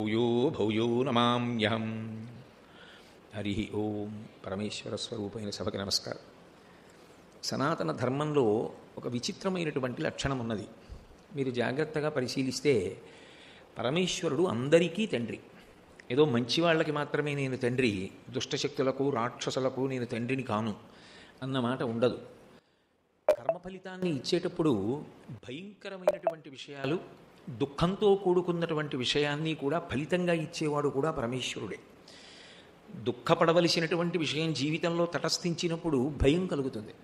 భూయో భూయో నమామ్యహం. హరి ఓం. పరమేశ్వర స్వరూపమైన సభకి నమస్కారం. సనాతన ధర్మంలో ఒక విచిత్రమైనటువంటి లక్షణం ఉన్నది. మీరు జాగ్రత్తగా పరిశీలిస్తే పరమేశ్వరుడు అందరికీ తండ్రి. ఏదో మంచి వాళ్ళకి మాత్రమే నేను తండ్రి, దుష్టశక్తులకు రాక్షసులకు నేను తండ్రిని కాను అన్నమాట ఉండదు. కర్మ ఫలితాన్ని ఇచ్చేటప్పుడు భయంకరమైనటువంటి విషయాలు, దుఃఖంతో కూడుకున్నటువంటి విషయాన్ని కూడా ఫలితంగా ఇచ్చేవాడు కూడా పరమేశ్వరుడే. దుఃఖపడవలసినటువంటి విషయం జీవితంలో తటస్థించినప్పుడు భయం కలుగుతుంది.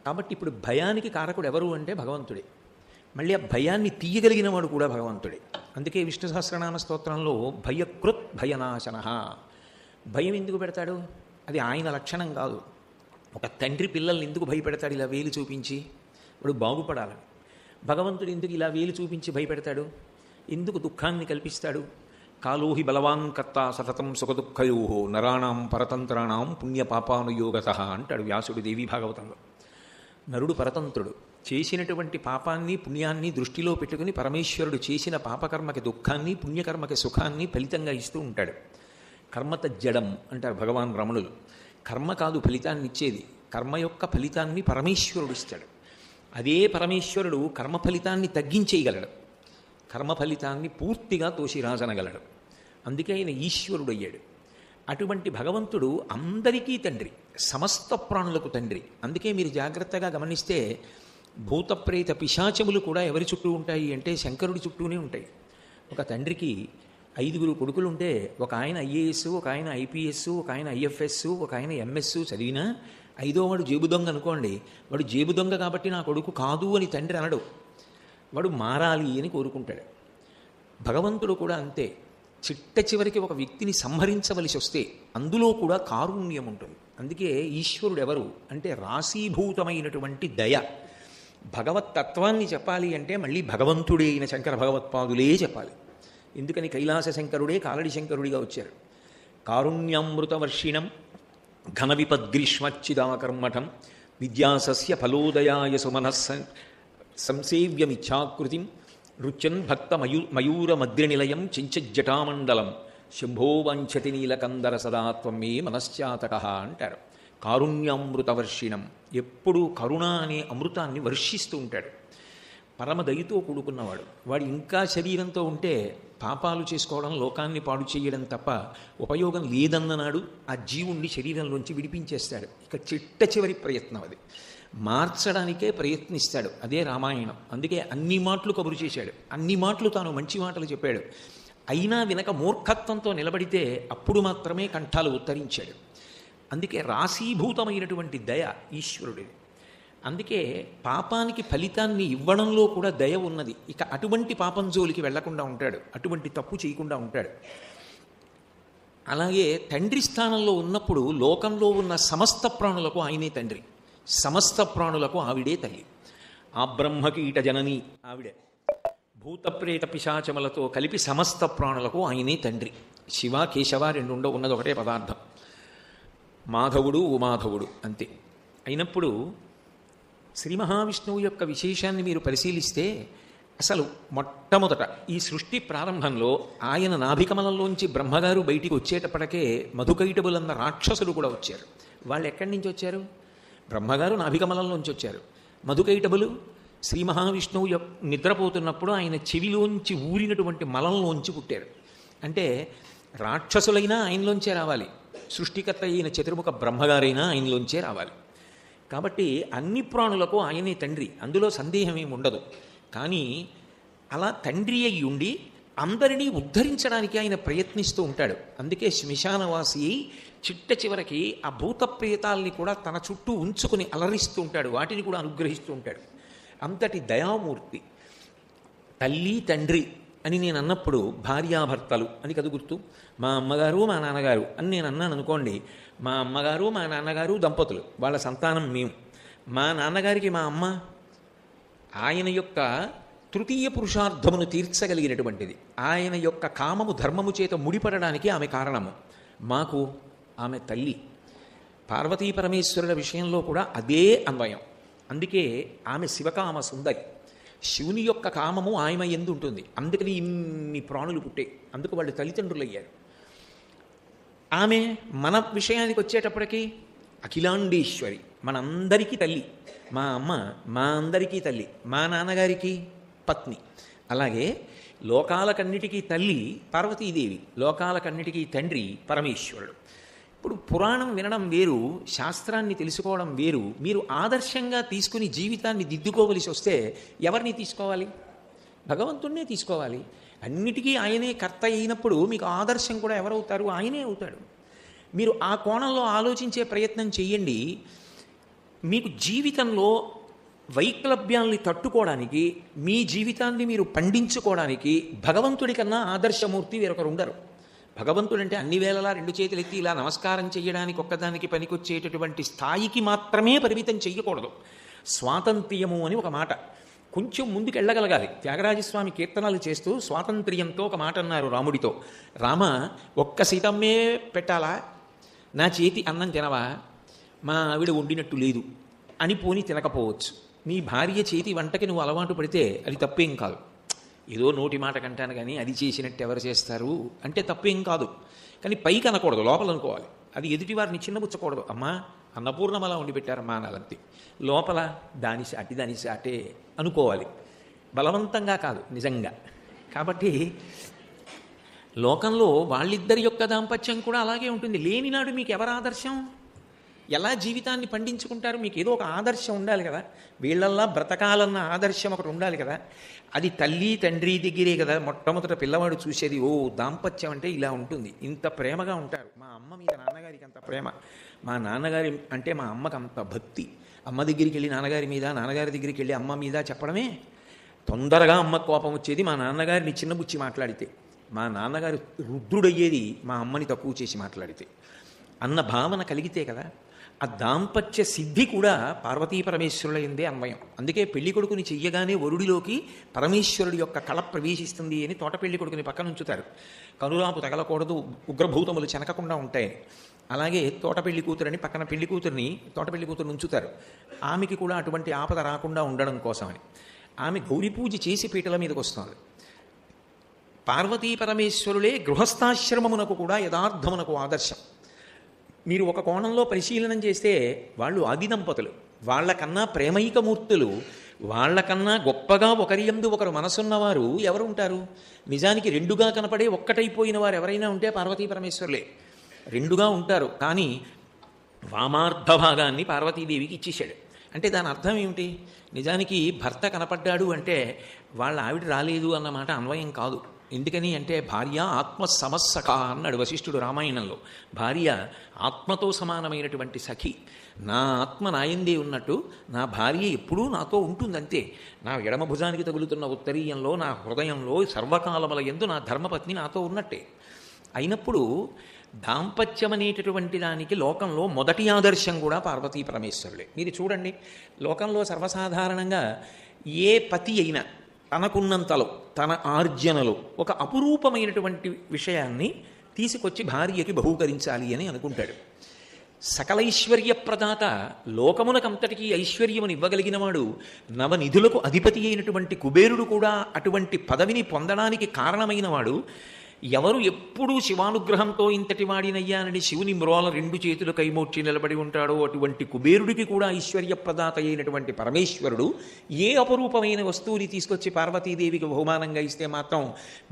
కాబట్టి ఇప్పుడు భయానికి కారకుడు ఎవరు అంటే భగవంతుడే. మళ్ళీ ఆ భయాన్ని తీయగలిగిన వాడు కూడా భగవంతుడే. అందుకే విష్ణు సహస్రనామ స్తోత్రంలో భయకృత్ భయనాశన. భయం ఎందుకు పెడతాడు? అది ఆయన లక్షణం కాదు. ఒక తండ్రి పిల్లల్ని ఎందుకు భయపెడతాడు ఇలా వేలు చూపించి? వాడు బాగుపడాలని. భగవంతుడు ఎందుకు ఇలా వేలు చూపించి భయపెడతాడు? ఎందుకు దుఃఖాన్ని కల్పిస్తాడు? కాలోహి బలవాన్ కర్త సతతం సుఖదుఃఖయోహో నరాణం పరతంత్రాణం పుణ్యపాపానుయోగత అంటాడు వ్యాసుడు దేవీ భాగవతంలో. నరుడు పరతంత్రుడు. చేసినటువంటి పాపాన్ని పుణ్యాన్ని దృష్టిలో పెట్టుకుని పరమేశ్వరుడు చేసిన పాపకర్మకి దుఃఖాన్ని, పుణ్యకర్మకి సుఖాన్ని ఫలితంగా ఇస్తూ ఉంటాడు. కర్మత జడం అంటారు భగవాన్ రమణులు. కర్మ కాదు ఫలితాన్ని ఇచ్చేది, కర్మ యొక్క ఫలితాన్ని పరమేశ్వరుడు ఇస్తాడు. అదే పరమేశ్వరుడు కర్మ ఫలితాన్ని తగ్గించేయగలడు, కర్మ ఫలితాన్ని పూర్తిగా తోసిరాజనగలడు. అందుకే ఆయన ఈశ్వరుడు అయ్యాడు. అటువంటి భగవంతుడు అందరికీ తండ్రి, సమస్త ప్రాణులకు తండ్రి. అందుకే మీరు జాగ్రత్తగా గమనిస్తే భూతప్రేత పిశాచములు కూడా ఎవరి చుట్టూ ఉంటాయి అంటే శంకరుడి చుట్టూనే ఉంటాయి. ఒక తండ్రికి 5 కొడుకులు ఉంటే ఒక ఆయన ఐఏఎస్, ఒక ఆయన ఐపీఎస్, ఒక ఆయన ఐఎఫ్ఎస్, ఒక ఆయన ఎంఎస్ చదివినా 5వ వాడు జేబు దొంగ అనుకోండి. వాడు జేబు దొంగ కాబట్టి నా కొడుకు కాదు అని తండ్రి అనడు, వాడు మారాలి అని కోరుకుంటాడు. భగవంతుడు కూడా అంతే. చిట్ట చివరికి ఒక వ్యక్తిని సంహరించవలసి వస్తే అందులో కూడా కారుణ్యం ఉంటుంది. అందుకే ఈశ్వరుడు ఎవరు అంటే రాశీభూతమైనటువంటి దయ. భగవత్తత్వాన్ని చెప్పాలి అంటే మళ్ళీ భగవంతుడే అయిన శంకర భగవత్పాదులే చెప్పాలి. ఎందుకని కైలాస శంకరుడే కాలడి శంకరుడిగా వచ్చారు. కారుణ్యామృతవర్షిణం ఘన విపద్గ్రీష్మచ్చిదాకర్మఠం విద్యాసస్య ఫలోదయాయ సుమనః సంసేవ్యమిచ్ఛాకృతిం రుచన్ భక్త మయూరమద్రినిలయం చించజ్జటామండలం శంభో వంచతి నీలకందర సదాత్వం మే మనశ్చాతక అంటారు. కారుణ్యామృతవర్షిణం, ఎప్పుడూ కరుణ అనే అమృతాన్ని వర్షిస్తూ ఉంటాడు. పరమదయతో కూడుకున్నవాడు. వాడు ఇంకా శరీరంతో ఉంటే పాపాలు చేసుకోవడం, లోకాన్ని పాడు చేయడం తప్ప ఉపయోగం లేదన్ననాడు ఆ జీవుణ్ణి శరీరంలోంచి విడిపించేస్తాడు. ఇక చిట్ట చివరి ప్రయత్నం అది. మార్చడానికే ప్రయత్నిస్తాడు. అదే రామాయణం. అందుకే అన్ని మాటలు కబురు చేశాడు, అన్ని మాటలు తాను మంచి మాటలు చెప్పాడు. అయినా వినక మూర్ఖత్వంతో నిలబడితే అప్పుడు మాత్రమే కంఠాలు ఉత్తరించాడు. అందుకే రాశీభూతమైనటువంటి దయ ఈశ్వరుడిది. అందుకే పాపానికి ఫలితాన్ని ఇవ్వడంలో కూడా దయ ఉన్నది. ఇక అటువంటి పాపం జోలికి వెళ్లకుండా ఉంటాడు, అటువంటి తప్పు చేయకుండా ఉంటాడు. అలాగే తండ్రి స్థానంలో ఉన్నప్పుడు లోకంలో ఉన్న సమస్త ప్రాణులకు ఆయనే తండ్రి, సమస్త ప్రాణులకు ఆవిడే తల్లి. ఆ బ్రహ్మకీట జనని ఆవిడే. భూతప్రేత పిశాచములతో కలిపి సమస్త ప్రాణులకు ఆయనే తండ్రి. శివ కేశవ 2 ఉండవు, ఉన్నది ఒకటే పదార్థం. మాధవుడు ఉమాధవుడు అంతే. అయినప్పుడు శ్రీ మహావిష్ణువు యొక్క విశేషాన్ని మీరు పరిశీలిస్తే అసలు మొట్టమొదట ఈ సృష్టి ప్రారంభంలో ఆయన నాభికమలంలోంచి బ్రహ్మగారు బయటికి వచ్చేటప్పటికే మధుకైటబులన్న రాక్షసులు కూడా వచ్చారు. వాళ్ళు ఎక్కడి నుంచి వచ్చారు? బ్రహ్మగారు నాభికమలంలోంచి వచ్చారు. మధుకైటబులు శ్రీ మహావిష్ణువు నిద్రపోతున్నప్పుడు ఆయన చెవిలోంచి ఊరినటువంటి మలంలోంచి పుట్టారు. అంటే రాక్షసులైనా ఆయనలోంచే రావాలి, సృష్టికర్త అయిన చతుర్ముఖ బ్రహ్మగారైనా ఆయనలోంచే రావాలి. కాబట్టి అన్ని ప్రాణులకు ఆయనే తండ్రి, అందులో సందేహం ఏమి ఉండదు. కానీ అలా తండ్రి అయి ఉండి అందరినీ ఉద్ధరించడానికి ఆయన ప్రయత్నిస్తూ ఉంటాడు. అందుకే శ్మశానవాసి చిట్ట చివరికి ఆ భూత ప్రేతాల్ని కూడా తన చుట్టూ ఉంచుకుని అలరిస్తూ ఉంటాడు, వాటిని కూడా అనుగ్రహిస్తూ ఉంటాడు. అంతటి దయామూర్తి. తల్లి తండ్రి అని నేను అన్నప్పుడు భార్యాభర్తలు అని కదా గుర్తు. మా అమ్మగారు మా నాన్నగారు అని నేను అన్నాను అనుకోండి, మా అమ్మగారు మా నాన్నగారు దంపతులు, వాళ్ళ సంతానం మేము. మా నాన్నగారికి మా అమ్మ ఆయన యొక్క తృతీయ పురుషార్థమును తీర్చగలిగినటువంటిది, ఆయన యొక్క కామము ధర్మము చేత ముడిపడడానికి ఆమె కారణము. మాకు ఆమె తల్లి. పార్వతీ పరమేశ్వరుల విషయంలో కూడా అదే అన్వయం. అందుకే ఆమె శివకామ సుందరి. శివుని యొక్క కామము ఆయమ ఎందు ఉంటుంది. అందుకని ఇన్ని ప్రాణులు పుట్టే, అందుకు వాళ్ళు తల్లిదండ్రులు అయ్యారు. ఆమె మన విషయానికి వచ్చేటప్పటికీ అఖిలాండేశ్వరి, మనందరికీ తల్లి. మా అమ్మ మా అందరికీ తల్లి, మా నాన్నగారికి పత్ని. అలాగే లోకాలకన్నిటికీ తల్లి పార్వతీదేవి, లోకాలకన్నిటికీ తండ్రి పరమేశ్వరుడు. ఇప్పుడు పురాణం వినడం వేరు, శాస్త్రాన్ని తెలుసుకోవడం వేరు. మీరు ఆదర్శంగా తీసుకుని జీవితాన్ని దిద్దుకోవలసి వస్తే ఎవరిని తీసుకోవాలి? భగవంతుణ్ణే తీసుకోవాలి. అన్నిటికీ ఆయనే కర్త అయినప్పుడు మీకు ఆదర్శం కూడా ఎవరవుతారు? ఆయనే అవుతాడు. మీరు ఆ కోణంలో ఆలోచించే ప్రయత్నం చెయ్యండి. మీకు జీవితంలో వైక్లభ్యాల్ని తట్టుకోవడానికి, మీ జీవితాన్ని మీరు పండించుకోవడానికి భగవంతుడి కన్నా ఆదర్శమూర్తి వేరొకరు ఉండరు. భగవంతుడంటే అన్ని వేళలా రెండు చేతులు ఎత్తి ఇలా నమస్కారం చేయడానికి ఒక్కదానికి పనికొచ్చేటటువంటి స్థాయికి మాత్రమే పరిమితం చెయ్యకూడదు. స్వాతంత్ర్యము అని ఒక మాట, కొంచెం ముందుకు వెళ్ళగలగాలి. త్యాగరాజస్వామి కీర్తనలు చేస్తూ స్వాతంత్ర్యంతో ఒక మాట అన్నారు రాముడితో. రామ, ఒక్క సీతమ్మే పెట్టాలా? నా చేతి అన్నం తినవా? మా ఆవిడ వండినట్టు లేదు అని పోని తినకపోవచ్చు. నీ భార్య చేతి వంటకి నువ్వు అలవాటు పడితే అది తప్పేం కాదు. ఏదో నోటి మాట కంటాను కానీ అది చేసినట్టు ఎవరు చేస్తారు అంటే తప్పేం కాదు. కానీ పైకి అనకూడదు, లోపల అనుకోవాలి. అది ఎదుటివారిని చిన్నబుచ్చకూడదు. అమ్మా అన్నపూర్ణమలా వండి పెట్టారమ్మా అనాలంతే. లోపల దాని సాటే అనుకోవాలి, బలవంతంగా కాదు, నిజంగా. కాబట్టి లోకంలో వాళ్ళిద్దరి యొక్క దాంపత్యం కూడా అలాగే ఉంటుంది. లేనినాడు మీకు ఎవరు ఆదర్శం? ఎలా జీవితాన్ని పండించుకుంటారు? మీకు ఏదో ఒక ఆదర్శం ఉండాలి కదా. వీళ్ళల్లా బ్రతకాలన్న ఆదర్శం ఒకటి ఉండాలి కదా. అది తల్లి తండ్రి దగ్గరే కదా మొట్టమొదట పిల్లవాడు చూసేది. ఓ, దాంపత్యం అంటే ఇలా ఉంటుంది, ఇంత ప్రేమగా ఉంటారు. మా అమ్మ మీద నాన్నగారికి అంత ప్రేమ, మా నాన్నగారి అంటే మా అమ్మకు అంత భక్తి. అమ్మ దగ్గరికి వెళ్ళి నాన్నగారి మీద, నాన్నగారి దగ్గరికి వెళ్ళి అమ్మ మీద చెప్పడమే తొందరగా అమ్మకు కోపం వచ్చేది. మా నాన్నగారిని చిన్నబుచ్చి మాట్లాడితే, మా నాన్నగారు రుద్రుడయ్యేది మా అమ్మని తక్కువ చేసి మాట్లాడితే అన్న భావన కలిగితే కదా. ఆ దాంపత్య సిద్ధి కూడా పార్వతీ పరమేశ్వరుల ఎందే అన్వయం. అందుకే పెళ్లి కొడుకుని చెయ్యగానే వరుడిలోకి పరమేశ్వరుడి యొక్క కళ ప్రవేశిస్తుంది అని తోట పెళ్లి కొడుకుని పక్కన ఉంచుతారు. కనురాపు తగలకూడదు, ఉగ్రభూతములు చెనకకుండా ఉంటాయి. అలాగే తోట పెళ్లి కూతురని పక్కన పెళ్లి కూతురిని, తోట పెళ్లి కూతురుని ఉంచుతారు. ఆమెకి కూడా అటువంటి ఆపద రాకుండా ఉండడం కోసమని. ఆమె గౌరీ పూజ చేసి పీటల మీదకి వస్తుంది. పార్వతీ పరమేశ్వరులే గృహస్థాశ్రమమునకు కూడా యథార్థమునకు ఆదర్శం. మీరు ఒక కోణంలో పరిశీలనం చేస్తే వాళ్ళు ఆది దంపతులు, వాళ్ళకన్నా ప్రేమైకమూర్తులు, వాళ్ళకన్నా గొప్పగా ఒకరి యందు ఒకరు మనసున్నవారు ఎవరు ఉంటారు? నిజానికి రెండుగా కనపడే ఒక్కటైపోయిన వారు ఎవరైనా ఉంటే పార్వతీ పరమేశ్వరులే. రెండుగా ఉంటారు, కానీ వామార్ధ భాగాన్ని పార్వతీదేవికి ఇచ్చేశాడు. అంటే దాని అర్థం ఏమిటి? నిజానికి భర్త కనపడ్డాడు అంటే వాళ్ళ ఆవిడ రాలేదు అన్నమాట అన్వయం కాదు. ఎందుకని అంటే భార్య ఆత్మ సమస్సక అన్నాడు వశిష్ఠుడు రామాయణంలో. భార్య ఆత్మతో సమానమైనటువంటి సఖి. నా ఆత్మ నాయందే ఉన్నట్టు నా భార్య ఎప్పుడూ నాతో ఉంటుందంతే. నా ఎడమ భుజానికి తగులుతున్న ఉత్తరీయంలో, నా హృదయంలో సర్వకాలముల యందు నా ధర్మపత్ని నాతో ఉన్నట్టే. అయినప్పుడు దాంపత్యం అనేటటువంటి దానికి లోకంలో మొదటి ఆదర్శం కూడా పార్వతీ పరమేశ్వరులే. మీరు చూడండి, లోకంలో సర్వసాధారణంగా ఏ పతి అయినా తనకున్నంతలో, తన ఆర్జనలో ఒక అపురూపమైనటువంటి విషయాన్ని తీసుకొచ్చి భార్యకి బహూకరించాలి అని అనుకుంటాడు. సకలైశ్వర్య ప్రదాత, లోకమునకంతటికీ ఐశ్వర్యమును ఇవ్వగలిగినవాడు, నవనిధులకు అధిపతి అయినటువంటి కుబేరుడు కూడా అటువంటి పదవిని పొందడానికి కారణమైనవాడు. ఎవరు ఎప్పుడూ శివానుగ్రహంతో ఇంతటి వాడినయ్యానని శివుని మ్రోల రెండు చేతులు కైమోర్చి నిలబడి ఉంటాడో అటువంటి కుబేరుడికి కూడా ఐశ్వర్యప్రదాత అయినటువంటి పరమేశ్వరుడు ఏ అపరూపమైన వస్తువుని తీసుకొచ్చి పార్వతీదేవికి బహుమానంగా ఇస్తే మాత్రం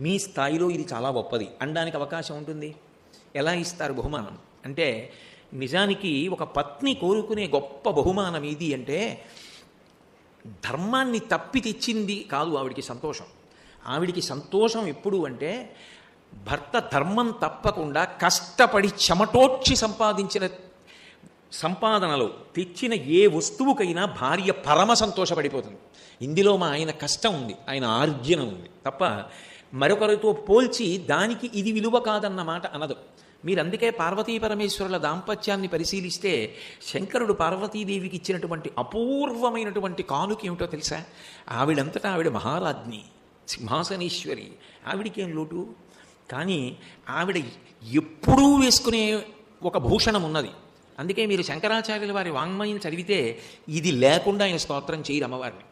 మీ స్థాయిలో ఇది చాలా గొప్పది అనడానికి అవకాశం ఉంటుంది. ఎలా ఇస్తారు బహుమానం అంటే, నిజానికి ఒక పత్ని కోరుకునే గొప్ప బహుమానం ఇది అంటే ధర్మాన్ని తప్పి తెచ్చింది కాదు ఆవిడికి సంతోషం. ఆవిడికి సంతోషం ఎప్పుడు అంటే భర్త ధర్మం తప్పకుండా కష్టపడి చెమటోడ్చి సంపాదించిన సంపాదనలో తెచ్చిన ఏ వస్తువుకైనా భార్య పరమ సంతోషపడిపోతుంది. ఇందులో మా ఆయన కష్టం ఉంది, ఆయన ఆర్జన ఉంది తప్ప మరొకరితో పోల్చి దానికి ఇది విలువ కాదన్న మాట అనదు. మీరు అందుకే పార్వతీ పరమేశ్వరుల దాంపత్యాన్ని పరిశీలిస్తే శంకరుడు పార్వతీదేవికి ఇచ్చినటువంటి అపూర్వమైనటువంటి కానుక ఏమిటో తెలుసా? ఆవిడంతటా ఆవిడ మహారాజ్ఞి, సింహాసనేశ్వరి, ఆవిడికేం లోటు. కానీ ఆవిడ ఎప్పుడూ వేసుకునే ఒక భూషణం ఉన్నది. అందుకే మీరు శంకరాచార్యుల వారి వాంగ్మయం చదివితే ఇది లేకుండా ఆయన స్తోత్రం చేయరు అమ్మవారిని.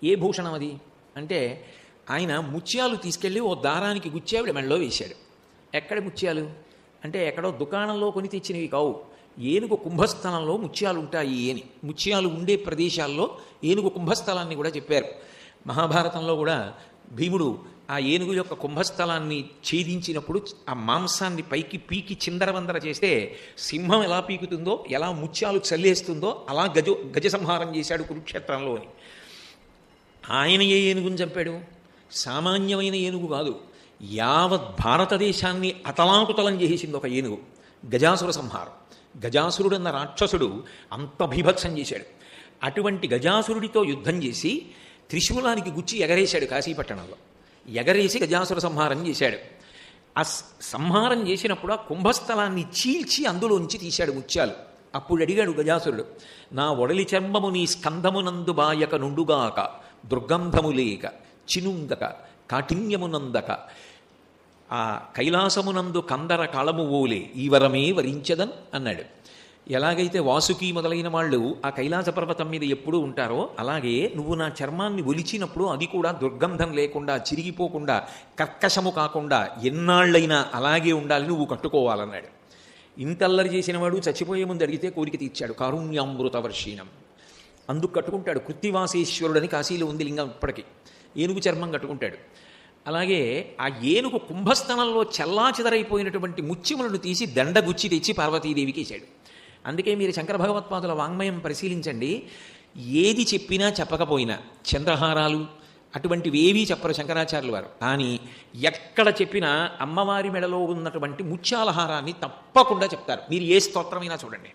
ఏ భూషణం అది అంటే ఆయన ముత్యాలు తీసుకెళ్ళి ఓ దారానికి గుచ్చి ఆవిడ మెడలో వేశాడు. ఎక్కడ ముత్యాలు అంటే ఎక్కడో దుకాణంలో కొని తెచ్చినవి కావు. ఏనుగు కుంభస్థలంలో ముత్యాలు ఉంటాయి అని, ముత్యాలు ఉండే ప్రదేశాల్లో ఏనుగు కుంభస్థలాన్ని కూడా చెప్పారు. మహాభారతంలో కూడా భీముడు ఆ ఏనుగు యొక్క కుంభస్థలాన్ని ఛేదించినప్పుడు ఆ మాంసాన్ని పైకి పీకి చిందరవందర చేస్తే సింహం ఎలా పీకుతుందో, ఎలా ముత్యాలు చల్లేస్తుందో అలా గజ సంహారం చేశాడు కురుక్షేత్రంలో అని. ఆయన ఏ ఏనుగుని చంపాడు? సామాన్యమైన ఏనుగు కాదు, యావత్ భారతదేశాన్ని అతలాకుతలం చేసేసింది ఒక ఏనుగు. గజాసుర సంహారం. గజాసురుడు అన్న రాక్షసుడు అంత భీభత్సం చేశాడు. అటువంటి గజాసురుడితో యుద్ధం చేసి త్రిశూలానికి గుచ్చి ఎగరేశాడు కాశీపట్టణంలో. ఎగరేసి గజాసుర సంహారం చేశాడు. ఆ సంహారం చేసినప్పుడు ఆ కుంభస్థలాన్ని చీల్చి అందులోంచి తీశాడు ముత్యాలు. అప్పుడు అడిగాడు గజాసురుడు, నా ఒడలి చర్మము నీ స్కంధమునందు బాయక నుండుగాక, దుర్గంధము లేక చినుందక కాఠిన్యమునందక, ఆ కైలాసమునందు కందర కాళము ఓలే ఈ వరమే వరించదన్ అన్నాడు. ఎలాగైతే వాసుకి మొదలైన వాళ్ళు ఆ కైలాస పర్వతం మీద ఎప్పుడూ ఉంటారో అలాగే నువ్వు నా చర్మాన్ని ఒలిచినప్పుడు అది కూడా దుర్గంధం లేకుండా, చిరిగిపోకుండా, కర్కశము కాకుండా ఎన్నాళ్ళైనా అలాగే ఉండాలి, నువ్వు కట్టుకోవాలన్నాడు. ఇంతల్లరి చేసిన వాడు చచ్చిపోయే ముందు అడిగితే కోరిక తీర్చాడు. కారుణ్యామృత వర్షీణం. అందుకు కట్టుకుంటాడు. కృత్తివాసేశ్వరుడని కాశీలో ఉంది లింగం ఇప్పటికీ. ఏనుగు చర్మం కట్టుకుంటాడు. అలాగే ఆ ఏనుగు కుంభస్థలంలో చెల్లాచెదరైపోయినటువంటి ముత్యములను తీసి దండగుచ్చి తెచ్చి పార్వతీదేవికి ఇచ్చాడు. అందుకే మీరు శంకర భగవత్పాదుల వాంగ్మయం పరిశీలించండి. ఏది చెప్పినా చెప్పకపోయినా చంద్రహారాలు అటువంటివి ఏవీ చెప్పరు శంకరాచార్యుల వారు. కానీ ఎక్కడ చెప్పినా అమ్మవారి మెడలో ఉన్నటువంటి ముత్యాలహారాన్ని తప్పకుండా చెప్తారు. మీరు ఏ స్తోత్రమైనా చూడండి,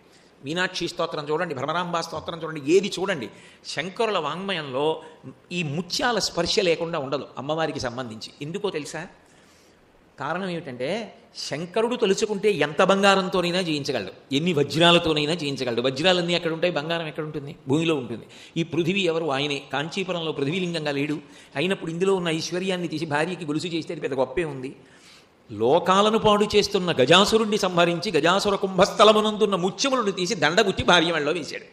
మీనాక్షి స్తోత్రం చూడండి, భ్రమరాంబా స్తోత్రం చూడండి, ఏది చూడండి, శంకరుల వాంగ్మయంలో ఈ ముత్యాల స్పర్శ లేకుండా ఉండదు అమ్మవారికి సంబంధించి. ఎందుకో తెలుసా? కారణం ఏమిటంటే శంకరుడు తలుచుకుంటే ఎంత బంగారంతోనైనా జయించగలడు, ఎన్ని వజ్రాలతోనైనా జయించగలడు. వజ్రాలన్నీ ఎక్కడ ఉంటాయి? బంగారం ఎక్కడ ఉంటుంది? భూమిలో ఉంటుంది. ఈ పృథివీ ఎవరు? ఆయనే. కాంచీపురంలో పృథివీలింగంగా లేడు. అయినప్పుడు ఇందులో ఉన్న ఐశ్వర్యాన్ని తీసి భార్యకి గొలుసు చేస్తే పెద్ద గొప్పే ఉంది. లోకాలను పాడు చేస్తున్న గజాసురుణ్ణి సంహరించి గజాసుర కుంభస్థలమునందున్న ముత్యములను తీసి దండగుచ్చి భార్య మెడలో వేశాడు.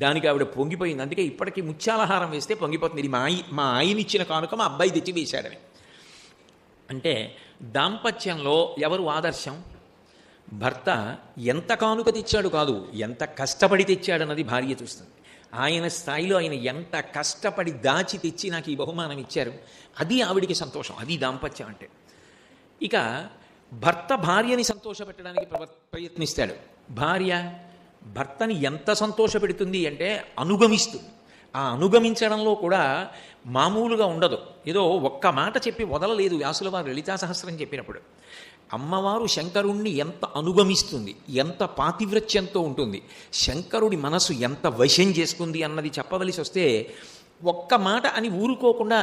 దానికి ఆవిడ పొంగిపోయింది. అందుకే ఇప్పటికీ ముత్యాలహారం వేస్తే పొంగిపోతుంది. ఇది మా ఆయనిచ్చిన కానుక మా అబ్బాయి తెచ్చి వేశాడని. అంటే దాంపత్యంలో ఎవరు ఆదర్శం? భర్త ఎంత కానుక తెచ్చాడు కాదు, ఎంత కష్టపడి తెచ్చాడన్నది భార్య చూస్తుంది. ఆయన స్థాయిలో ఆయన ఎంత కష్టపడి దాచి తెచ్చి నాకు ఈ బహుమానం ఇచ్చారు, అది ఆవిడికి సంతోషం. అది దాంపత్యం అంటే. ఇక భర్త భార్యని సంతోషపెట్టడానికి ప్రయత్నిస్తాడు. భార్య భర్తని ఎంత సంతోషపెడుతుంది అంటే అనుగమిస్తుంది. ఆ అనుగమించడంలో కూడా మామూలుగా ఉండదు. ఏదో ఒక్క మాట చెప్పి వదలలేదు వ్యాసుల వారు లలితా సహస్రం చెప్పినప్పుడు. అమ్మవారు శంకరుణ్ణి ఎంత అనుగమిస్తుంది, ఎంత పాతివ్రత్యంతో ఉంటుంది, శంకరుడి మనసు ఎంత వశం చేసుకుంది అన్నది చెప్పవలసి వస్తే ఒక్క మాట అని ఊరుకోకుండా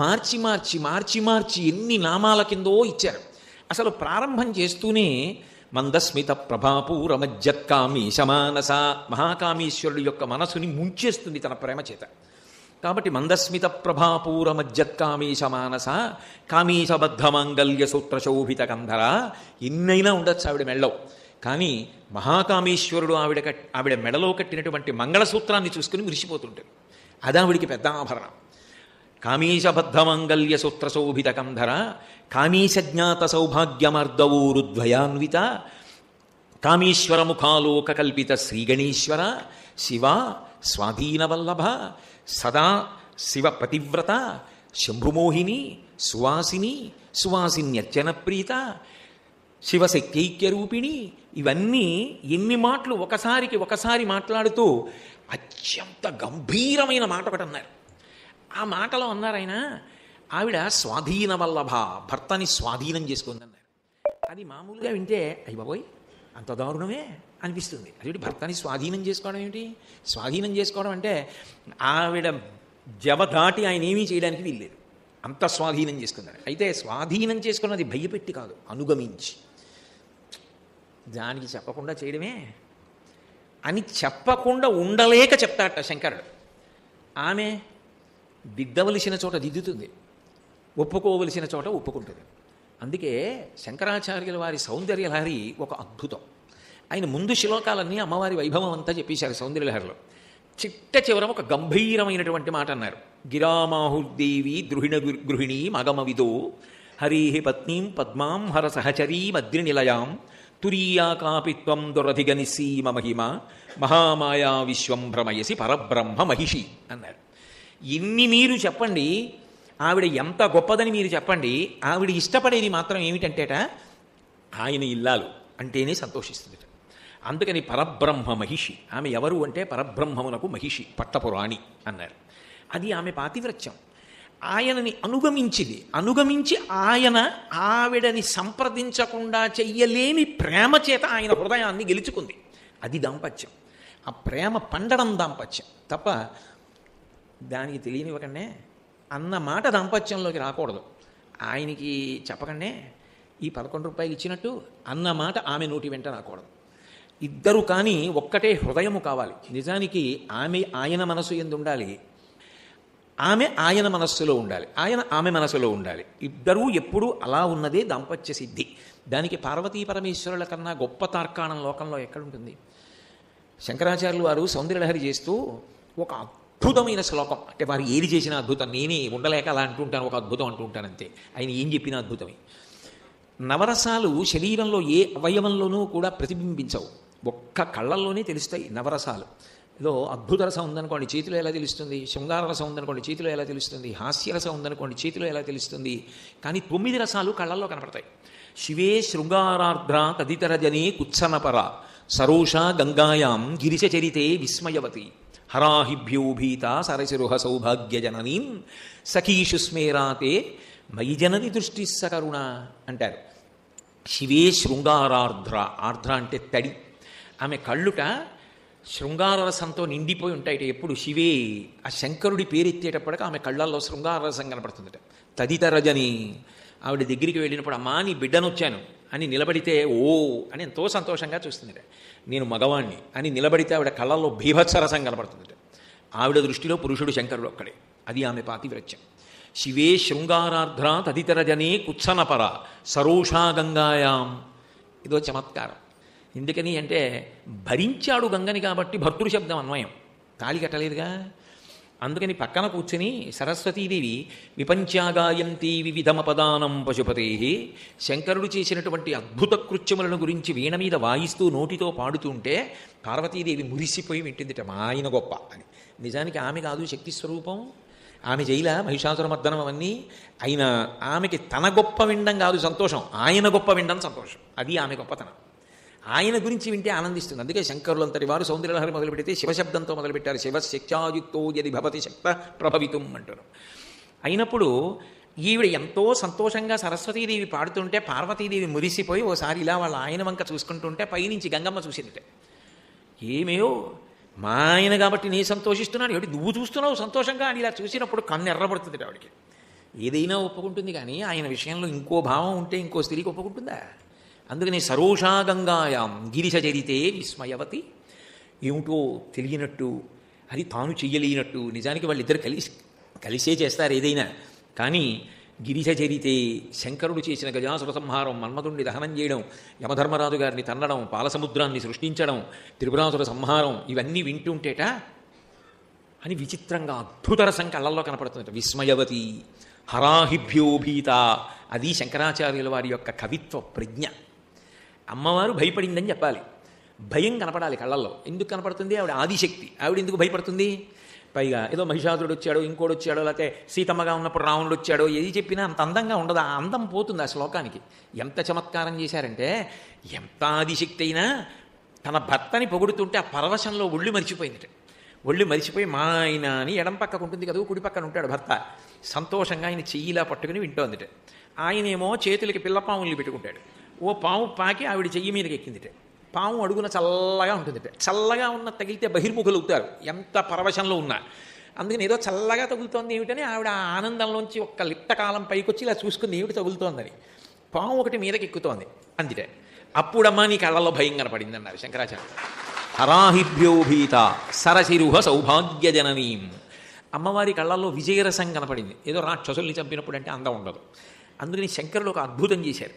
మార్చి మార్చి మార్చి మార్చి ఎన్ని నామాల కిందో ఇచ్చారు. అసలు ప్రారంభం చేస్తూనే మందస్మిత ప్రభాపూరమజ్జత్కామీశమానస, మహాకామేశ్వరుడు యొక్క మనసుని ముంచేస్తుంది తన ప్రేమ చేత. కాబట్టి మందస్మిత ప్రభాపూరమజ్జత్కామీశమానస కామీశబద్ధమాంగల్య సూత్రశోభిత కంధర, ఎన్నైనా ఉండొచ్చు ఆవిడ మెడలో. కానీ మహాకామేశ్వరుడు ఆవిడ మెడలో కట్టినటువంటి మంగళసూత్రాన్ని చూసుకుని మురిసిపోతుంటాడు. అది ఆవిడికి పెద్ద ఆభరణం. కామీశబద్ధమాంగల్య సూత్రశోభిత కంధర కామీశజ్ఞాత సౌభాగ్యమర్దవూరుద్వయాన్విత కామేశ్వర ముఖాలోక కల్పిత శ్రీగణేశ్వర శివ స్వాధీనవల్లభ సదా శివ పతివ్రత శంభుమోహిని సువాసిని సువాసిన్యర్చన ప్రీత శివశక్తైక్యరూపిణి. ఇవన్నీ ఎన్ని మాటలు ఒకసారి మాట్లాడుతూ అత్యంత గంభీరమైన మాట ఒకటి అన్నారు. ఆ మాటలో అన్నారు ఆయన, ఆవిడ స్వాధీన వల్లభ, భర్తని స్వాధీనం చేసుకుందన్నారు. అది మామూలుగా వింటే అయ్య బాబోయ్ అంత దారుణమే అనిపిస్తుంది. అది భర్తని స్వాధీనం చేసుకోవడం ఏమిటి? స్వాధీనం చేసుకోవడం అంటే ఆవిడ జవ దాటి ఆయన ఏమీ చేయడానికి వీల్లేదు, అంత స్వాధీనం చేసుకున్నారు. అయితే స్వాధీనం చేసుకున్నది భయపెట్టి కాదు, అనుగమించి. దానికి చెప్పకుండా చేయడమే అని చెప్పకుండా ఉండలేక చెప్తాట శంకరుడు. ఆమె దిద్దవలసిన చోట దిద్దుతుంది, ఒప్పుకోవలసిన చోట ఒప్పుకుంటుంది. అందుకే శంకరాచార్యుల వారి సౌందర్యలహరి ఒక అద్భుతం. ఆయన ముందు శ్లోకాలన్నీ అమ్మవారి వైభవం అంతా చెప్పేశారు సౌందర్యలహరిలో. చిట్ట చివరం ఒక గంభీరమైనటువంటి మాట అన్నారు. గిరామాహుర్దేవి గృహిణీ మగమవిదో హరీహి పత్నీం పద్మాం హర సహచరీ మద్రినిలయాం తురీయాకాపిత్వం దురధిగనిసీమ మహిమ మహామాయా విశ్వం భ్రమయసి పరబ్రహ్మ మహిషి అన్నారు. ఇన్ని మీరు చెప్పండి, ఆవిడ ఎంత గొప్పదని మీరు చెప్పండి, ఆవిడ ఇష్టపడేది మాత్రం ఏమిటంటేట ఆయన ఇల్లాలు అంటేనే సంతోషిస్తుంది. అందుకని పరబ్రహ్మ మహిషి, ఆమె ఎవరు అంటే పరబ్రహ్మమునకు మహిషి, పట్టపురాణి అన్నారు. అది ఆమె పాతివ్రత్యం. ఆయనని అనుగమించి ఆయన ఆవిడని సంప్రదించకుండా చెయ్యలేని ప్రేమ చేత ఆయన హృదయాన్ని గెలుచుకుంది. అది దాంపత్యం. ఆ ప్రేమ పండడం దాంపత్యం తప్ప దానికి తెలియనివ్వకండే అన్న మాట దాంపత్యంలోకి రాకూడదు. ఆయనకి చెప్పకండే ఈ 11 రూపాయలు ఇచ్చినట్టు అన్న మాట ఆమె నోటి వెంట రాకూడదు. ఇద్దరు కానీ ఒక్కటే హృదయము కావాలి. నిజానికి ఆయన మనసు ఎందు ఉండాలి, ఆమె ఆయన మనస్సులో ఉండాలి, ఆయన ఆమె మనసులో ఉండాలి. ఇద్దరూ ఎప్పుడూ అలా ఉన్నదే దాంపత్య సిద్ధి. దానికి పార్వతీ పరమేశ్వరుల కన్నా గొప్ప తార్కాణం లోకంలో ఎక్కడుంటుంది? శంకరాచార్యులు వారు సౌందర్యలహరి చేస్తూ ఒక అద్భుతమైన శ్లోకం, అంటే వారు ఏది చేసిన అద్భుతం, నేనే ఉండలేక అలా అంటుంటాను, ఒక అద్భుతం అంటుంటాను అంతే, ఆయన ఏం చెప్పినా అద్భుతమే. నవరసాలు శరీరంలో ఏ అవయవంలోనూ కూడా ప్రతిబింబించవు, ఒక్క కళ్ళల్లోనే తెలుస్తాయి నవరసాలు. ఏదో అద్భుత రసం ఉందనుకోండి చేతిలో ఎలా తెలుస్తుంది, శృంగార రసం ఉందనుకోండి చేతిలో ఎలా తెలుస్తుంది, హాస్యరసం ఉందనుకోండి చేతిలో ఎలా తెలుస్తుంది. కానీ 9 రసాలు కళ్ళల్లో కనపడతాయి. శివే శృంగారార్ద్ర తదితర జనే కుత్సనపర సరోషా గంగాయాం గిరిశచరితే విస్మయవతి హరాహిభ్యోభీత సరసిరుహ సౌభాగ్యజననీం సఖీషు స్మేరాతే మయి జనని దృష్టి సకరుణ అంటారు. శివే శృంగారార్ద్ర, ఆర్ద్ర అంటే తడి. ఆమె కళ్ళుట శృంగారరసంతో నిండిపోయి ఉంటాయిట. ఎప్పుడు శివే ఆ శంకరుడి పేరెత్తేటప్పటికి ఆమె కళ్ళల్లో శృంగారరసం కనపడుతుందట. తదితరజని, ఆవిడ దగ్గరికి వెళ్ళినప్పుడు అమ్మా నీ బిడ్డనొచ్చాను అని నిలబడితే ఓ అని ఎంతో సంతోషంగా చూస్తుందట. నేను మగవాణ్ణి అని నిలబడితే ఆవిడ కళ్ళల్లో భీభత్సరసం కనపడుతుందట. ఆవిడ దృష్టిలో పురుషుడు శంకరుడు ఒక్కడే. అది ఆమె పాతివ్రత్యం. శివే శృంగారార్ధ్ర తదితరజనే కుత్సనపర సరోషా గంగాయాం. ఇదో చమత్కారం. ఎందుకని అంటే భరించాడు గంగని కాబట్టి భర్తృ శబ్దం అన్వయం, తాళి కట్టలేదుగా. అందుకని పక్కన కూర్చుని సరస్వతీదేవి విపంచాగాయంతి వివిధమపదానం పశుపతే, శంకరుడు చేసినటువంటి అద్భుత కృత్యములను గురించి వీణ మీద వాయిస్తూ నోటితో పాడుతుంటే పార్వతీదేవి మురిసిపోయి వింటుందిట మా ఆయన గొప్ప అని. నిజానికి ఆమె కాదు శక్తి స్వరూపం, ఆమె జైల మహిషాసురమర్దనం అవన్నీ. అయిన ఆమెకి తన గొప్ప వినడం కాదు సంతోషం, ఆయన గొప్ప వినడం సంతోషం. అది ఆమె గొప్పతనం. ఆయన గురించి వింటే ఆనందిస్తుంది. అందుకే శంకరులంతటి వారు సౌందర్యలహరి మొదలు పెడితే శివశబ్దంతో మొదలుపెట్టారు. శివశక్త్యాయుక్తో యది భవతి శక్త ప్రభవితుం అంటారు. అయినప్పుడు ఈవిడ ఎంతో సంతోషంగా సరస్వతీదేవి పాడుతుంటే పార్వతీదేవి మురిసిపోయి ఓసారి ఇలా వాళ్ళ ఆయన వంక చూసుకుంటుంటే పైనుంచి గంగమ్మ చూసిందిట. ఏమేయో మా ఆయన కాబట్టి నేను సంతోషిస్తున్నాను, ఏమిటి నువ్వు చూస్తున్నావు సంతోషంగా అని ఇలా చూసినప్పుడు కన్ను ఎర్రబడుతుంది ఆవిడికి. ఏదైనా ఒప్పుకుంటుంది కానీ ఆయన విషయంలో ఇంకో భావం ఉంటే ఇంకో స్త్రీకి ఒప్పుకుంటుందా? అందుకని సరోషా గంగాయాం గిరిశచరితే విస్మయవతి. ఏమిటో తెలియనట్టు, అది తాను చెయ్యలేనట్టు. నిజానికి వాళ్ళిద్దరు కలిసే చేస్తారు ఏదైనా. కానీ గిరిశచరితే, శంకరుడు చేసిన గజాసుర సంహారం, మన్మధుణ్ణి దహనం చేయడం, యమధర్మరాజు గారిని తన్నడం, పాలసముద్రాన్ని సృష్టించడం, త్రిపురాసుర సంహారం, ఇవన్నీ వింటుంటేట అని విచిత్రంగా అద్భుత రసం కళ్ళల్లో కనపడుతుందట. విస్మయవతి హరాహిభ్యోభీత. అది శంకరాచార్యుల వారి యొక్క కవిత్వ ప్రజ్ఞ. అమ్మవారు భయపడిందని చెప్పాలి, భయం కనపడాలి కళ్ళల్లో. ఎందుకు కనపడుతుంది? ఆవిడ ఆదిశక్తి, ఆవిడ ఎందుకు భయపడుతుంది? పైగా ఏదో మహిషాసురుడు వచ్చాడో ఇంకోటి వచ్చాడో లేకపోతే సీతమ్మగా ఉన్నప్పుడు రావణుడు వచ్చాడో ఏది చెప్పినా అంత అందంగా ఉండదు. ఆ అందం పోతుంది ఆ శ్లోకానికి. ఎంత చమత్కారం చేశారంటే ఎంత ఆదిశక్తి అయినా తన భర్తని పొగుడుతుంటే ఆ పరవశంలో ఒళ్ళు మరిచిపోయిందిట. ఒళ్ళు మరిచిపోయి మా ఆయన అని ఎడం పక్కకు ఉంటుంది కదా, కుడి పక్కన ఉంటాడు భర్త. సంతోషంగా ఆయన చెయ్యిలా పట్టుకుని వింటోందిట. ఆయనేమో చేతులకి పిల్లపాముల్ని పెట్టుకుంటాడు. ఓ పాము పాకి ఆవిడ చెయ్యి మీదకి ఎక్కిందిట. పాము అడుగున చల్లగా ఉంటుందిట. చల్లగా ఉన్న తగిలితే బహిర్ముఖులు అవుతారు ఎంత పరవశంలో ఉన్నా. అందుకని ఏదో చల్లగా తగులుతోంది ఏమిటని ఆవిడ ఆనందంలోంచి ఒక్క లిప్తకాలం పైకొచ్చి ఇలా చూసుకుంది ఏమిటి తగులుతోందని. పాము ఒకటి మీదకి ఎక్కుతోంది అందిటే. అప్పుడమ్మా నీ కళ్ళలో భయం కనపడింది అన్నారు శంకరాచార్య. హరాహిభ్యోభీత సరసిరుహ సౌభాగ్యజననీం. అమ్మవారి కళ్ళల్లో విజయరసం కనపడింది. ఏదో రాక్షసుల్ని చంపినప్పుడు అంటే అందం ఉండదు. అందుకని శంకరులు ఒక అద్భుతం చేశారు.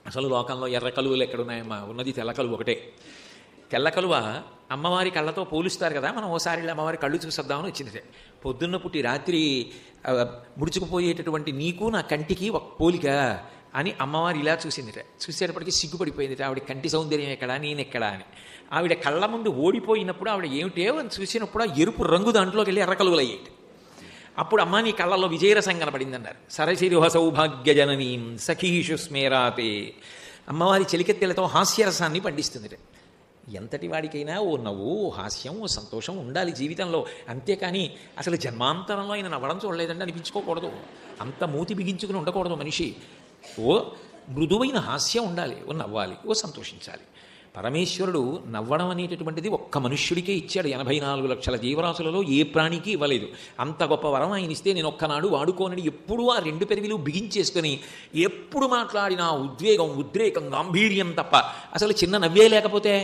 అసలు లోకంలో ఎర్ర కలువలు ఎక్కడున్నాయమ్మా? ఉన్నది తెల్ల కలువ ఒకటే. తెల్ల కలువ అమ్మవారి కళ్ళతో పోలుస్తారు కదా, మనం ఓసారి అమ్మవారి కళ్ళు చూసొద్దామని వచ్చింది. పొద్దున్న పుట్టి రాత్రి ముడుచుకుపోయేటటువంటి నీకు నా కంటికి ఒక పోలిక అని అమ్మవారు ఇలా చూసిందిట. చూసేటప్పటికి సిగ్గుపడిపోయింది. ఆవిడ కంటి సౌందర్యం ఎక్కడా, నేనెక్కడా అని. ఆవిడ కళ్ళ ముందు ఓడిపోయినప్పుడు ఆవిడ ఏమిటో అని చూసినప్పుడు ఆ ఎరుపు రంగు దాంట్లోకి వెళ్ళి ఎర్రకలుగులు అయ్యేటి. అప్పుడు అమ్మ నీ కళ్ళల్లో విజయరసం కనపడింది అన్నారు. సరసిరుహ సౌభాగ్య జననీం సఖీషు స్మేరాతే. అమ్మవారి చెలికెత్తెలతో హాస్యరసాన్ని పండిస్తుంది. ఎంతటి వాడికైనా ఓ నవ్వు, ఓ హాస్యం, ఓ సంతోషం ఉండాలి జీవితంలో. అంతేకాని అసలు జన్మాంతరంలో ఆయన నవ్వడం చూడలేదండి అనిపించుకోకూడదు. అంత మూతి బిగించుకుని ఉండకూడదు మనిషి. ఓ మృదువైన హాస్యం ఉండాలి, ఓ నవ్వాలి, ఓ సంతోషించాలి. పరమేశ్వరుడు నవ్వడం అనేటటువంటిది ఒక్క మనుష్యుడికే ఇచ్చాడు. 84 లక్షల జీవరాశులలో ఏ ప్రాణికి ఇవ్వలేదు. అంత గొప్ప వరం ఆయన ఇస్తే నేను ఒక్కనాడు వాడుకోనని ఎప్పుడూ ఆ 2 పెరివిలు బిగించేసుకొని ఎప్పుడు మాట్లాడినా ఉద్వేగం, ఉద్రేకం, గాంభీర్యం తప్ప అసలు చిన్న నవ్వే లేకపోతే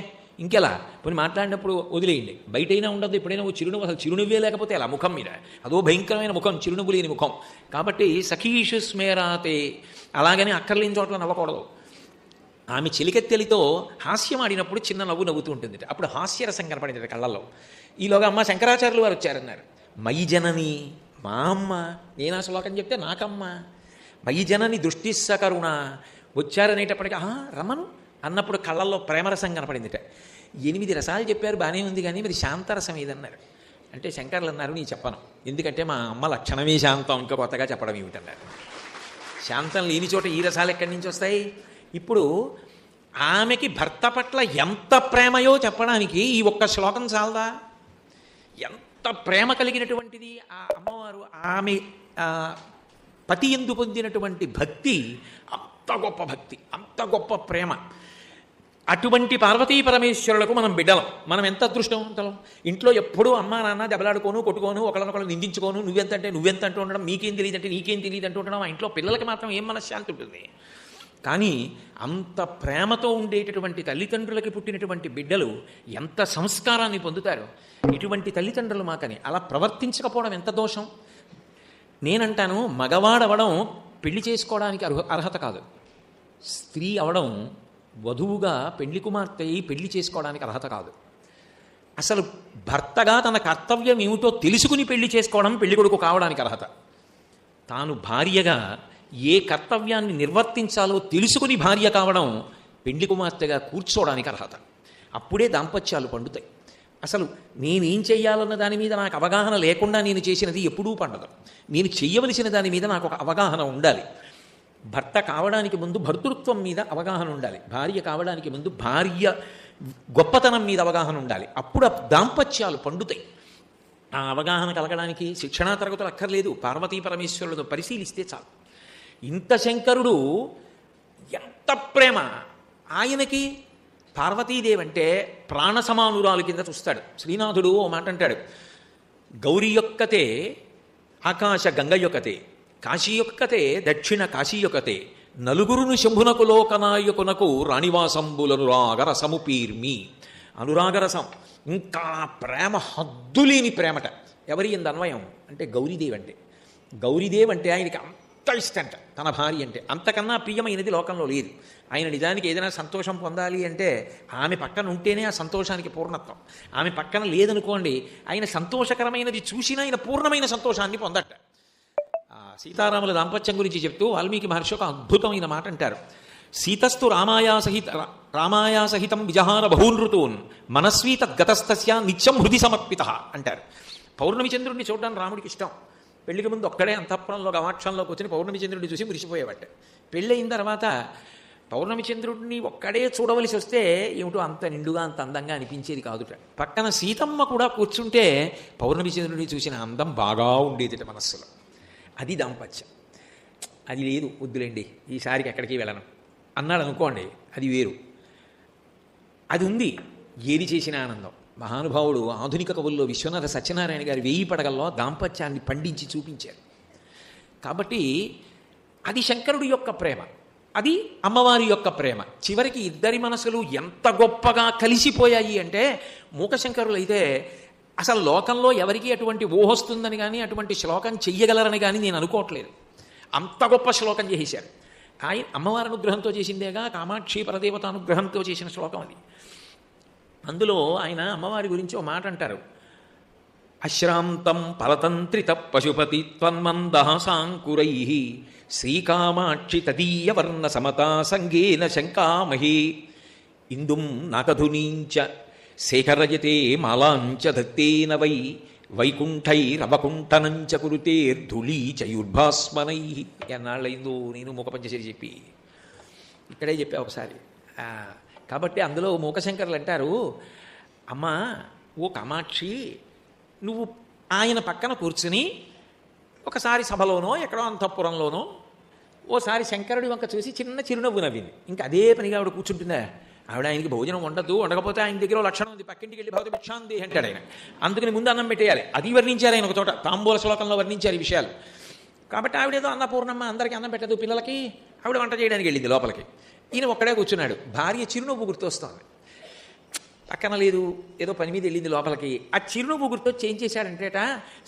ఇంకెలా? పోనీ మాట్లాడినప్పుడు వదిలేయండి, బయటైనా ఉండదు. ఎప్పుడైనా ఓ చిరునవ్వు, అసలు చిరునవ్వే లేకపోతే అలా ముఖం మీద అదో భయంకరమైన ముఖం, చిరునవ్వు లేని ముఖం. కాబట్టి సఖీషు స్మేరాతే, అలాగని అక్కర్లేని చోట్ల నవ్వకూడదు. ఆమె చెలికెత్తెలితో హాస్యం ఆడినప్పుడు చిన్న నవ్వు నవ్వుతూ ఉంటుంది. అప్పుడు హాస్యరసం కనపడింది కళ్ళల్లో. ఈలోగా అమ్మ శంకరాచార్యులు వారు వచ్చారన్నారు. మయి జనని, మా అమ్మ, నేను ఆ శ్లోకం చెప్తే నాకమ్మ. మయి జనని దృష్టిస్స కరుణ వచ్చారనేటప్పటికీ రమను అన్నప్పుడు కళ్ళల్లో ప్రేమరసం కనపడిందిట. 8 రసాలు చెప్పారు, బాగానే ఉంది, కానీ మరి శాంతరసం ఏదన్నారు. అంటే శంకర్లు అన్నారు, నీ చెప్పను, ఎందుకంటే మా అమ్మ లక్షణమే శాంతం, ఇంకా కొత్తగా చెప్పడం ఏమిటన్నారు. శాంతం లేని చోట ఈ రసాలు ఎక్కడి నుంచి వస్తాయి? ఇప్పుడు ఆమెకి భర్త పట్ల ఎంత ప్రేమయో చెప్పడానికి ఈ ఒక్క శ్లోకం చాలదా? ఎంత ప్రేమ కలిగినటువంటిది ఆ అమ్మవారు. ఆమె పతి యందు పొందినటువంటి భక్తి అంత గొప్ప భక్తి, అంత గొప్ప ప్రేమ. అటువంటి పార్వతీ పరమేశ్వరులకు మనం బిడ్డలం. మనం ఎంత అదృష్టవంతులం. ఇంట్లో ఎప్పుడూ అమ్మా నాన్న దెబ్బలాడుకోను, కొట్టుకోను, ఒకళ్ళనొకళ్ళు నిందించుకోను, నువ్వెంత అంటూ ఉండడం, మీకేం తెలియదు అంటే నీకేం తెలియదు అంటూ ఉండడం. ఆ ఇంట్లో పిల్లలకి మాత్రం ఏం మనశ్శాంతి ఉంటుంది. కానీ అంత ప్రేమతో ఉండేటటువంటి తల్లిదండ్రులకి పుట్టినటువంటి బిడ్డలు ఎంత సంస్కారాన్ని పొందుతారు. ఇటువంటి తల్లిదండ్రులు మాకని అలా ప్రవర్తించకపోవడం ఎంత దోషం. నేనంటాను, మగవాడవడం పెళ్లి చేసుకోవడానికి అర్హత కాదు. స్త్రీ అవడం, వధువుగా పెళ్లి కుమార్తె పెళ్లి చేసుకోవడానికి అర్హత కాదు. అసలు భర్తగా తన కర్తవ్యం ఏమిటో తెలుసుకుని పెళ్లి చేసుకోవడం పెళ్లి కొడుకు కావడానికి అర్హత. తాను భార్యగా ఏ కర్తవ్యాన్ని నిర్వర్తించాలో తెలుసుకుని భార్య కావడం పెళ్లి కుమార్తెగా కూర్చోవడానికి అర్హత. అప్పుడే దాంపత్యాలు పండుతాయి. అసలు నేనేం చెయ్యాలన్న దాని మీద నాకు అవగాహన లేకుండా నేను చేసినది ఎప్పుడూ పండదు. నేను చెయ్యవలసిన దాని మీద నాకు ఒక అవగాహన ఉండాలి. భర్త కావడానికి ముందు భర్తృత్వం మీద అవగాహన ఉండాలి. భార్య కావడానికి ముందు భార్య గొప్పతనం మీద అవగాహన ఉండాలి. అప్పుడు దాంపత్యాలు పండుతాయి. ఆ అవగాహన కలగడానికి శిక్షణా తరగతులు అక్కర్లేదు. పార్వతీ పరమేశ్వరులతో పరిశీలిస్తే చాలు. ఇంత శంకరుడు ఎంత ప్రేమ ఆయనకి. పార్వతీదేవి అంటే ప్రాణ సమానురాలు కింద చూస్తాడు. శ్రీనాథుడు ఓ మాట అంటాడు, గౌరీ యొక్కతే ఆకాశ గంగ యొక్కతే, కాశీ యొక్కతే దక్షిణ కాశీ యొక్కతే, నలుగురును శంభునకు లోకనాయకునకు రాణివాసంబులనురాగరసము పీర్మి. అనురాగరసం, ఇంకా ప్రేమ హద్దులేని ప్రేమట. ఎవరి ఎందు అన్వయం అంటే గౌరీదేవి అంటే. గౌరీదేవి అంటే ఆయనకి అంత ఇష్టంట తన భార్య అంటే. అంతకన్నా ప్రియమైనది లోకంలో లేదు. ఆయన నిజానికి ఏదైనా సంతోషం పొందాలి అంటే ఆమె పక్కన ఉంటేనే ఆ సంతోషానికి పూర్ణత్వం. ఆమె పక్కన లేదనుకోండి, ఆయన సంతోషకరమైనది చూసినా ఆయన పూర్ణమైన సంతోషాన్ని పొందట. సీతారాముల దాంపత్యం గురించి చెప్తూ వాల్మీకి మహర్షి ఒక అద్భుతమైన మాట అంటారు. సీతస్థు రామాయా సహితం విజహార బహూనృతూన్ మనస్వీ తద్గతస్తస్య నిత్యం హృది సమర్పిత అంటారు. పౌర్ణమి చంద్రుడిని చూడడానికి రాముడికి ఇష్టం. పెళ్లికి ముందు ఒక్కడే అంతఃపురంలో గవాక్షంలోకి వచ్చి పౌర్ణమి చంద్రుడిని చూసి మురిసిపోయేవాట. పెళ్ళయిన తర్వాత పౌర్ణమి చంద్రుడిని ఒక్కడే చూడవలసి వస్తే ఏమిటో అంత నిండుగా అంత అందంగా అనిపించేది కాదుట. పక్కన సీతమ్మ కూడా కూర్చుంటే పౌర్ణమి చంద్రుడిని చూసిన అందం బాగా ఉండేదిట మనస్సులో. అది దాంపత్యం. అది లేదు, వద్దులేండి ఈసారికి ఎక్కడికి వెళ్ళను అన్నాడు అనుకోండి, అది వేరు. అది ఉంది, ఏది చేసిన ఆనందం. మహానుభావుడు ఆధునిక కవుల్లో విశ్వనాథ సత్యనారాయణ గారు 1000 పడగల్లో దాంపత్యాన్ని పండించి చూపించారు. కాబట్టి అది శంకరుడి యొక్క ప్రేమ, అది అమ్మవారి యొక్క ప్రేమ. చివరికి ఇద్దరి మనసులు ఎంత గొప్పగా కలిసిపోయాయి అంటే, మూకశంకరులు అయితే అసలు లోకంలో ఎవరికి అటువంటి ఊహొస్తుందని కానీ అటువంటి శ్లోకం చెయ్యగలరని కానీ నేను అనుకోవట్లేదు. అంత గొప్ప శ్లోకం చేశారు. అమ్మవారి అనుగ్రహంతో చేసిందేగా, కామాక్షి పరదేవత అనుగ్రహంతో చేసిన శ్లోకం అది. అందులో ఆయన అమ్మవారి గురించి ఒక మాట అంటారు. అశ్రాంతం పరతంత్రిత పశుపతి త్వన్మందహాసాంకురై శ్రీకామాక్షి తదీయ వర్ణ సమతా సంగేన శంకామహే ఇందుం నాకధునీంచ శేఖరయతే మాలాంచ దత్తేన వై వైకుంఠైరవకుంఠనంచ కురుతేర్ధుళీచయుర్భాస్మనై. ఎన్నాళ్ళైందో నేను మూకపంచశరి చెప్పి, ఇక్కడే చెప్పా ఒకసారి. కాబట్టి అందులో మూకశంకరులు అంటారు, అమ్మా ఓ కామాక్షి, నువ్వు ఆయన పక్కన కూర్చుని ఒకసారి సభలోనో ఎక్కడో అంతఃపురంలోనో ఓసారి శంకరుడి వంక చూసి చిన్న చిరునవ్వు నవ్వింది. ఇంకా అదే పనిగా ఆవిడ కూర్చుంటుందా? ఆవిడ ఆయనకి భోజనం ఉండదు, ఉండకపోతే ఆయన దగ్గర లక్షణం ఉంది, పక్కింటికి వెళ్ళి భవతి భిక్షాంతి అంటాడు ఆయన. అందుకని ముందు అన్నం పెట్టేయాలి. అది వర్ణించారు ఆయన ఒక చోట, తాంబూల శ్లోకంలో వర్ణించారు ఈ విషయాలు. కాబట్టి ఆవిడేదో అన్నపూర్ణమ్మ అందరికీ అన్నం పెట్టదు పిల్లలకి, ఆవిడ వంట చేయడానికి వెళ్ళింది లోపలికి. ఈయన ఒక్కడే కూర్చున్నాడు. భార్య చిరునవ్వు గుర్తొస్తోంది, పక్కన లేదు, ఏదో పని మీద వెళ్ళింది లోపలికి. ఆ చిరునవ్వు గుర్తొచ్చి ఏం చేశాడంటేట,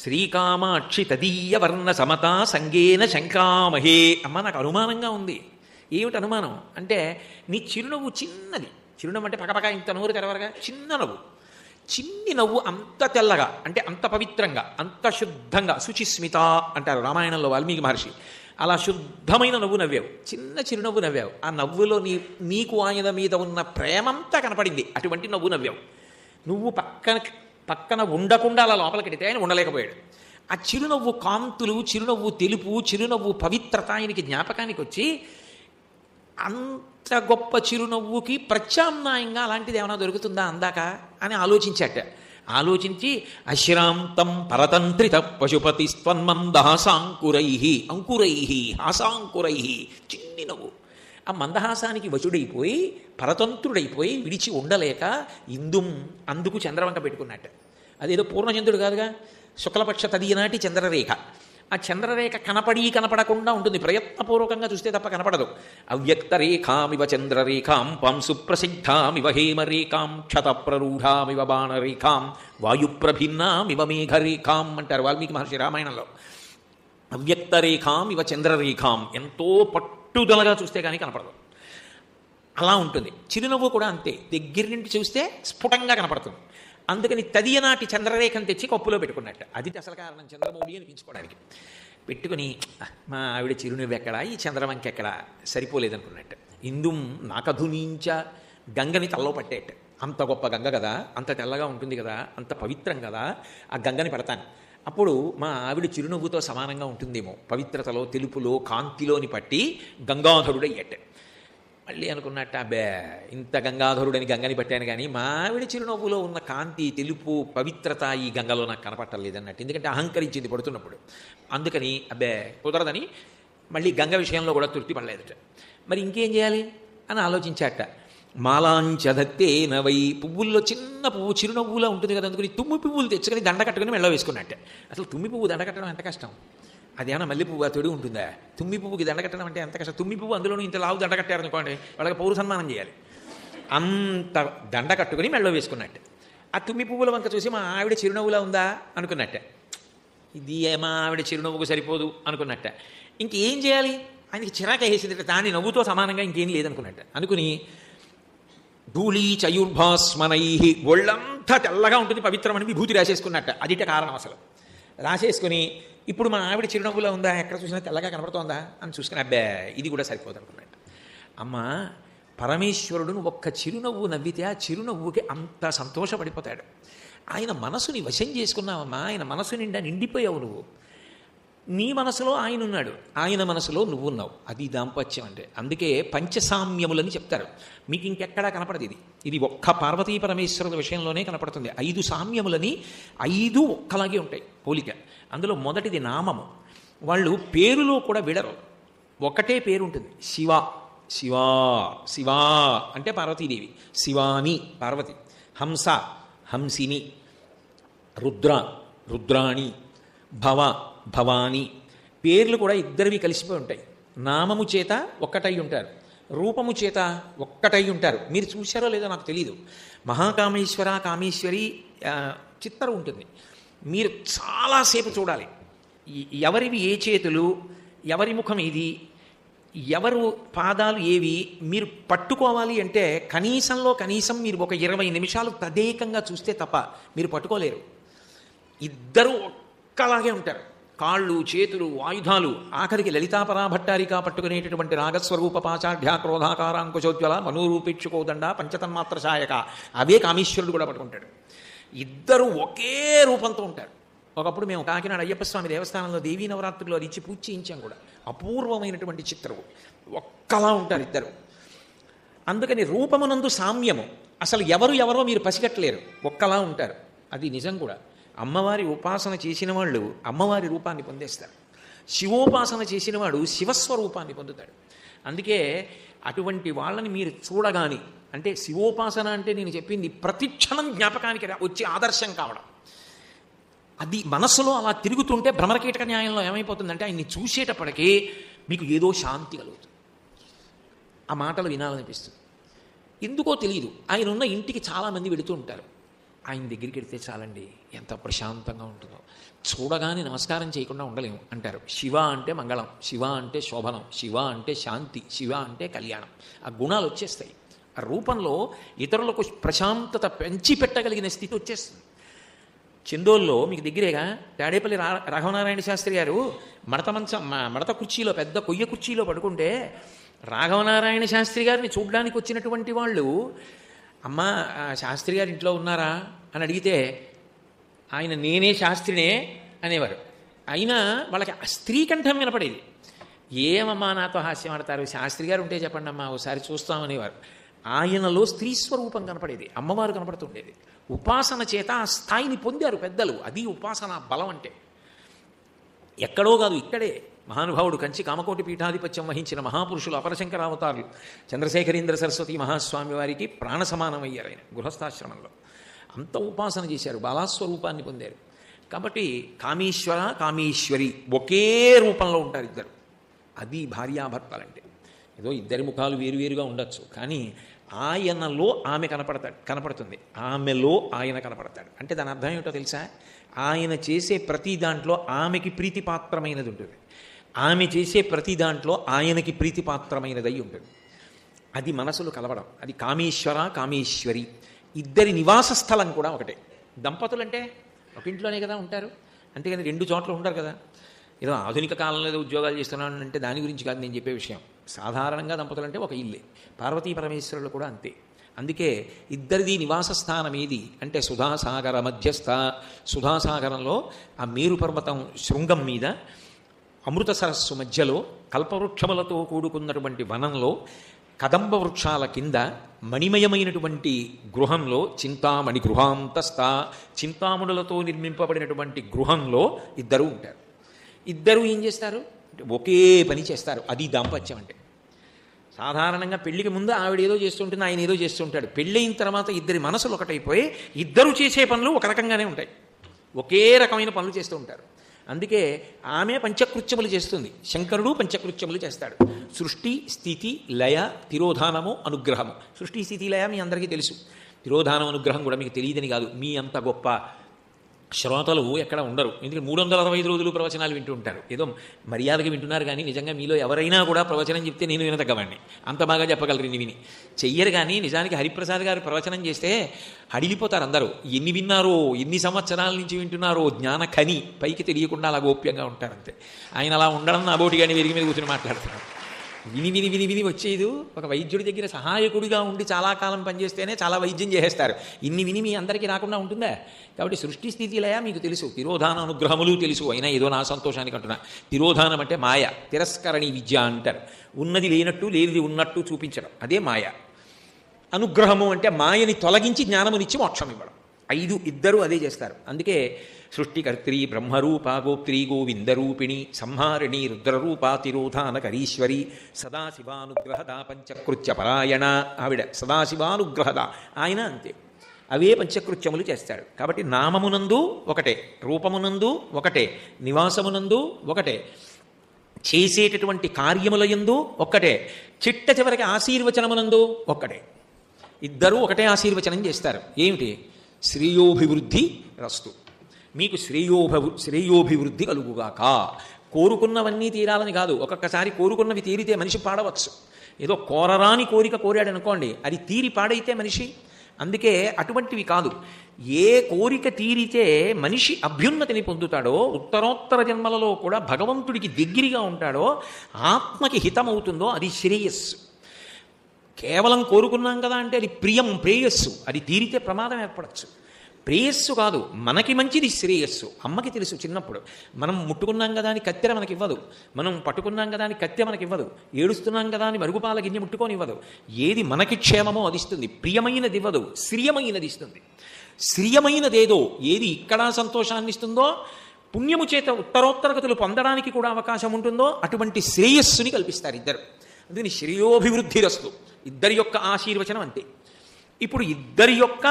శ్రీకామాక్షి తదీయ వర్ణ సమతా సంగేన శంకామహే. అమ్మ నాకు అనుమానంగా ఉంది. ఏమిటి అనుమానం అంటే, నీ చిరునవ్వు చిన్నది, చిరునవ్వు అంటే పక్కపక్క ఇంత నోరు తెరవరగా చిన్న నవ్వు, చిన్ని నవ్వు అంత తెల్లగా అంటే అంత పవిత్రంగా అంత శుద్ధంగా, శుచిస్మిత అంటారు రామాయణంలో వాల్మీకి మహర్షి. అలా శుద్ధమైన నవ్వు నవ్వావు, చిన్న చిరునవ్వు నవ్వావు. ఆ నవ్వులో నీకు ఆయన మీద ఉన్న ప్రేమంతా కనపడింది. అటువంటి నవ్వు నవ్వావు. నువ్వు పక్కన ఉండకుండా అలా లోపలికెడితే ఆయన ఉండలేకపోయాడు. ఆ చిరునవ్వు కాంతులు, చిరునవ్వు తెలుపు, చిరునవ్వు పవిత్రత ఆయనకి జ్ఞాపకానికి వచ్చి, అంత గొప్ప చిరునవ్వుకి ప్రత్యామ్నాయంగా అలాంటిది ఏమైనా దొరుకుతుందా అందాక అని ఆలోచించాట. ఆలోచించి అశ్రాంతం పరతంత్రిత పశుపతి స్త్వన్మందహాసాంకురై అంకురై హాసాంకురై, చిన్ని నవ్వు. ఆ మందహాసానికి వశుడైపోయి పరతంత్రుడైపోయి విడిచి ఉండలేక ఇందుం అందుకు చంద్రవంక పెట్టుకున్నట్ట. అదేదో పూర్ణచంద్రుడు కాదుగా, శుక్లపక్ష తదియనాటి చంద్రరేఖ. ఆ చంద్రరేఖ కనపడకుండా ఉంటుంది, ప్రయత్నపూర్వకంగా చూస్తే తప్ప కనపడదు. అవ్యక్తరేఖామివ చంద్రరేఖాం పంసుప్రసిద్ధామివ హేమరేఖాం క్షతప్రరూఢామివ బాణరేఖాం వాయుప్రభిన్నామివ మేఘరేఖాం అంటారు వాల్మీకి మహర్షి రామాయణంలో. అవ్యక్తరేఖామివ చంద్రరేఖాం, ఎంతో పట్టుదలగా చూస్తే కానీ కనపడదు, అలా ఉంటుంది. చిరునవ్వు కూడా అంతే, దగ్గర నుండి చూస్తే స్ఫుటంగా కనపడుతుంది. అందుకని తదియనాటి చంద్రరేఖను తెచ్చి కప్పులో పెట్టుకున్నట్ట. అది అసలు కారణం, చంద్రమౌళి అనిపించుకోవడానికి. పెట్టుకుని మా ఆవిడ చిరునవ్వు ఎక్కడా, ఈ చంద్రవంక ఎక్కడా, సరిపోలేదనుకున్నట్టు. ఇందుం నాకధునీంచ, గంగని తల్లో పట్టేట. అంత గొప్ప గంగ కదా, అంత తెల్లగా ఉంటుంది కదా, అంత పవిత్రం కదా, ఆ గంగని పెడతాను. అప్పుడు మా ఆవిడ చిరునవ్వుతో సమానంగా ఉంటుందేమో, పవిత్రతలో, తెలుపులో, కాంతిలోని పట్టి గంగాధరుడయ్యట. మళ్ళీ అనుకున్నట్ట, అబ్బే ఇంత గంగాధరుడని గంగని పట్టాను కానీ మా ఆవిడ చిరునవ్వులో ఉన్న కాంతి, తెలుపు, పవిత్రత ఈ గంగలో నాకు కనపట్టలేదన్నట్టు. ఎందుకంటే అహంకరించింది పడుతున్నప్పుడు. అందుకని అబ్బే కుదరదని మళ్ళీ గంగ విషయంలో కూడా తృప్తి పడలేదట. మరి ఇంకేం చేయాలి అని ఆలోచించాట. మాలాంచదత్తేన వై, పువ్వుల్లో చిన్న పువ్వు చిరునవ్వులా ఉంటుంది కదా, అందుకని తుమ్మి పువ్వులు తెచ్చుకొని దండ కట్టుకుని మెళ్ళ వేసుకున్నట్ట. అసలు తుమ్మి పువ్వు దండ కట్టడం ఎంత కష్టం, అదేమన్నా మల్లె పువ్వు తొడి ఉంటుందా? తుమ్మి పువ్వుకి దండ కట్టడం అంటే ఎంత కష్టం. తుమ్మి పువ్వు అందులోనూ ఇంత లావు దండ కట్టారనుకోండి, వాళ్ళకి పౌర సన్మానం చేయాలి. అంత దండ కట్టుకుని మెళ్ళ వేసుకున్నట్టు. ఆ తుమ్మి పువ్వుల వంక చూసి మా ఆవిడ చిరునవ్వులా ఉందా అనుకున్నట్ట. ఇది మా ఆవిడ చిరునవ్వుకు సరిపోదు అనుకున్నట్ట. ఇంకేం చేయాలి, ఆయనకి చిరాక వేసిందట, దాని నవ్వుతో సమానంగా ఇంకేం లేదనుకున్నట్ట. అనుకుని ధూళీ చయుర్భాస్మనై, ఒళ్ళంతా తెల్లగా ఉంటుంది, పవిత్రమని విభూతి రాసేసుకున్నట్ట. అదిట కారణం అసలు. రాసేసుకుని ఇప్పుడు మా ఆవిడ చిరునవ్వులో ఉందా, ఎక్కడ చూసినా తెల్లగా కనపడుతోందా అని చూసుకుని అబ్బే ఇది కూడా సరిపోదు అనుకున్నట్టు. అమ్మ పరమేశ్వరుడును ఒక్క చిరునవ్వు నవ్వితే ఆ చిరునవ్వుకి అంత సంతోషపడిపోతాడు. ఆయన మనసుని వశం చేసుకున్నావమ్మా, ఆయన మనసు నిండా నిండిపోయావు నువ్వు. నీ మనసులో ఆయన ఉన్నాడు, ఆయన మనసులో నువ్వు ఉన్నావు. అది దాంపత్యం అంటే. అందుకే పంచసామ్యములని చెప్తారు. మీకు ఇంకెక్కడా కనపడదు ఇది. ఇది ఒక్క పార్వతీ పరమేశ్వరుల విషయంలోనే కనపడుతుంది. 5 సామ్యములని, 5 ఒక్కలాగే ఉంటాయి పోలిక. అందులో మొదటిది నామము. వాళ్ళు పేరులో కూడా విడరు, ఒకటే పేరు ఉంటుంది. శివ శివా శివా అంటే పార్వతీదేవి, శివాని పార్వతి, హంస హంసిని, రుద్ర రుద్రాణి, భవ భవాని. పేర్లు కూడా ఇద్దరివి కలిసిపోయి ఉంటాయి. నామము చేత ఒక్కటై ఉంటారు, రూపము చేత ఒక్కటై ఉంటారు. మీరు చూశారో లేదో నాకు తెలీదు, మహాకామేశ్వర కామేశ్వరి చిత్రం ఉంటుంది. మీరు చాలాసేపు చూడాలి. ఎవరివి ఏ చేతులు, ఎవరి ముఖం ఇది, ఎవరు పాదాలు ఏవి మీరు పట్టుకోవాలి అంటే కనీసంలో కనీసం మీరు ఒక 20 నిమిషాలు తదేకంగా చూస్తే తప్ప మీరు పట్టుకోలేరు. ఇద్దరు ఒక్కలాగే ఉంటారు. కాళ్ళు, చేతులు, ఆయుధాలు, ఆఖరికి లలితాపరాభట్టారిక పట్టుకునేటటువంటి రాగస్వరూప పాచాఢ్య క్రోధాకారాంకుశోజ్వల మనోరూపేక్షుకోదండ పంచతన్మాత్ర సాయక అవే కామేశ్వరుడు కూడా పట్టుకుంటాడు. ఇద్దరు ఒకే రూపంతో ఉంటారు. ఒకప్పుడు మేము కాకినాడ అయ్యప్ప స్వామి దేవస్థానంలో దేవీ నవరాత్రుల్లో అది ఇచ్చి పూజ చేయించాం కూడా. అపూర్వమైనటువంటి చిత్రం. ఒక్కలా ఉంటారు ఇద్దరు. అందుకని రూపమునందు సామ్యము. అసలు ఎవరో మీరు పసిగట్టలేరు, ఒక్కలా ఉంటారు. అది నిజం కూడా. అమ్మవారి ఉపాసన చేసిన వాళ్ళు అమ్మవారి రూపాన్ని పొందేస్తారు. శివోపాసన చేసినవాడు శివస్వరూపాన్ని పొందుతాడు. అందుకే అటువంటి వాళ్ళని మీరు చూడగాని, అంటే శివోపాసన అంటే నేను చెప్పింది ప్రతి క్షణం జ్ఞాపకానికి వచ్చి ఆదర్శం కావడం. అది మనస్సులో అలా తిరుగుతుంటే భ్రమరకీటక న్యాయంలో ఏమైపోతుందంటే ఆయన్ని చూసేటప్పటికీ మీకు ఏదో శాంతి కలుగుతుంది. ఆ మాటలు వినాలనిపిస్తుంది. ఎందుకో తెలియదు. ఆయన ఉన్న ఇంటికి చాలామంది వెళుతూ ఉంటారు. ఆయన దగ్గరికి వెళితే చాలండి ఎంత ప్రశాంతంగా ఉంటుందో, చూడగానే నమస్కారం చేయకుండా ఉండలేము అంటారు. శివ అంటే మంగళం, శివ అంటే శోభనం, శివ అంటే శాంతి, శివ అంటే కళ్యాణం. ఆ గుణాలు వచ్చేస్తాయి. ఆ రూపంలో ఇతరులకు ప్రశాంతత పెంచి పెట్టగలిగిన స్థితి వచ్చేస్తుంది. చందోల్లో మీకు దగ్గరేగా తాడేపల్లి రాఘవనారాయణ శాస్త్రి గారు మడత కుర్చీలో, పెద్ద కొయ్య కుర్చీలో పడుకుంటే రాఘవనారాయణ శాస్త్రి గారిని చూడడానికి వచ్చినటువంటి వాళ్ళు, అమ్మ శాస్త్రి గారు ఇంట్లో ఉన్నారా అని అడిగితే ఆయన నేనే శాస్త్రినే అనేవారు. అయినా వాళ్ళకి స్త్రీ కంఠం వినపడేది. ఏమమ్మా నాతో హాస్యం ఆడతారు, శాస్త్రి గారు ఉంటే చెప్పండి అమ్మా ఒకసారి చూస్తామనేవారు. ఆయనలో స్త్రీ స్వరూపం కనపడేది, అమ్మవారు కనపడుతుండేది. ఉపాసన చేత ఆ స్థాయిని పొందారు పెద్దలు. అది ఉపాసన బలం అంటే. ఎక్కడో కాదు, ఇక్కడే. మహానుభావుడు కంచి కామకోటి పీఠాధిపత్యం వహించిన మహాపురుషులు అపరశంకరావతారులు చంద్రశేఖరేంద్ర సరస్వతి మహాస్వామి వారికి ప్రాణ సమానమయ్యారు ఆయన గృహస్థాశ్రమంలో. అంత ఉపాసన చేశారు, బాలాస్వరూపాన్ని పొందారు. కాబట్టి కామేశ్వర కామేశ్వరి ఒకే రూపంలో ఉంటారు ఇద్దరు. అది భార్యాభర్తలంటే. ఏదో ఇద్దరి ముఖాలు వేరువేరుగా ఉండొచ్చు, కానీ ఆయనలో ఆమె కనపడుతుంది, ఆమెలో ఆయన కనపడతాడు. అంటే దాని అర్థం ఏమిటో తెలుసా? ఆయన చేసే ప్రతి దాంట్లో ఆమెకి ప్రీతిపాత్రమైనది ఉంటుంది, ఆమె చేసే ప్రతి దాంట్లో ఆయనకి ప్రీతిపాత్రమైనదై ఉంటుంది. అది మనసులు కలవడం. అది కామేశ్వర కామేశ్వరి. ఇద్దరి నివాస స్థలం కూడా ఒకటే. దంపతులంటే ఒక ఇంట్లోనే కదా ఉంటారు, అంతేగాని 2 చోట్ల ఉండరు కదా. ఏదో ఆధునిక కాలంలో ఏదో ఉద్యోగాలు చేస్తున్నాను అంటే దాని గురించి కాదు నేను చెప్పే విషయం. సాధారణంగా దంపతులు అంటే ఒక ఇల్లే. పార్వతీ పరమేశ్వరులు కూడా అంతే. అందుకే ఇద్దరిది నివాస స్థానం ఏది అంటే సుధాసాగర మధ్యస్థ. సుధాసాగరంలో ఆ మేరు పర్వతం శృంగం మీద, అమృత సరస్సు మధ్యలో, కల్పవృక్షములతో కూడుకున్నటువంటి వనంలో, కదంబ వృక్షాల కింద మణిమయమైనటువంటి గృహంలో, చింతామణి గృహాంతస్థ, చింతామణులతో నిర్మింపబడినటువంటి గృహంలో ఇద్దరు ఉంటారు. ఇద్దరు ఏం చేస్తారు? ఒకే పని చేస్తారు. అది దాంపత్యం అంటే. సాధారణంగా పెళ్లికి ముందు ఆవిడ ఏదో చేస్తుంటుంది, ఆయన ఏదో చేస్తుంటాడు. పెళ్ళయిన తర్వాత ఇద్దరి మనసులు ఒకటైపోయి ఇద్దరు చేసే పనులు ఒక రకంగానే ఉంటాయి, ఒకే రకమైన పనులు చేస్తూ ఉంటారు. అందుకే ఆమె పంచకృత్యములు చేస్తుంది, శంకరుడు పంచకృత్యములు చేస్తాడు. సృష్టి, స్థితి, లయ, తిరోధానము, అనుగ్రహము. సృష్టి, స్థితి, లయ మీ అందరికీ తెలుసు. తిరోధానం, అనుగ్రహం కూడా మీకు తెలియదని కాదు. మీ అంత గొప్ప శ్రోతలు ఎక్కడ ఉండరు. ఎందుకంటే 365 రోజులు ప్రవచనాలు వింటూ ఉంటారు. ఏదో మర్యాదగా వింటున్నారు, కానీ నిజంగా మీలో ఎవరైనా కూడా ప్రవచనం చెప్తే నేను వినదగ్గవాడిని. అంత బాగా చెప్పగలరు ఇన్ని విని. చెయ్యరు. కానీ నిజానికి హరిప్రసాద్ గారు ప్రవచనం చేస్తే అడిగిపోతారు అందరూ. ఎన్ని విన్నారో, ఎన్ని సంవత్సరాల నుంచి వింటున్నారో, జ్ఞాన ఖని పైకి తెలియకుండా అలా గోప్యంగా ఉంటారంతే. ఆయన అలా ఉండడం నా బోటిగాని వెరిగి మీద కూర్చొని మాట్లాడుతున్నారు. విని విని విని విని వచ్చేది. ఒక వైద్యుడి దగ్గర సహాయకుడిగా ఉండి చాలా కాలం పనిచేస్తేనే చాలా వైద్యం చేసేస్తారు. ఇన్ని విని మీ అందరికీ రాకుండా ఉంటుందా? కాబట్టి సృష్టి, స్థితి, లయ మీకు తెలుసు, తిరోధాన, అనుగ్రహములు తెలుసు. అయినా ఏదో నా సంతోషానికి అంటున్నా. తిరోధానం అంటే మాయ, తిరస్కరణి విద్య అంటారు. ఉన్నది లేనట్టు, లేనిది ఉన్నట్టు చూపించడం, అదే మాయ. అనుగ్రహము అంటే మాయని తొలగించి జ్ఞానమునిచ్చి మోక్షం ఇవ్వడం. 5 ఇద్దరు అదే చేస్తారు. అందుకే సృష్టికర్త్రి బ్రహ్మరూప గోప్త్రీ గోవిందరూపిణి సంహారిణి రుద్రరూప తిరోధానకరీశ్వరి సదాశివానుగ్రహద పంచకృత్య పరాయణ. ఆవిడ సదాశివానుగ్రహద, ఆయన అంతే. అవే పంచకృత్యములు చేస్తాడు. కాబట్టి నామమునందు ఒకటే, రూపమునందు ఒకటే, నివాసమునందు ఒకటే, చేసేటటువంటి కార్యములయందు ఒక్కటే, చిట్ట చివరికి ఆశీర్వచనమునందు ఒక్కటే. ఇద్దరూ ఒకటే ఆశీర్వచనం చేస్తారు. ఏమిటి? శ్రేయోభివృద్ధి రస్తు, మీకు శ్రేయోభివృద్ధి కలుగుగాక. కోరుకున్నవన్నీ తీరాలని కాదు, ఒక్కొక్కసారి కోరుకున్నవి తీరితే మనిషి పాడవచ్చు. ఏదో కోరరాని కోరిక కోరాడు అనుకోండి, అది తీరి పాడైతే మనిషి. అందుకే అటువంటివి కాదు. ఏ కోరిక తీరితే మనిషి అభ్యున్నతిని పొందుతాడో, ఉత్తరోత్తర జన్మలలో కూడా భగవంతుడికి దగ్గరగా ఉంటాడో, ఆత్మకి హితమవుతుందో అది శ్రేయస్సు. కేవలం కోరుకున్నాం కదా అంటే అది ప్రేయస్సు. అది తీరితే ప్రమాదం ఏర్పడచ్చు. ప్రేయస్సు కాదు, మనకి మంచిది శ్రేయస్సు. అమ్మకి తెలుసు చిన్నప్పుడు మనం ముట్టుకున్నాం కదా అని కత్తెర మనకి ఇవ్వదు, మనం పట్టుకున్నాం కదా అని కత్తె మనకి ఇవ్వదు, ఏడుస్తున్నాం కదా అని మరుగుపాల గిన్నె ముట్టుకొని ఇవ్వదు. ఏది మనకి క్షేమమో అది ఇస్తుంది, ప్రియమైనది ఇవ్వదు, శ్రియమైనది ఇస్తుంది. శ్రియమైనదేదో ఏది ఇక్కడ సంతోషాన్ని ఇస్తుందో, పుణ్యము చేత ఉత్తరోత్తరగతులు పొందడానికి కూడా అవకాశం ఉంటుందో అటువంటి శ్రేయస్సుని కల్పిస్తారు ఇద్దరు. అందుకని శ్రేయోభివృద్ధిరస్తు, ఇద్దరి యొక్క ఆశీర్వచనం అంతే. ఇప్పుడు ఇద్దరి యొక్క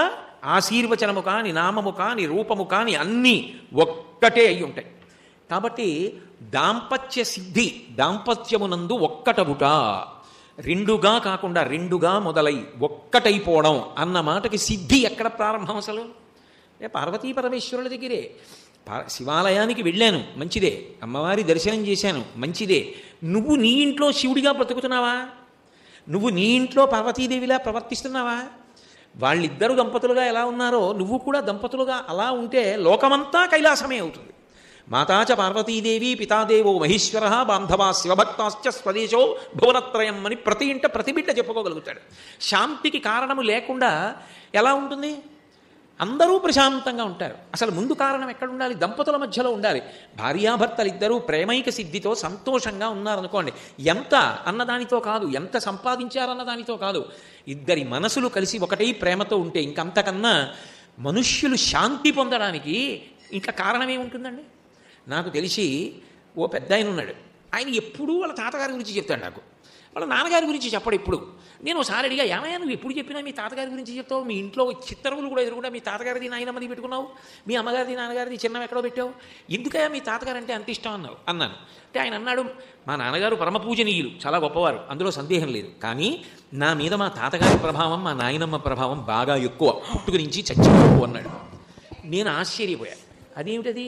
ఆశీర్వచనము కాని, నామము కాని, రూపము కాని అన్నీ ఒక్కటే అయి ఉంటాయి. కాబట్టి దాంపత్య సిద్ధి, దాంపత్యమునందు ఒక్కటగుట, రెండుగా కాకుండా రెండుగా మొదలై ఒక్కటైపోవడం అన్న మాటకి సిద్ధి ఎక్కడ ప్రారంభం అసలు? పార్వతీ పరమేశ్వరుల దగ్గరే. శివాలయానికి వెళ్ళాను, మంచిదే. అమ్మవారి దర్శనం చేశాను, మంచిదే. నువ్వు నీ ఇంట్లో శివుడిగా బ్రతుకుతున్నావా? నువ్వు నీ ఇంట్లో పార్వతీదేవిలా ప్రవర్తిస్తున్నావా? వాళ్ళిద్దరు దంపతులుగా ఎలా ఉన్నారో నువ్వు కూడా దంపతులుగా అలా ఉంటే లోకమంతా కైలాసమే అవుతుంది. మాతాచ పార్వతీదేవి పితాదేవో మహేశ్వర బాంధవా శివభక్తాశ్చ స్వదేశో భువనత్రయం అని ప్రతి ఇంట ప్రతి బిడ్డ చెప్పుకోగలుగుతాడు. శాంతికి కారణము లేకుండా ఎలా ఉంటుంది? అందరూ ప్రశాంతంగా ఉంటారు. అసలు ముందు కారణం ఎక్కడ ఉండాలి? దంపతుల మధ్యలో ఉండాలి. భార్యాభర్తలు ఇద్దరూ ప్రేమైక సిద్ధితో సంతోషంగా ఉన్నారనుకోండి, ఎంత అన్నదానితో కాదు, ఎంత సంపాదించారన్నదానితో కాదు, ఇద్దరి మనసులు కలిసి ఒకటై ప్రేమతో ఉంటే ఇంకంతకన్నా మనుష్యులు శాంతి పొందడానికి ఇంకా కారణమేముంటుందండి? నాకు తెలిసి ఓ పెద్ద ఆయన ఉన్నాడు, ఆయన ఎప్పుడూ వాళ్ళ తాతగారి గురించి చెప్తాడు. నాకు వాళ్ళ నాన్నగారి గురించి చెప్పడు ఎప్పుడు. నేను ఒకసారి అడిగా, ఏమయ్యా నువ్వు ఎప్పుడు చెప్పినా మీ తాతగారి గురించి చెప్తావు, మీ ఇంట్లో చిత్తరువులు కూడా ఎదురుకుండా మీ తాతగారిది నాయనమ్మది పెట్టుకున్నావు, మీ అమ్మగారిది నాన్నగారిది చిన్నం ఎక్కడో పెట్టావు, ఎందుకయ్యా మీ తాతగారు అంటే అంత ఇష్టం అన్నాను. అంటే ఆయన అన్నాడు, మా నాన్నగారు పరమ పూజనీయులు, చాలా గొప్పవారు, అందులో సందేహం లేదు, కానీ నా మీద మా తాతగారి ప్రభావం, మా నాయనమ్మ ప్రభావం బాగా ఎక్కువ, పుట్టుక నుంచి చచ్చిపోవు అన్నాడు. నేను ఆశ్చర్యపోయా, అదేమిటది?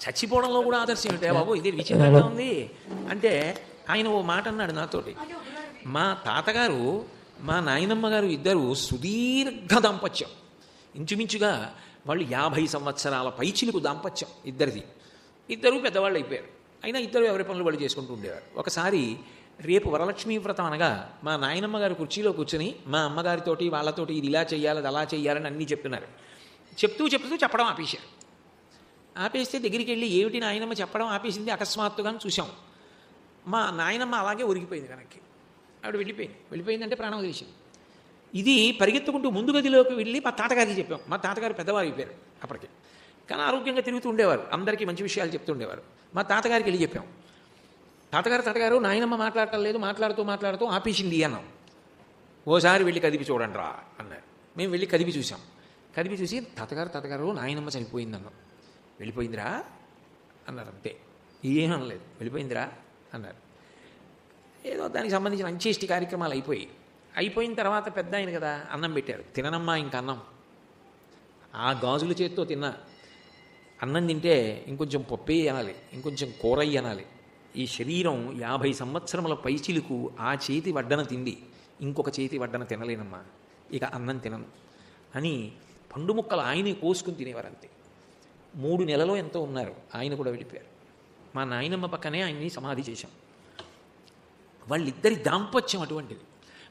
చచ్చిపోవడంలో కూడా ఆదర్శం ఏమిటా బాబు, ఇది విచిత్రంగా ఉంది అంటే ఆయన ఓ మాట అన్నాడు నాతోటి. మా తాతగారు మా నాయనమ్మ గారు ఇద్దరు సుదీర్ఘ దాంపత్యం, ఇంచుమించుగా వాళ్ళు 50 సంవత్సరాల పైచిలుకు దాంపత్యం ఇద్దరిది. ఇద్దరూ పెద్దవాళ్ళు అయిపోయారు, అయినా ఇద్దరు ఎవరి పనులు వాళ్ళు చేసుకుంటూ ఉండేవారు. ఒకసారి రేపు వరలక్ష్మీ వ్రతం అనగా మా నాయనమ్మ గారు కుర్చీలో కూర్చొని మా అమ్మగారితోటి వాళ్ళతోటి ఇది ఇలా చెయ్యాలి, అది అలా చెయ్యాలని అన్నీ చెప్తున్నారు. చెప్తూ చెప్పడం ఆపేశారు. ఆపేస్తే దగ్గరికి వెళ్ళి ఏమిటి నాయనమ్మ చెప్పడం ఆపేసింది అకస్మాత్తుగా చూసాం. మా నాయనమ్మ అలాగే ఒరిగిపోయింది వెనక్కి. ఆవిడ వెళ్ళిపోయిందంటే ప్రాణం వదిలేసింది. ఇది పరిగెత్తుకుంటూ ముందు గదిలోకి వెళ్ళి మా తాతగారికి చెప్పాం. మా తాతగారు పెద్దవారు అయిపోయారు అప్పటికి, కానీ ఆరోగ్యంగా తిరుగుతూ ఉండేవారు, అందరికీ మంచి విషయాలు చెప్తుండేవారు. మా తాతగారికి వెళ్ళి చెప్పాం. తాతగారు నాయనమ్మ మాట్లాడటం లేదు, మాట్లాడుతూ ఆపేసింది అన్నాం. ఓసారి వెళ్ళి కదిపి చూడండి రా అన్నారు. మేము వెళ్ళి కదిపి చూసాం. కదిపి చూసి తాతగారు నాయనమ్మ చనిపోయిందన్నాం. వెళ్ళిపోయిందిరా అన్నారు, అంతే, ఏమనలేదు. వెళ్ళిపోయిందిరా అన్నారు. ఏదో దానికి సంబంధించిన అంచేష్టి కార్యక్రమాలు అయిపోయిన తర్వాత పెద్ద ఆయన కదా అన్నం పెట్టారు. తిననమ్మా ఇంక అన్నం. ఆ గాజుల చేత్తో తిన్నా. అన్నం తింటే ఇంకొంచెం పప్పే అనాలి, ఇంకొంచెం కూర అనాలి. ఈ శరీరం 50 సంవత్సరముల పైచిలుకు ఆ చేతి వడ్డన తింది, ఇంకొక చేతి వడ్డన తినలేనమ్మా, ఇక అన్నం తినను అని పండు ముక్కలు ఆయనే కోసుకుని తినేవారు అంతే. 3 నెలలో ఎంతో ఉన్నారు, ఆయన కూడా వెళ్ళిపోయారు. మా నాయనమ్మ పక్కనే ఆయన్ని సమాధి చేశాం. వాళ్ళిద్దరి దాంపత్యం అటువంటిది.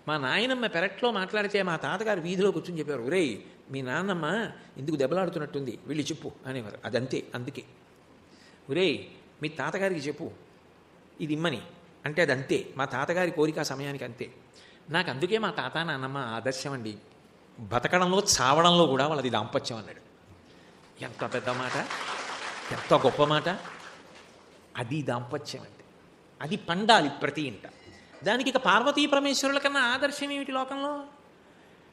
మా నాయనమ్మ పెరట్లో మాట్లాడితే మా తాతగారు వీధిలో కూర్చొని చెప్పారు, ఒరేయ్ మీ నాన్నమ్మ ఎందుకు దెబ్బలాడుతున్నట్టుంది వెళ్ళి చెప్పు అనేవారు. అదంతే, అందుకే ఒరేయ్ మీ తాతగారికి చెప్పు ఇది ఇమ్మని అంటే అదంతే. మా తాతగారి కోరిక సమయానికి అంతే. నాకు అందుకే మా తాత నాన్నమ్మ ఆదర్శం అండి. బతకడంలో చావడంలో కూడా వాళ్ళది దాంపత్యం అన్నాడు. ఎంత పెద్ద మాట, ఎంత గొప్ప మాట. అది దాంపత్యం అంటే, అది పండాలి ప్రతి ఇంట. దానికి ఇక పార్వతీ పరమేశ్వరుల కన్నా ఆదర్శం ఏమిటి లోకంలో?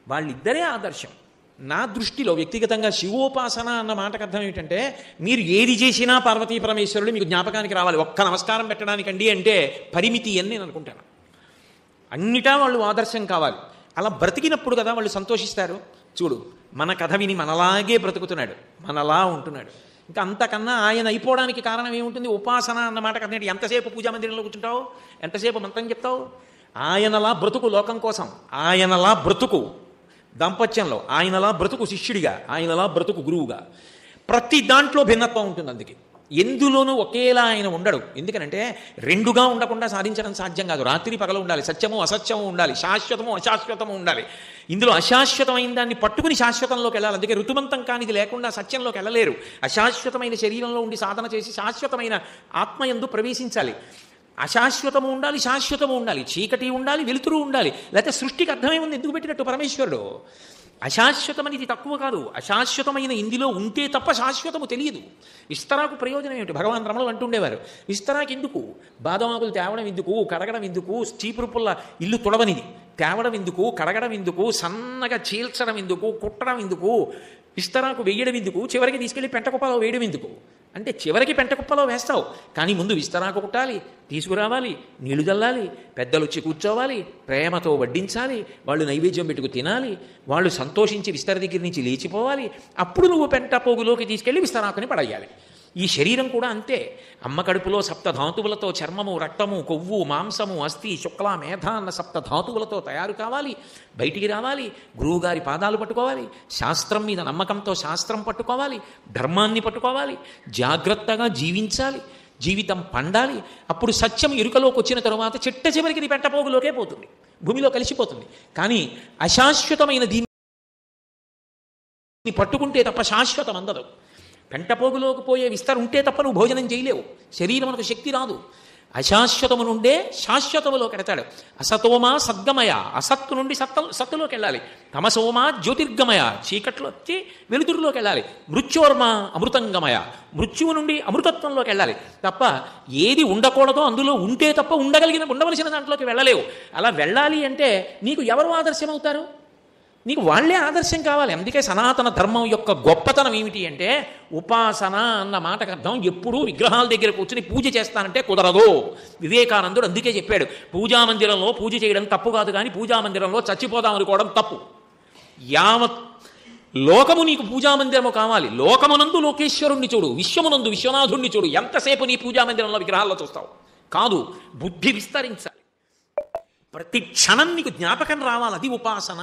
వాళ్ళిద్దరే ఆదర్శం నా దృష్టిలో. వ్యక్తిగతంగా శివోపాసన అన్న మాటకు అర్థం ఏమిటంటే, మీరు ఏది చేసినా పార్వతీ పరమేశ్వరులు మీకు జ్ఞాపకానికి రావాలి. ఒక్క నమస్కారం పెట్టడానికండి అంటే పరిమితి అని నేను అనుకుంటాను. అన్నిటా వాళ్ళు ఆదర్శం కావాలి. అలా బ్రతికినప్పుడు కదా వాళ్ళు సంతోషిస్తారు. చూడు, మన కథ విని మనలాగే బ్రతుకుతున్నాడు, మనలా ఉంటున్నాడు. ఇంకా అంతకన్నా ఆయన అయిపోవడానికి కారణం ఏముంటుంది? ఉపాసన అన్న మాట కదా. ఎంతసేపు పూజా మందిరంలో కూర్చుంటావు, ఎంతసేపు మంత్రం చెప్తావు? ఆయనలా బ్రతుకు లోకం కోసం, ఆయనలా బ్రతుకు దాంపత్యంలో, ఆయనలా బ్రతుకు శిష్యుడిగా, ఆయనలా బ్రతుకు గురువుగా. ప్రతి దాంట్లో భిన్నత్వం ఉంటుంది. అందుకే ఎందులోనూ ఒకేలా ఆయన ఉండడు. ఎందుకనంటే రెండుగా ఉండకుండా సాధించడం సాధ్యం కాదు. రాత్రి పగలు ఉండాలి, సత్యము అసత్యము ఉండాలి, శాశ్వతము అశాశ్వతము ఉండాలి. ఇందులో అశాశ్వతమైన దాన్ని పట్టుకుని శాశ్వతంలోకి వెళ్ళాలి. అందుకే ఋతుమంతం కానిది లేకుండా సత్యంలోకి వెళ్ళలేరు. అశాశ్వతమైన శరీరంలో ఉండి సాధన చేసి శాశ్వతమైన ఆత్మయందు ప్రవేశించాలి. అశాశ్వతము ఉండాలి, శాశ్వతము ఉండాలి, చీకటి ఉండాలి, వెలుతురు ఉండాలి. లేకపోతే సృష్టికి అర్థమేముంది ఎందుకు పెట్టినట్టు పరమేశ్వరుడు? అశాశ్వతమనేది తక్కువ కాదు. అశాశ్వతమైన ఇందులో ఉంటే తప్ప శాశ్వతము తెలియదు. విస్తరాకు ప్రయోజనం ఏమిటి? భగవాన్ రమణులు అంటుండేవారు, విస్తరాకు ఎందుకు? బాదమాకులు తేవడం ఎందుకు, కడగడం ఎందుకు, చీపురు పుల్ల ఇల్లు తుడవనిది తేవడం ఎందుకు, కడగడం ఎందుకు, సన్నగా చీల్చడం ఎందుకు, కుట్టడం ఎందుకు, విస్తరాకు వేయడం ఎందుకు, చివరికి తీసుకెళ్ళి పెంటకుప్పలో వేయడం ఎందుకు? అంటే చివరికి పెంటకుప్పలో వేస్తావు, కానీ ముందు విస్తరాకు కుట్టాలి, తీసుకురావాలి, నీళ్లు చల్లాలి, పెద్దలు వచ్చి కూర్చోవాలి, ప్రేమతో వడ్డించాలి, వాళ్ళు నైవేద్యం పెట్టుకు తినాలి, వాళ్ళు సంతోషించి విస్తర దగ్గర నుంచి లేచిపోవాలి, అప్పుడు నువ్వు పెంట పోగులోకి తీసుకెళ్ళి విస్తరాకుని పడేయాలి. ఈ శరీరం కూడా అంతే. అమ్మ కడుపులో సప్తధాతువులతో చర్మము, రక్తము, కొవ్వు, మాంసము, అస్థి, శుక్ల, మేధ అన్న సప్తధాతువులతో తయారు కావాలి, బయటికి రావాలి, గురువుగారి పాదాలు పట్టుకోవాలి, శాస్త్రం మీద నమ్మకంతో శాస్త్రం పట్టుకోవాలి, ధర్మాన్ని పట్టుకోవాలి, జాగ్రత్తగా జీవించాలి, జీవితం పండాలి. అప్పుడు సత్యం ఎరుకలోకి వచ్చిన తరువాత చిట్ట చివరికి ఇది పెంటపోగులోకే పోతుంది, భూమిలో కలిసిపోతుంది. కానీ అశాశ్వతమైన దీన్ని పట్టుకుంటే తప్ప శాశ్వతం అందదు. పెంటపోగులోకి పోయే విస్తర ఉంటే తప్ప నువ్వు భోజనం చేయలేవు, శరీరమునకు శక్తి రాదు. అశాశ్వతము నుండే శాశ్వతములోకి వెడతాడు. అసతోమా సద్గమయ, అసత్తు నుండి సత్తులోకి వెళ్ళాలి. తమసోమా జ్యోతిర్గమయ, చీకట్లో వచ్చి వెలుతురులోకి వెళ్ళాలి. మృత్యోర్మ అమృతంగమయ, మృత్యువు నుండి అమృతత్వంలోకి వెళ్ళాలి. తప్ప ఏది ఉండకూడదో అందులో ఉంటే తప్ప ఉండవలసిన దాంట్లోకి వెళ్ళలేవు. అలా వెళ్ళాలి అంటే నీకు ఎవరు ఆదర్శం అవుతారు? నీకు వాళ్లే ఆదర్శం కావాలి. అందుకే సనాతన ధర్మం యొక్క గొప్పతనం ఏమిటి అంటే, ఉపాసన అన్న మాటకు అర్థం ఎప్పుడూ విగ్రహాల దగ్గర కూర్చుని పూజ చేస్తానంటే కుదరదు. వివేకానందుడు అందుకే చెప్పాడు, పూజామందిరంలో పూజ చేయడం తప్పు కాదు, కానీ పూజామందిరంలో చచ్చిపోదాం అనుకోవడం తప్పు. యావత్ లోకము నీకు పూజామందిరము కావాలి. లోకమునందు లోకేశ్వరుణ్ణి చూడు, విశ్వమునందు విశ్వనాథుణ్ణి చూడు. ఎంతసేపు నీ పూజామందిరంలో విగ్రహాల్లో చూస్తావు? కాదు, బుద్ధి విస్తరించాలి. ప్రతి క్షణం నీకు జ్ఞాపకం రావాలి, అది ఉపాసన.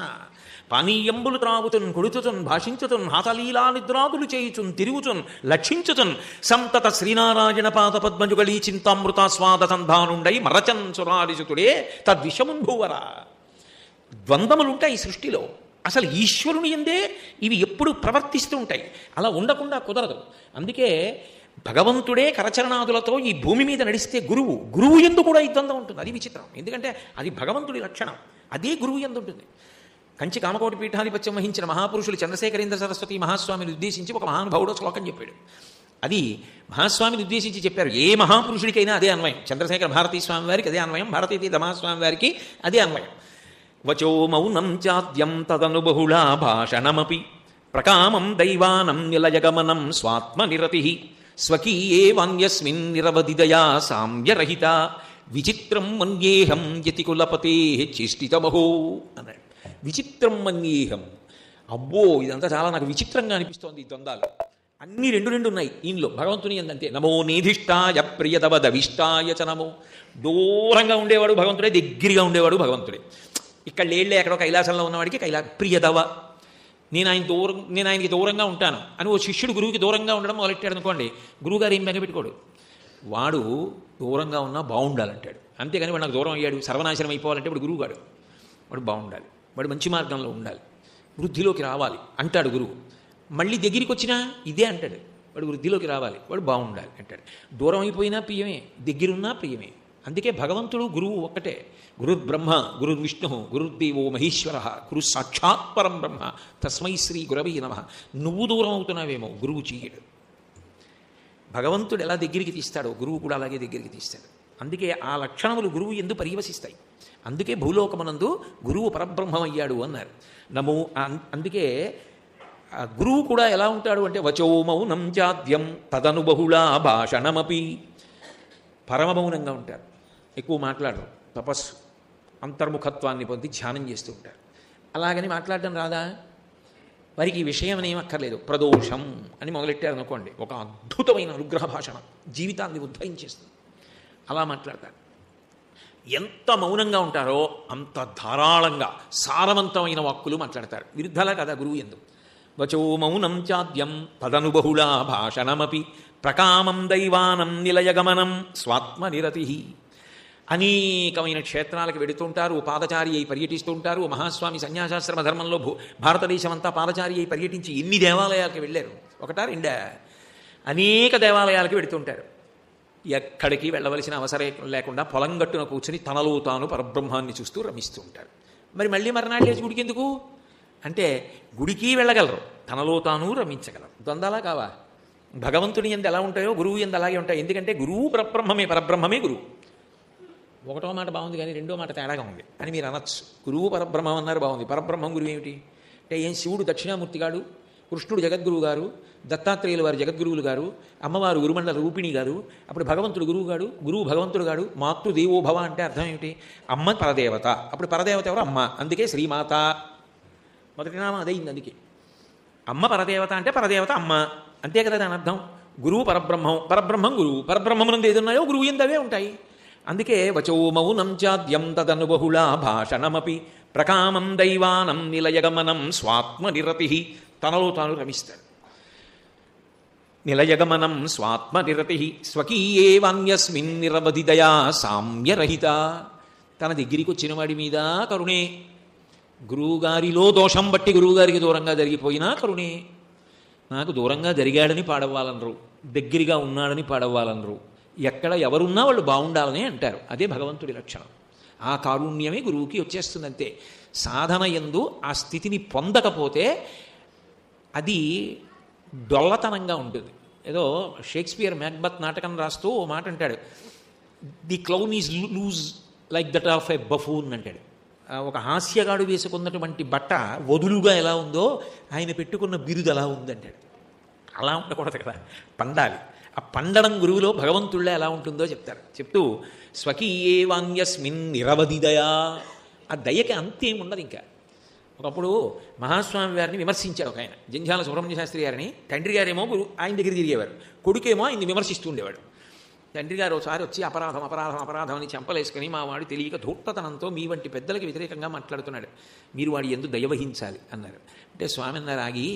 పానీయంబులు త్రాగుతున్, కొడుచుతున్, భాషించుతున్, హాతలీలా నిద్రాదులు చేయుచున్, తిరుగుచున్, లక్షించుతున్, సంతత శ్రీనారాయణ పాద పద్మజుగళీ చింతామృతాస్వాద సంధానుండై మరచన్ సురారిసుతుడే తద్విషముంభూవర. ద్వంద్వములుంటాయి ఈ సృష్టిలో. అసలు ఈశ్వరుని ఎందే ఇవి ఎప్పుడు ప్రవర్తిస్తూ ఉంటాయి. అలా ఉండకుండా కుదరదు. అందుకే భగవంతుడే కరచరణాదులతో ఈ భూమి మీద నడిస్తే గురువు ఎందు కూడా ఈ ద్వంద్వం ఉంటుంది. అది విచిత్రం. ఎందుకంటే అది భగవంతుడి లక్షణం, అదే గురువు ఎందు ఉంటుంది. కంచి కామకోటి పీఠాధిపత్యం వహించిన మహాపురుషులు చంద్రశేఖరేంద్ర సరస్వతి మహాస్వామిని ఉద్దేశించి ఒక మహానుభావుడు శ్లోకం చెప్పాడు. అది మహాస్వామిని ఉద్దేశించి చెప్పారు. ఏ మహాపురుషుడికైనా అదే అన్వయం. చంద్రశేఖర భారతీ స్వామి వారికి అదే అన్వయం, భారతీయ మహాస్వామి వారికి అదే అన్వయం. వచో మౌనం చాద్యం తదను బహుళా భాషణమపి ప్రకామం దైవానం నిలయగమనం స్వాత్మనిరతి స్వకీయే వాన్యస్మిన్ నిరవధిదయా సామ్యరహిత విచిత్రం మన్యేహం యతికులపతే చేష్టితమహో అన్నాడు. విచిత్రం మన్యేహం. అబ్బో, ఇదంతా చాలా నాకు విచిత్రంగా అనిపిస్తోంది. ఈ ద్వంద్వాలు అన్నీ రెండు ఉన్నాయి ఈయనలో. భగవంతుని ఎందంటే నమో నీధిష్టాయ ప్రియతవదవిష్టాయ చ నమో. దూరంగా ఉండేవాడు భగవంతుడే, దగ్గరగా ఉండేవాడు భగవంతుడే. ఇక్కడ లేళ్లే ఎక్కడో కైలాసంలో ఉన్నవాడికి ప్రియతవ, నేను ఆయనకి దూరంగా ఉంటాను అని ఓ శిష్యుడు గురువుకి దూరంగా ఉండడం మొదలెట్టాడు అనుకోండి, గురువుగారు ఏం బెంగపెట్టుకోడు. వాడు దూరంగా ఉన్నా బాగుండాలంటాడు. అంతేగాని వాడు నాకు దూరం అయ్యాడు సర్వనాశనం అయిపోవాలంటే వాడు గురువుగాడు. వాడు బాగుండాలి, వాడు మంచి మార్గంలో ఉండాలి, వృద్ధిలోకి రావాలి అంటాడు గురువు. మళ్ళీ దగ్గరికి వచ్చినా ఇదే అంటాడు, వాడు వృద్ధిలోకి రావాలి, వాడు బాగుండాలి అంటాడు. దూరం అయిపోయినా ప్రియమే, దగ్గరున్నా ప్రియమే. అందుకే భగవంతుడు గురువు ఒక్కటే. గురుర్బ్రహ్మ గురుర్విష్ణు గురుర్దేవో మహేశ్వర గురు సాక్షాత్ పరం బ్రహ్మ తస్మై శ్రీ గురవై నమః. నువ్వు దూరం అవుతున్నావేమో, గురువు చేయడు. భగవంతుడు ఎలా దగ్గరికి తీస్తాడో గురువు కూడా అలాగే దగ్గరికి తీస్తాడు. అందుకే ఆ లక్షణములు గురువు ఎందు పర్యవసిస్తాయి. అందుకే భూలోకమునందు గురువు పరబ్రహ్మమయ్యాడు అన్నారు. అందుకే గురువు కూడా ఎలా ఉంటాడు అంటే వచో మౌనం చాద్యం తదను బహుళా భాషణమపి. పరమమౌనంగా ఉంటారు, ఎక్కువ మాట్లాడరు, తపస్సు అంతర్ముఖత్వాన్ని పొంది ధ్యానం చేస్తూ ఉంటారు. అలాగని మాట్లాడడం రాదా? వారికి ఈ విషయం ఏం అక్కర్లేదు. ప్రదోషం అని మొదలెట్టారు అనుకోండి, ఒక అద్భుతమైన అనుగ్రహ భాషణం జీవితాన్ని ఉద్ధరించేస్తుంది. అలా మాట్లాడతారు. ఎంత మౌనంగా ఉంటారో అంత ధారాళంగా సారవంతమైన వాక్కులు మాట్లాడతారు. విరుద్ధలా కదా గురువు ఎందు. వచో మౌనం చాద్యం తదను బహుళా భాషణమపి ప్రకామం దైవానం నిలయగమనం స్వాత్మనిరతి. అనేకమైన క్షేత్రాలకు వెడుతుంటారు, పాదచారి అయి పర్యటిస్తూ ఉంటారు. మహాస్వామి సన్యాసాశ్రమ ధర్మంలో భారతదేశం అంతా పాదచారి అయి పర్యటించి ఎన్ని దేవాలయాలకు వెళ్ళారు? ఒకటా రెండా? అనేక దేవాలయాలకు వెడుతుంటారు. ఎక్కడికి వెళ్ళవలసిన అవసరం లేకుండా పొలం గట్టున కూర్చుని తనలో తాను పరబ్రహ్మాన్ని చూస్తూ రమిస్తూ ఉంటారు. మరి మళ్ళీ మర్నాడు లేచి గుడికి ఎందుకు అంటే, గుడికి వెళ్ళగలరు, తనలో తాను రమించగలరు. ద్వంద్వాలా కావా? భగవంతుని యందు ఎలా ఉంటాయో గురువు యందు అలాగే ఉంటాయి. ఎందుకంటే గురువు పరబ్రహ్మమే గురువు. ఒకటో మాట బాగుంది కానీ రెండో మాట తేడాగా ఉంది అని మీరు అనొచ్చు. గురువు పరబ్రహ్మం అన్నారు, బాగుంది. పరబ్రహ్మం గురువు ఏమిటి అంటే, ఏం శివుడు దక్షిణామూర్తి గారు, కృష్ణుడు జగద్గురువు గారు, దత్తాత్రేయులు వారు జగద్గురువులు గారు, అమ్మవారు గురుమండల రూపిణి గారు, అప్పుడు భగవంతుడు గురువు గాడు, గురువు భగవంతుడు గాడు. మాతృదేవోభవ అంటే అర్థం ఏమిటి? అమ్మ పరదేవత. అప్పుడు పరదేవత ఎవరు? అమ్మ. అందుకే శ్రీమాత మొదటి నామం అదైంది. అందుకే అమ్మ పరదేవత అంటే పరదేవత అమ్మ, అంతే కదా దాని అర్థం. గురువు పరబ్రహ్మం గురువు. పరబ్రహ్మమునందు ఏదున్నాయో గురువు ఎందవే ఉంటాయి. అందుకే వచో మౌనం చాద్యం తదను బహుళా భాషణమపి ప్రకామం దైవానం నిలయగమనం స్వాత్మనిరతి. తనలో తాను రమిస్తాడు. నిలయగమనం స్వాత్మనిరతి స్వకీయే వాన్యస్మిన్ నిరవధిదయా సామ్యరహిత. తన దగ్గరికి వచ్చిన వాడి మీద కరుణే. గురువుగారిలో దోషం బట్టి గురువుగారికి దూరంగా జరిగిపోయినా కరుణే. నాకు దూరంగా జరిగాడని పాడవ్వాలనరు, దగ్గరగా ఉన్నాడని పాడవ్వాలనరు. ఎక్కడ ఎవరున్నా వాళ్ళు బాగుండాలని అంటారు. అదే భగవంతుడి లక్షణం. ఆ కారుణ్యమే గురువుకి వచ్చేస్తుంది అంతే. సాధన యందు ఆ స్థితిని పొందకపోతే అది డొల్లతనంగా ఉంటుంది. ఏదో షేక్స్పియర్ మ్యాక్బత్ నాటకం రాస్తూ ఓ మాట అంటాడు, the clown is loose like that of a buffoon అంటాడు. ఒక హాస్యగాడు వేసుకున్నటువంటి బట్ట వదులుగా ఎలా ఉందో ఆయన పెట్టుకున్న బిరుదు అలా ఉందంటాడు. అలా ఉండకూడదు కదా, పండాలి. ఆ పండడం గురువులో భగవంతుళ్ళే ఎలా ఉంటుందో చెప్తారు. చెప్తూ స్వకీయే వాన్యస్మిన్ నిరవధిదయా. ఆ దయకి అంతేం ఉండదు. ఇంకా ఒకప్పుడు మహాస్వామి వారిని విమర్శించాడు ఒక ఆయన, జంధ్యాల సుబ్రహ్మణ్య శాస్త్రి గారిని. తండ్రి గారేమో ఆయన దగ్గర తిరిగేవారు, కొడుకేమో ఆయన్ని విమర్శిస్తూ ఉండేవాడు. తండ్రి గారు ఒకసారి వచ్చి అపరాధం అని చెంపలేసుకుని, మా వాడు తెలియక ధూర్తతనంతో మీ వంటి పెద్దలకి వ్యతిరేకంగా మాట్లాడుతున్నాడు, మీరు వాడి యందు దయ వహించాలి అన్నారు. అంటే స్వామి అన్నారు, ఆగి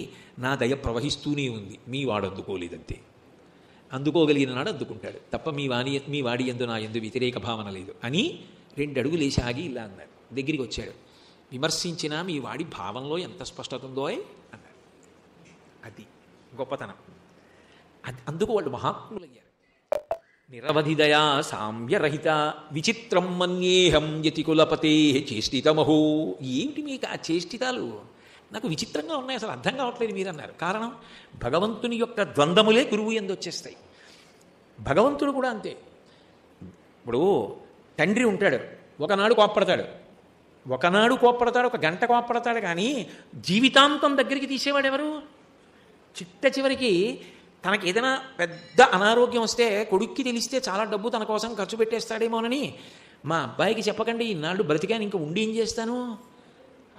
నా దయ ప్రవహిస్తూనే ఉంది, మీ వాడు అందుకోలేదంతే. అందుకోగలిగిన నాడు అందుకుంటాడు తప్ప మీ వాడి యందు నా యందు వ్యతిరేక భావన లేదు అని 2 అడుగులు వేసి ఆగి ఇలా అన్నారు. దగ్గరికి వచ్చాడు, విమర్శించినా మీ వాడి భావంలో ఎంత స్పష్టత ఉందో అన్నారు. అది గొప్పతనం. అది అందుకు వాళ్ళు మహాత్ములయ్యారు. నిరవధిదయా సామ్యరహిత విచిత్రం మన్యేహం యతికులపతే చేష్టితమహో. ఏమిటి మీకు ఆ చేష్టితాలు? నాకు విచిత్రంగా ఉన్నాయి, అసలు అర్థం కావట్లేదు మీరు అన్నారు. కారణం, భగవంతుని యొక్క ద్వంద్వములే గురువు యందు వచ్చేస్తాయి. భగవంతుడు కూడా అంతే. ఇప్పుడు తండ్రి ఉంటాడు, ఒకనాడు కోప్పడతాడు, ఒక గంట కోప్పడతాడు, కానీ జీవితాంతం దగ్గరికి తీసేవాడు ఎవరు? చిట్ట చివరికి తనకి ఏదైనా పెద్ద అనారోగ్యం వస్తే కొడుక్కి తెలిస్తే చాలా డబ్బు తన కోసం ఖర్చు పెట్టేస్తాడేమోనని, మా అబ్బాయికి చెప్పకండి, ఇన్నాళ్ళు బ్రతికాను, ఇంకా ఉండి ఏం చేస్తాను?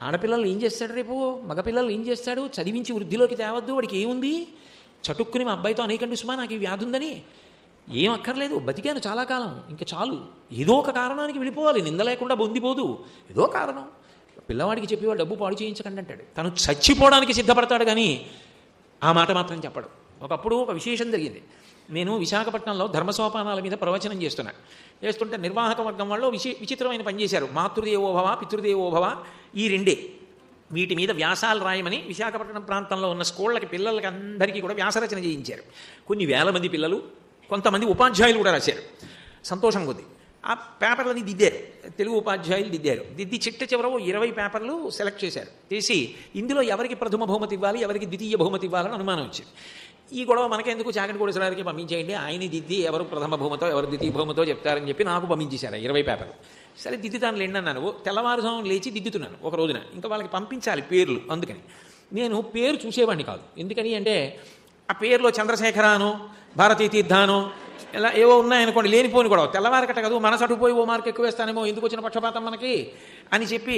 ఆడపిల్లలు ఏం చేస్తాడు, రేపు మగపిల్లలు ఏం చేస్తాడు? చదివించి వృద్ధిలోకి తేవద్దు, వాడికి ఏముంది? చటుక్కుని మా అబ్బాయితో అనేకండి సుమా నాకు ఈ వ్యాధి ఉందని. ఏం అక్కర్లేదు, బతికాను చాలా కాలం, ఇంకా చాలు. ఏదో ఒక కారణానికి వెళ్ళిపోవాలి, నింద లేకుండా బొందిపోదు. ఏదో కారణం. పిల్లవాడికి చెప్పి వాడు డబ్బు పాడు చేయించకండి అంటాడు. తను చచ్చిపోవడానికి సిద్ధపడతాడు, కానీ ఆ మాట మాత్రం చెప్పడు. ఒకప్పుడు ఒక విశేషం జరిగింది. నేను విశాఖపట్నంలో ధర్మసోపానాల మీద ప్రవచనం చేస్తుంటే నిర్వాహక వర్గం వాళ్ళు విచిత్రమైన పని చేశారు. మాతృదేవోభవ, పితృదేవోభవ, ఈ 2 వీటి మీద వ్యాసాలు రాయమని విశాఖపట్నం ప్రాంతంలో ఉన్న స్కూళ్ళకి పిల్లలకి అందరికీ కూడా వ్యాసరచన చేయించారు. కొన్ని వేల మంది పిల్లలు, కొంతమంది ఉపాధ్యాయులు కూడా రాశారు. సంతోషం కొద్ది ఆ పేపర్లని దిద్దారు, తెలుగు ఉపాధ్యాయులు దిద్దారు. దిద్ది చిట్ట చివర 20 పేపర్లు సెలెక్ట్ చేశారు. చేసి ఇందులో ఎవరికి ప్రథమ బహుమతి ఇవ్వాలి, ఎవరికి ద్వితీయ బహుమతి ఇవ్వాలని అనుమానం వచ్చింది. ఈ గొడవ మనకెందుకు, చాకటి కోటేశ్వరరావుకి పంపించేయండి, ఆయన దిద్ది ఎవరు ప్రథమ బహుమతో ఎవరు ద్వితీయ బహుమతో చెప్తారని చెప్పి నాకు పంపించేశారు 20 పేపర్లు. సరే దిద్దుతాను లేండి అన్నాను. తెల్లవారుజాము లేచి దిద్దుతున్నాను ఒక రోజున. ఇంకా వాళ్ళకి పంపించాలి పేర్లు, అందుకని నేను పేరు చూసేవాడిని కాదు. ఎందుకని అంటే ఆ పేరులో చంద్రశేఖరానో, భారతీ తీర్థానో, ఇలా ఏవో ఉన్నాయనుకోండి, లేనిపోని గొడవ, తెల్లవారకట కదా మనసు అటుపోయి ఓ మార్క్ ఎక్కువ వేస్తానేమో, ఎందుకు వచ్చిన పక్షపాతం మనకి అని చెప్పి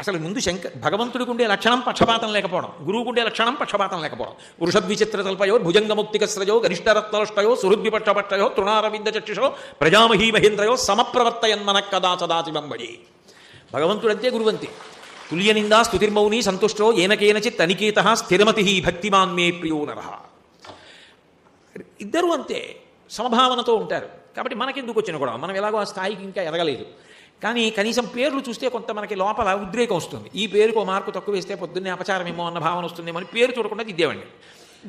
అసలు ముందు భగవంతుడికి ఉండే లక్షణం పక్షపాతం లేకపోవడం, గురువుకు ఉండే లక్షణం పక్షపాతం లేకపోవడం. వృషద్విచిత్ర తల్పయో భుజంగముక్తికస్రజో గరిష్టరత్నష్టయో సుహృద్విపక్షపక్షయో తృణారవింద చక్షుషో ప్రజామహీ మహేంద్రయో సమప్రవర్తయన్మన కదా సదాశివంబడి. భగవంతుడంతే, గురువంతే. తుల్యనిందా స్తుతిర్మౌని సంతుష్టో ఏనకేనచిత్ అనికేత స్థిరమతి భక్తిమాన్ మే ప్రియో నరః. ఇద్దరూ అంతే, సమభావనతో ఉంటారు. కాబట్టి మనకెందుకు వచ్చిన గొడవ, మనం ఎలాగో ఆ స్థాయికి ఇంకా ఎదగలేదు. కానీ కనీసం పేర్లు చూస్తే కొంత మనకి లోపల ఉద్రేకం వస్తుంది. ఈ పేరుకు ఓ మార్కు తక్కువ వేస్తే పొద్దున్నే అపచారమేమో అన్న భావన వస్తుందేమో అని పేరు చూడకుండా దిద్దేవాడిని.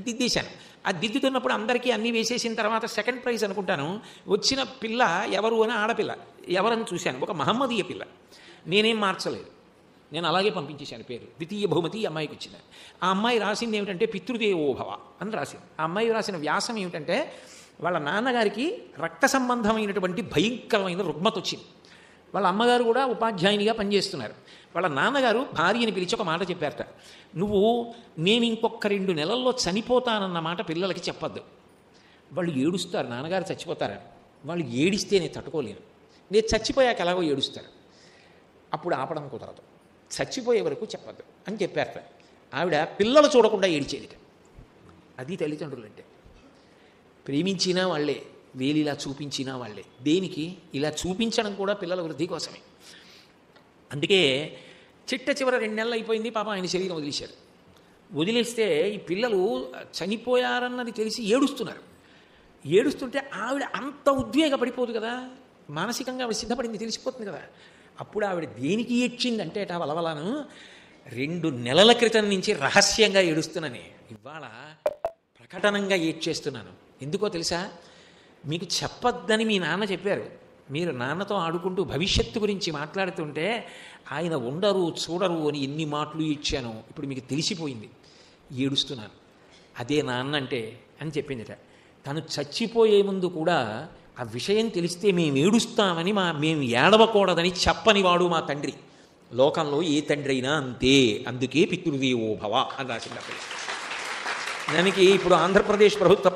దిద్దేశాను. ఆ దిద్దుతున్నప్పుడు అందరికీ అన్నీ వేసేసిన తర్వాత సెకండ్ ప్రైజ్ అనుకుంటాను, వచ్చిన పిల్ల ఎవరు అని ఆడపిల్ల ఎవరని చూశాను, ఒక మహమ్మదీయ పిల్ల. నేనేం మార్చలేదు, నేను అలాగే పంపించేశాను పేరు. ద్వితీయ బహుమతి ఈ అమ్మాయికి వచ్చింది. ఆ అమ్మాయి రాసింది ఏమిటంటే పితృదేవోభవ అని రాసింది. ఆ అమ్మాయి రాసిన వ్యాసం ఏమిటంటే వాళ్ళ నాన్నగారికి రక్త సంబంధమైనటువంటి భయంకరమైన రుగ్మత వచ్చింది. వాళ్ళ అమ్మగారు కూడా ఉపాధ్యాయునిగా పనిచేస్తున్నారు. వాళ్ళ నాన్నగారు భార్యని పిలిచి ఒక మాట చెప్పారట, నువ్వు నేను ఇంకొక 2 నెలల్లో చనిపోతానన్న మాట పిల్లలకి చెప్పద్దు. వాళ్ళు ఏడుస్తారు, నాన్నగారు చచ్చిపోతారని. వాళ్ళు ఏడిస్తే నేను తట్టుకోలేను, నేను చచ్చిపోయాక ఎలాగో ఏడుస్తారు, అప్పుడు ఆపడం కుదరదు, చచ్చిపోయే వరకు చెప్పద్దు అని చెప్పారట. ఆవిడ పిల్లలు చూడకుండా ఏడిచేదిట. అది తల్లిదండ్రులు అంటే. ప్రేమించినా వాళ్ళే, వేలిలా చూపించినా వాళ్ళే. దేనికి? ఇలా చూపించడం కూడా పిల్లల వృద్ధి కోసమే. అందుకే చిట్ట చివర 2 నెలలు అయిపోయింది, పాపం ఆయన శరీరం వదిలేశారు. వదిలేస్తే ఈ పిల్లలు చనిపోయారన్నది తెలిసి ఏడుస్తున్నారు. ఏడుస్తుంటే ఆవిడ అంత ఉద్వేగపడిపోదు కదా, మానసికంగా ఆవిడ సిద్ధపడింది తెలిసిపోతుంది కదా. అప్పుడు ఆవిడ దేనికి ఏడ్చిందంటే వలవలాను 2 నెలల క్రితం నుంచి రహస్యంగా ఏడుస్తున్నానే, ఇవాళ ప్రకటనంగా ఏడ్చేస్తున్నాను. ఎందుకో తెలుసా? మీకు చెప్పొద్దని మీ నాన్న చెప్పారు. మీరు నాన్నతో ఆడుకుంటూ భవిష్యత్తు గురించి మాట్లాడుతుంటే ఆయన ఉండరు చూడరు అని ఎన్ని మాటలు ఇచ్చాను, ఇప్పుడు మీకు తెలిసిపోయింది, ఏడుస్తున్నాను. అదే నాన్న అంటే అని చెప్పిందిట. తను చచ్చిపోయే ముందు కూడా ఆ విషయం తెలిస్తే మేము ఏడుస్తామని మేము ఏడవకూడదని చెప్పని వాడు మా తండ్రి. లోకంలో ఏ తండ్రి అయినా అంతే, అందుకే పితృదేవోభవ అని రాసింది. దానికి ఇప్పుడు ఆంధ్రప్రదేశ్ ప్రభుత్వ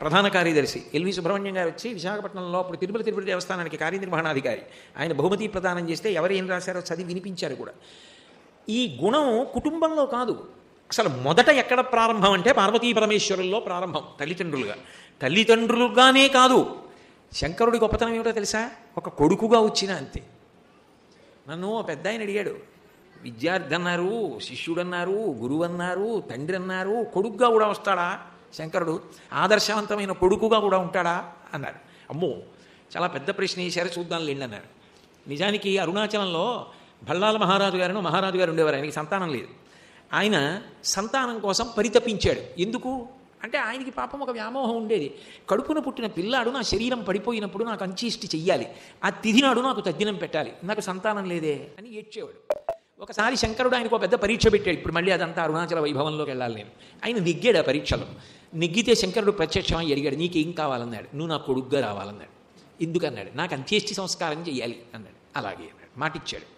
ప్రధాన కార్యదర్శి ఎల్వి సుబ్రహ్మణ్యం గారు వచ్చి విశాఖపట్నంలో అప్పుడు తిరుపతి దేవస్థానానికి కార్యనిర్వహణాధికారి, ఆయన బహుమతి ప్రదానం చేస్తే ఎవరు ఏం రాశారో చదివి వినిపించారు కూడా. ఈ గుణం కుటుంబంలో కాదు, అసలు మొదట ఎక్కడ ప్రారంభం అంటే పార్వతీ పరమేశ్వరుల్లో ప్రారంభం. తల్లిదండ్రులుగానే కాదు, శంకరుడి గొప్పతనం ఏమిటో తెలుసా? ఒక కొడుకుగా వచ్చిన అంతే. నన్ను పెద్ద ఆయన అడిగాడు, విద్యార్థి అన్నారు, శిష్యుడు అన్నారు, గురువు అన్నారు, తండ్రి అన్నారు, కొడుకుగా కూడా వస్తాడా శంకరుడు? ఆదర్శవంతమైన కొడుకుగా కూడా ఉంటాడా అన్నారు. అమ్మో, చాలా పెద్ద ప్రశ్న వేశారు, చూద్దాం లేండి అన్నారు. నిజానికి అరుణాచలంలో భల్లాల మహారాజు గారు ఉండేవారు. ఆయనకి సంతానం లేదు. ఆయన సంతానం కోసం పరితపించాడు. ఎందుకు అంటే ఆయనకి పాపం ఒక వ్యామోహం ఉండేది. కడుపున పుట్టిన పిల్లాడు నా శరీరం పడిపోయినప్పుడు నాకు అంత్యేష్టి చెయ్యాలి, ఆ తిథి నాడు నాకు తద్దినం పెట్టాలి, నాకు సంతానం లేదే అని ఏడ్చేవాడు. ఒకసారి శంకరుడు ఆయనకు ఒక పెద్ద పరీక్ష పెట్టాడు. ఇప్పుడు మళ్ళీ అదంతా అరుణాచల వైభవంలోకి వెళ్ళాలి నేను. ఆయన నెగ్గాడు ఆ పరీక్షలో. నెగ్గితే శంకరుడు ప్రత్యక్షమై అడిగాడు, నీకేం కావాలన్నాడు. నువ్వు నా కొడుగ్గా రావాలన్నాడు. ఎందుకన్నాడు? నాకు అంత్యేష్టి సంస్కారం చెయ్యాలి అన్నాడు. అలాగే అన్నాడు, మాటిచ్చాడు.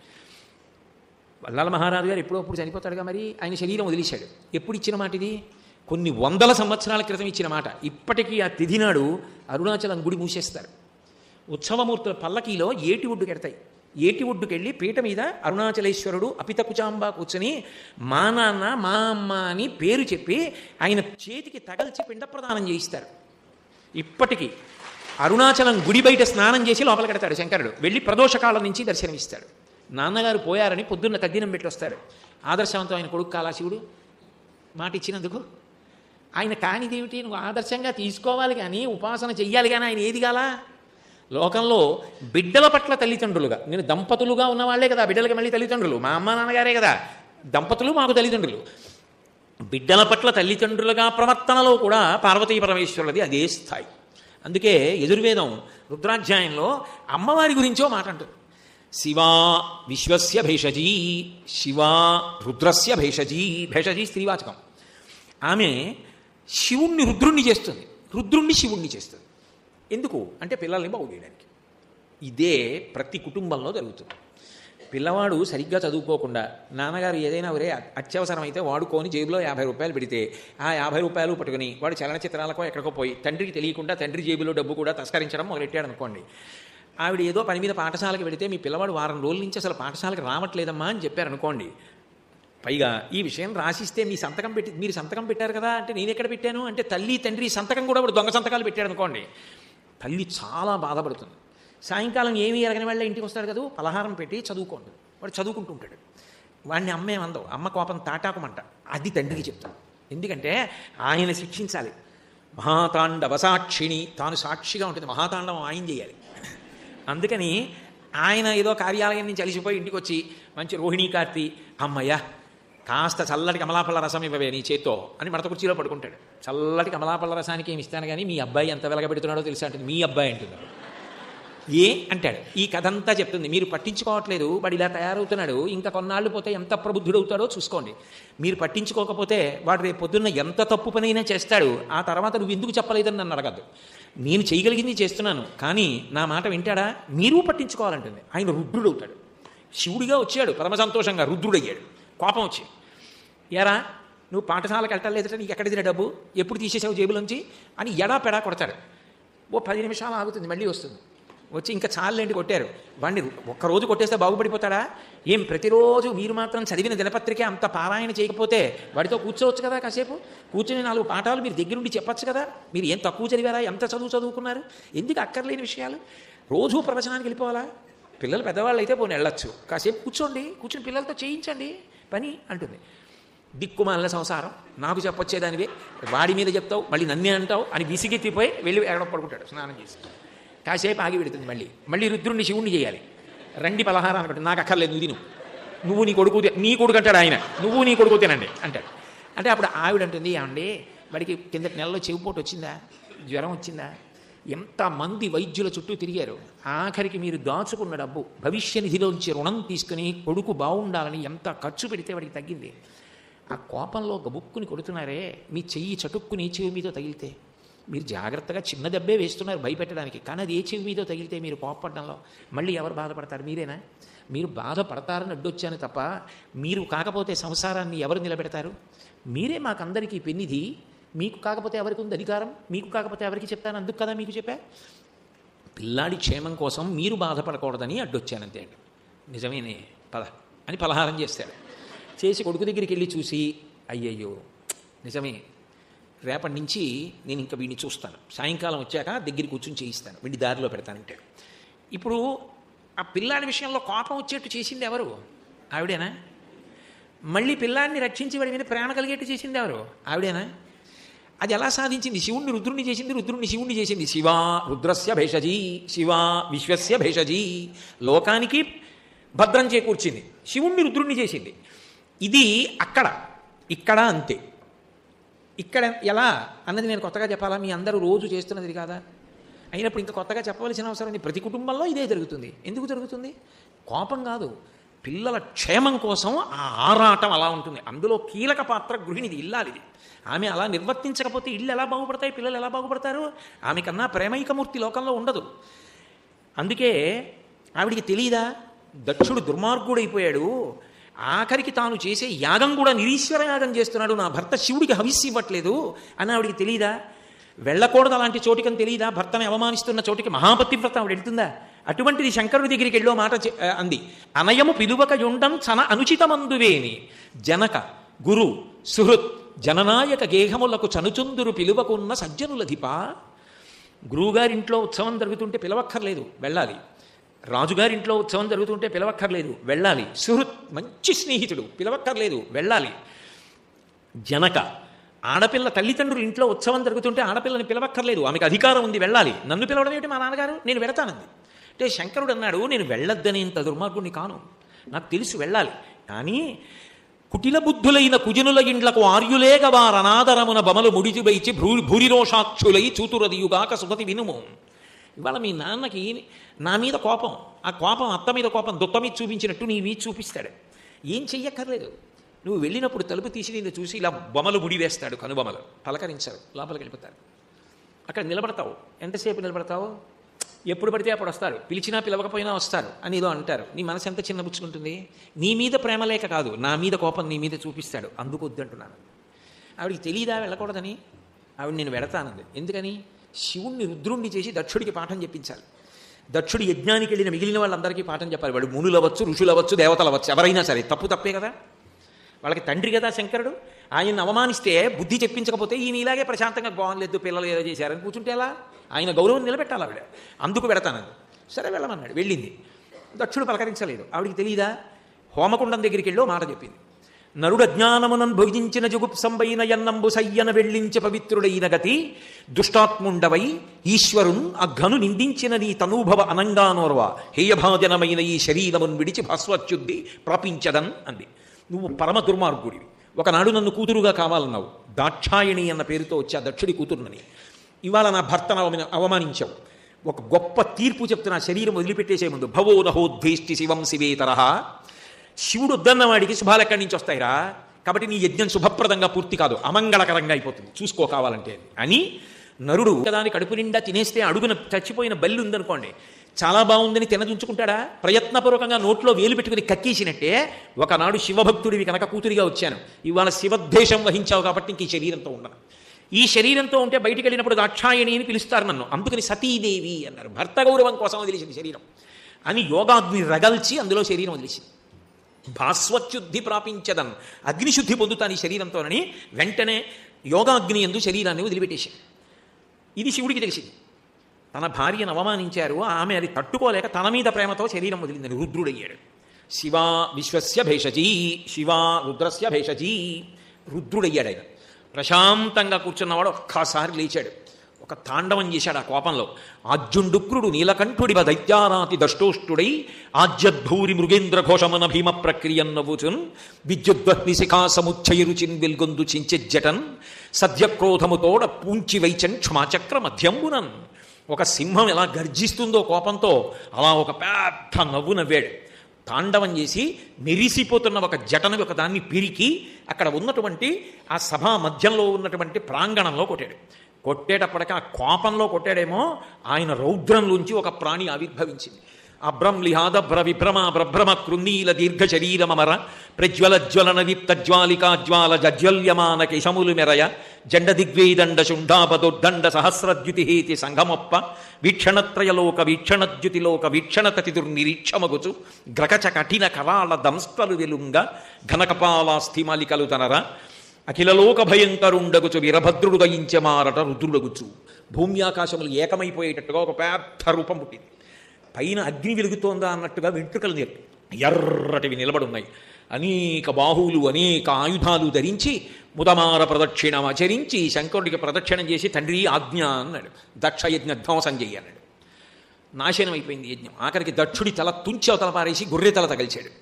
వల్లాల మహారాజు గారు ఎప్పుడప్పుడు చనిపోతాడుగా, మరి ఆయన శరీరం వదిలేశాడు. ఎప్పుడు ఇచ్చిన మాట ఇది? కొన్ని 100 సంవత్సరాల క్రితం ఇచ్చిన మాట. ఇప్పటికీ ఆ తిథి నాడు అరుణాచలం గుడి మూసేస్తారు. ఉత్సవమూర్తుల పల్లకీలో ఏటి ఒడ్డుకు ఎడతాయి. ఏటి ఒడ్డుకు వెళ్ళి పీట మీద అరుణాచలేశ్వరుడు అపితకుచాంబ కూర్చొని మా నాన్న మా అమ్మ అని పేరు చెప్పి ఆయన చేతికి తగల్చి పిండ ప్రదానం చేయిస్తారు. ఇప్పటికీ అరుణాచలం గుడి బయట స్నానం చేసి లోపలికి ఎడతాడు శంకరుడు. వెళ్ళి ప్రదోషకాలం నుంచి దర్శనమిస్తాడు. నాన్నగారు పోయారని పొద్దున్న తద్దినం పెట్టి వస్తాడు. ఆదర్శవంతమైన కొడుకు కాలా శివుడు మాట ఇచ్చినందుకు. ఆయన కానిదేమిటి? నువ్వు ఆదర్శంగా తీసుకోవాలి కానీ ఉపాసన చెయ్యాలి కానీ ఆయన ఏది కాలా? లోకంలో బిడ్డల పట్ల తల్లిదండ్రులుగా, నేను దంపతులుగా ఉన్నవాళ్లే కదా బిడ్డలకి మళ్ళీ తల్లిదండ్రులు, మా అమ్మ నాన్నగారే కదా దంపతులు, మాకు తల్లిదండ్రులు. బిడ్డల పట్ల తల్లిదండ్రులుగా ప్రవర్తనలో కూడా పార్వతీ పరమేశ్వరులది అదే స్థాయి. అందుకే యజుర్వేదం రుద్రాధ్యాయంలో అమ్మవారి గురించో మాట అంటుంది. శివా విశ్వస్య భేషజీ, శివా రుద్రస్య భేషజీ. భేషజీ స్త్రీవాచకం. ఆమె శివుణ్ణి రుద్రుణ్ణి చేస్తుంది, రుద్రుణ్ణి శివుణ్ణి చేస్తుంది. ఎందుకు అంటే పిల్లల్ని బాగు చేయడానికి. ఇదే ప్రతి కుటుంబంలో జరుగుతుంది. పిల్లవాడు సరిగ్గా చదువుకోకుండా నాన్నగారు ఏదైనా ఒరే అత్యవసరమైతే వాడుకొని జేబులో 50 రూపాయలు పెడితే ఆ 50 రూపాయలు పట్టుకుని వాడు చలనచిత్రాలకో ఎక్కడికో పోయి తండ్రికి తెలియకుండా తండ్రి జేబులో డబ్బు కూడా తస్కరించడం మొదలెట్టాడు అనుకోండి. ఆవిడ ఏదో పని మీద పాఠశాలకు వెళితే మీ పిల్లవాడు వారం రోజుల నుంచి అసలు పాఠశాలకు రావట్లేదమ్మా అని చెప్పారనుకోండి. పైగా ఈ విషయం రాసిస్తే మీరు సంతకం పెట్టారు కదా అంటే నేను ఎక్కడ పెట్టాను అంటే తల్లి తండ్రి సంతకం కూడా వాడు దొంగ సంతకాలు పెట్టాడు అనుకోండి. తల్లి చాలా బాధపడుతుంది. సాయంకాలం ఏమీ ఎరగని వాళ్ళ ఇంటికి వస్తాడు కదా, పలహారం పెట్టి చదువుకోండి, వాడు చదువుకుంటుంటాడు. వాడిని అమ్మేమందవు, అమ్మ కోపం తాటాకమంట. అది తండ్రికి చెప్తాడు. ఎందుకంటే ఆయన శిక్షించాలి. మహాతాండవ సాక్షిణి, తాను సాక్షిగా ఉంటుంది, మహాతాండవం ఆయన చేయాలి. అందుకని ఆయన ఏదో కార్యాలయం నుంచి అలిసిపోయి ఇంటికి వచ్చి మంచి రోహిణీ కార్తీ, అమ్మయ్య కాస్త చల్లటి కమలాపళ్ళ రసం ఇవ్వవే నీ చేత్తో అని మడత కుర్చీలో పడుకుంటాడు. చల్లటి కమలాపళ్ళ రసానికి ఏమి ఇస్తాను కానీ మీ అబ్బాయి ఎంత వెలగబెడుతున్నాడో తెలుసా అంటుంది. మీ అబ్బాయి అంటున్నాడు. ఏ అంటాడు. ఈ కథ అంతా చెప్తుంది. మీరు పట్టించుకోవట్లేదు, వాడు ఇలా తయారవుతున్నాడు, ఇంకా కొన్నాళ్ళు పోతే ఎంత ప్రబుద్ధుడవుతాడో చూసుకోండి. మీరు పట్టించుకోకపోతే వాడు రేపు పొద్దున్న ఎంత తప్పు పనైనా చేస్తాడు. ఆ తర్వాత నువ్వు ఎందుకు చెప్పలేదని నన్ను అడగద్దు. నేను చేయగలిగింది చేస్తున్నాను, కానీ నా మాట వింటాడా? మీరు పట్టించుకోవాలంటుంది. ఆయన రుద్రుడవుతాడు. శివుడిగా వచ్చాడు, పరమ సంతోషంగా రుద్రుడయ్యాడు. కోపం వచ్చి, ఎరా నువ్వు పాఠశాలకు వెళ్ళలేదట, నీకు ఎక్కడ తిన డబ్బు, ఎప్పుడు తీసేసావు జేబులోంచి అని ఎడా పెడా కొడతాడు. ఓ 10 నిమిషాలు ఆగుతుంది, మళ్ళీ వస్తుంది. వచ్చి ఇంకా చాలండి కొట్టారు. వాడిని ఒక్కరోజు కొట్టేస్తే బాగుపడిపోతాడా? ఏం ప్రతిరోజు మీరు మాత్రం చదివిన దినపత్రిక అంత పారాయణ చేయకపోతే వాడితో కూర్చోవచ్చు కదా, కాసేపు కూర్చొని 4 పాఠాలు మీరు దగ్గరుండి చెప్పచ్చు కదా. మీరు ఏం తక్కువ చదివారా, ఎంత చదువుకున్నారు, ఎందుకు అక్కర్లేని విషయాలు రోజు ప్రవచనానికి వెళ్ళిపోవాలా? పిల్లలు పెద్దవాళ్ళు అయితే పోనీ వెళ్ళొచ్చు, కాసేపు కూర్చొని పిల్లలతో చేయించండి పని అంటుంది. దిక్కుమాలిన సంసారం, నాకు చెప్పొచ్చేదానివే వాడి మీద చెప్తావు, మళ్ళీ నన్నే అంటావు అని విసిగెత్తిపోయి వెళ్ళి ఎక్కడ పడుకుంటాడు స్నానం చేసి. కాసేపు ఆగి పెడుతుంది. మళ్ళీ రుద్రుడిని శివుణ్ణి చేయాలి. రండి పలహారం అనుకుంటే, నాకు అక్కర్లేదు, నువ్వు నీ కొడుకు అంటాడు ఆయన, నువ్వు నీ కొడుకు తినండి అంటాడు. అంటే అప్పుడు ఆవిడ అంటుంది, ఏమండి వాడికి కిందటి నెలలో చెవిపోటు వచ్చిందా, జ్వరం వచ్చిందా, ఎంతమంది వైద్యుల చుట్టూ తిరిగారు, ఆఖరికి మీరు దాచుకున్న డబ్బు భవిష్య నిధిలోంచి రుణం తీసుకుని కొడుకు బాగుండాలని ఎంత ఖర్చు పెడితే వాడికి తగ్గింది. ఆ కోపంలో గబుక్కుని కొడుతున్నారే, మీ చెయ్యి చటుక్కుని చెవి మీదో తగిలితే, మీరు జాగ్రత్తగా చిన్న దెబ్బే వేస్తున్నారు భయపెట్టడానికి, కానీ అది ఏ చెవి మీదో తగిలితే మీరు కోపపడడంలో మళ్ళీ ఎవరు బాధపడతారు? మీరేనా? మీరు బాధపడతారని అడ్డొచ్చాను తప్ప మీరు కాకపోతే సంసారాన్ని ఎవరు నిలబెడతారు? మీరే మాకందరికీ పెన్నిధి, మీకు కాకపోతే ఎవరికి ఉంది అధికారం? మీకు కాకపోతే ఎవరికి చెప్తాను? అందుకు కదా మీకు చెప్పా. పిల్లాడి క్షేమం కోసం మీరు బాధపడకూడదని అడ్డొచ్చానంతే అండి. నిజమేనే, పద అని పలహారం చేస్తాడు. చేసి కొడుకు దగ్గరికి వెళ్ళి చూసి, అయ్యయ్యో నిజమే, రేపటి నుంచి నేను ఇంకా వీడిని చూస్తాను, సాయంకాలం వచ్చాక దగ్గరికి కూర్చొని చేయిస్తాను, వీడి దారిలో పెడతానంటాడు. ఇప్పుడు ఆ పిల్లాడి విషయంలో కోపం వచ్చేట్టు చేసింది ఎవరు? ఆవిడేనా? మళ్ళీ పిల్లాడిని రక్షించి వాడి మీద ప్రేమ కలిగేట్టు చేసింది ఎవరు? ఆవిడేనా? అది ఎలా సాధించింది? శివుణ్ణి రుద్రుణ్ణి చేసింది, రుద్రుణ్ణి శివుణ్ణి చేసింది. శివా రుద్రస్య భేషజీ, శివా విశ్వస్య భేషజీ, లోకానికి భద్రం చేకూర్చింది. శివుణ్ణి రుద్రుణ్ణి చేసింది. ఇది ఇక్కడ అంతే. ఇక్కడ ఎలా అన్నది నేను కొత్తగా చెప్పాలా? మీ అందరూ రోజు చేస్తున్నది కాదా? అయినప్పుడు ఇంకా కొత్తగా చెప్పవలసిన అవసరం ఉంది. ప్రతి కుటుంబంలో ఇదే జరుగుతుంది. ఎందుకు జరుగుతుంది? కోపం కాదు, పిల్లల క్షేమం కోసం ఆ ఆరాటం అలా ఉంటుంది. అందులో కీలక పాత్ర గృహిణిది, ఇల్లాలిది. ఆమె అలా నిర్వర్తించకపోతే ఇళ్ళు ఎలా బాగుపడతాయి, పిల్లలు ఎలా బాగుపడతారు? ఆమె కన్నా ప్రేమైకమూర్తి లోకంలో ఉండదు. అందుకే ఆవిడికి తెలియదా, దక్షుడు దుర్మార్గుడైపోయాడు, ఆఖరికి తాను చేసే యాగం కూడా నిరీశ్వర యాగం చేస్తున్నాడు, నా భర్త శివుడికి హవిస్సు ఇవ్వట్లేదు అని ఆవిడికి తెలియదా? వెళ్ళకూడదు అలాంటి చోటికని తెలియదా? భర్తను అవమానిస్తున్న చోటికి మహాపతివ్రత ఆవిడ వెళ్తుందా? అటువంటిది శంకరుడి దగ్గరికి వెళ్ళో మాట అంది. అనయము పిలువక యుండం చన అనుచితమందువేని జనక గురు సుహృత్ జననాయక గేహములకు చనుచుందురు పిలువకున్న సజ్జనులధిపా. గురువుగారింట్లో ఉత్సవం జరుగుతుంటే పిలవక్కర్లేదు, వెళ్ళాలి. రాజుగారింట్లో ఉత్సవం జరుగుతుంటే పిలవక్కర్లేదు, వెళ్ళాలి. సుహృత్ మంచి స్నేహితుడు, పిలవక్కర్లేదు, వెళ్ళాలి. జనక ఆడపిల్ల తల్లిదండ్రులు ఇంట్లో ఉత్సవం జరుగుతుంటే ఆడపిల్లని పిలవక్కర్లేదు, ఆమెకు అధికారం ఉంది, వెళ్ళాలి. నన్ను పిలవడం ఏమిటి? మా నాన్నగారు నేను వెడతానంది. అంటే శంకరుడు అన్నాడు, నేను వెళ్ళొద్దనేంత దుర్మార్గుడిని కాను, నాకు తెలుసు వెళ్ళాలి. కానీ కుటిల బుద్ధులైన కుజనుల ఇండ్లకు ఆర్యులేగ వారనాదరమున బమలు ముడిచిబైచి భూరిరోషాక్షులై చూతురదియుగాక సుగతి వినుము. ఇవాళ మీ నాన్నకి నా మీద కోపం, ఆ కోపం అత్త మీద కోపం దుత్త మీద చూపించినట్టు నీ మీద చూపిస్తాడు. ఏం చెయ్యక్కర్లేదు, నువ్వు వెళ్ళినప్పుడు తలుపు తీసి నిన్ను చూసి ఇలా బొమ్మలు ముడి వేస్తాడు, కనుబొమ్మలు పలకరించారు, లోపలికి వెళ్ళిపోతారు. అక్కడ నిలబడతావు. ఎంతసేపు నిలబడతావు? ఎప్పుడు పడితే అప్పుడు వస్తారు, పిలిచినా పిలవకపోయినా వస్తారు అని ఏదో అంటారు. నీ మనసు ఎంత చిన్నబుచ్చుకుంటుంది? నీ మీద ప్రేమ లేక కాదు, నా మీద కోపం నీ మీద చూపిస్తాడు, అందుకు వద్దంటున్నాను. ఆవిడికి తెలియదా వెళ్ళకూడదని? ఆవిడ నేను వెడతానంది. ఎందుకని? శివుణ్ణి రుద్రుణ్ణి చేసి దక్షుడికి పాఠం చెప్పించాలి. దక్షుడి యజ్ఞానికి వెళ్ళిన మిగిలిన వాళ్ళందరికీ పాఠం చెప్పాలి. వాడు మునులవచ్చు, ఋషులవచ్చు, దేవతలవచ్చు, ఎవరైనా సరే తప్పు తప్పే కదా. వాళ్ళకి తండ్రి కదా శంకరుడు. ఆయన్ని అవమానిస్తే, బుద్ధి చెప్పించకపోతే ఈయన ఇలాగే ప్రశాంతంగా బాగులేదు, పిల్లలు ఏదో చేశారని కూర్చుంటే ఎలా? ఆయన గౌరవం నిలబెట్టాలి ఆవిడ. అందుకు పెడతానంది. సరే వెళ్ళమన్నాడు. వెళ్ళింది. దక్షుడు పలకరించలేదు. ఆవిడికి తెలియదా? హోమకుండం దగ్గరికి వెళ్ళి మాట చెప్పింది. నరుడు అజ్ఞానమునం భోజించిన జుగుప్సంబైన యన్నంబు సయ్యన వెళ్ళించ పవిత్రుడైన గతి దుష్టాత్ముండవై ఈశ్వరున్ అఘను నిందించిన నీ తనూభవ అనంగానోర్వ హేయభాజనమైన ఈ శరీరమున్ విడిచి భాస్వచ్యుద్ధి ప్రాపించదన్ అంది. నువ్వు పరమ దుర్మార్గుడివి. ఒకనాడు నన్ను కూతురుగా కావాలన్నావు. దాక్షాయణి అన్న పేరుతో వచ్చా దక్షుడి కూతురునని. ఇవాళ నా భర్తను అవమానించావు. ఒక గొప్ప తీర్పు చెప్తున్నా, శరీరం వదిలిపెట్టేసే ముందు. భవో నహోద్వేష్టి శివం శివేతరహ. శివుడు వద్దన్న వాడికి శుభాలు ఎక్కడి నుంచి వస్తాయిరా? కాబట్టి నీ యజ్ఞం శుభప్రదంగా పూర్తి కాదు, అమంగళకరంగా అయిపోతుంది, చూసుకో కావాలంటే అని. నరుడు దాని కడుపు నిండా తినేస్తే అడుగున చచ్చిపోయిన బల్లి ఉందనుకోండి, చాలా బాగుందని తినదుంచుకుంటాడా? ప్రయత్నపూర్వకంగా నోట్లో వేలు పెట్టుకుని కక్కేసినట్టే ఒకనాడు శివభక్తుడివి కనుక కూతురిగా వచ్చాను, ఇవాళ శివద్వేషం వహించావు కాబట్టి ఇంక ఈ శరీరంతో ఉండను. ఈ శరీరంతో ఉంటే బయటికి వెళ్ళినప్పుడు దాక్షాయణి అని పిలుస్తారు నన్ను, అందుకని సతీదేవి అన్నారు. భర్త గౌరవం కోసం వదిలేసింది శరీరం అని యోగాగ్ని రగల్చి అందులో శరీరం వదిలేసింది. భాస్వచ్యుద్ధి ప్రాపించదన్, అగ్నిశుద్ధి పొందుతాను ఈ శరీరంతోనని వెంటనే యోగాగ్ని ఎందు శరీరాన్ని వదిలిపెట్టేసి. ఇది శివుడికి తెలిసింది. తన భార్యను అవమానించారు, ఆమె అది తట్టుకోలేక తన మీద ప్రేమతో శరీరం వదిలిందని రుద్రుడయ్యాడు. శివ విశ్వస్య భేషజీ, శివ రుద్రస్య భేషజీ. రుద్రుడయ్యాడు ఆయన. ప్రశాంతంగా కూర్చున్నవాడు ఒక్కసారి లేచాడు, ఒక తాండవం చేశాడు ఆ కోపంలో. ఆజ్యుండుక్రుడు నీలకంఠుడివ దైత్యానాతి దష్టోష్టుడై ఆజ్యద్భూరి మృగేంద్ర ఘోషమన భీమ ప్రక్రియన్నవుచున్ విద్యుద్వహ్ని శిఖా సముచ్చయరుచిన్ వెల్గొందు చించెజ్జటన్ సద్యక్రోధముతోడ పూంచి వైచన్ క్షమాచక్ర మధ్యంబునన్. ఒక సింహం ఎలా గర్జిస్తుందో కోపంతో అలా ఒక పెద్ద నవ్వు నవ్వాడు. తాండవం చేసి మెరిసిపోతున్న ఒక జటను ఒక దాన్ని పిరికి అక్కడ ఉన్నటువంటి ఆ సభా మధ్యంలో ఉన్నటువంటి ప్రాంగణంలో కొట్టాడు. కొట్టేటప్పటికి ఆ కోపంలో కొట్టాడేమో, ఆయన రౌద్రంలోంచి ఒక ప్రాణి ఆవిర్భవించింది. అభ్రంలిహాదభ్ర విభ్రమ బ్రభ్రమ కృన్నీల దీర్ఘ శరీరమర ప్రజ్వలజ్వలన విప్తజ్వాలికాజ్వాల జజ్వల్యమాన కేశములు మెరయ జండ దిగ్వేదండ శుంఠాపదోర్దండ సహస్రద్యుతిహేతి సంఘమొప్ప వీక్షణత్రయలోక వీక్షణద్యుతిలోక వీక్షణతతిదుర్నిరీక్షమగుచు గ్రకచ కఠిన కరాళ దంస్తలు వెలుంగ ఘనకపాలాస్థిమాలికలు తనర అఖిలలోక భయంకరుండగుచు వీరభద్రుడు దయించమారట రుద్రుడగుచు. భూమి ఆకాశములు ఏకమైపోయేటట్టుగా ఒక పెద్ద రూపం పుట్టింది. పైన అగ్ని వెలుగుతోందా అన్నట్టుగా వెంట్రుకలు ఎర్రటివి నిలబడున్నాయి. అనేక బాహువులు అనేక ఆయుధాలు ధరించి ముదమార ప్రదక్షిణం ఆచరించి శంకరుడికి ప్రదక్షిణం చేసి తండ్రి ఆజ్ఞ అన్నాడు. దక్షయజ్ఞ ధ్వంసం చెయ్యన్నాడు. నాశనం అయిపోయింది యజ్ఞం. ఆఖరికి దక్షుడి తల తుంచి అవతల పారేసి గొర్రె తల తగిల్చాడు.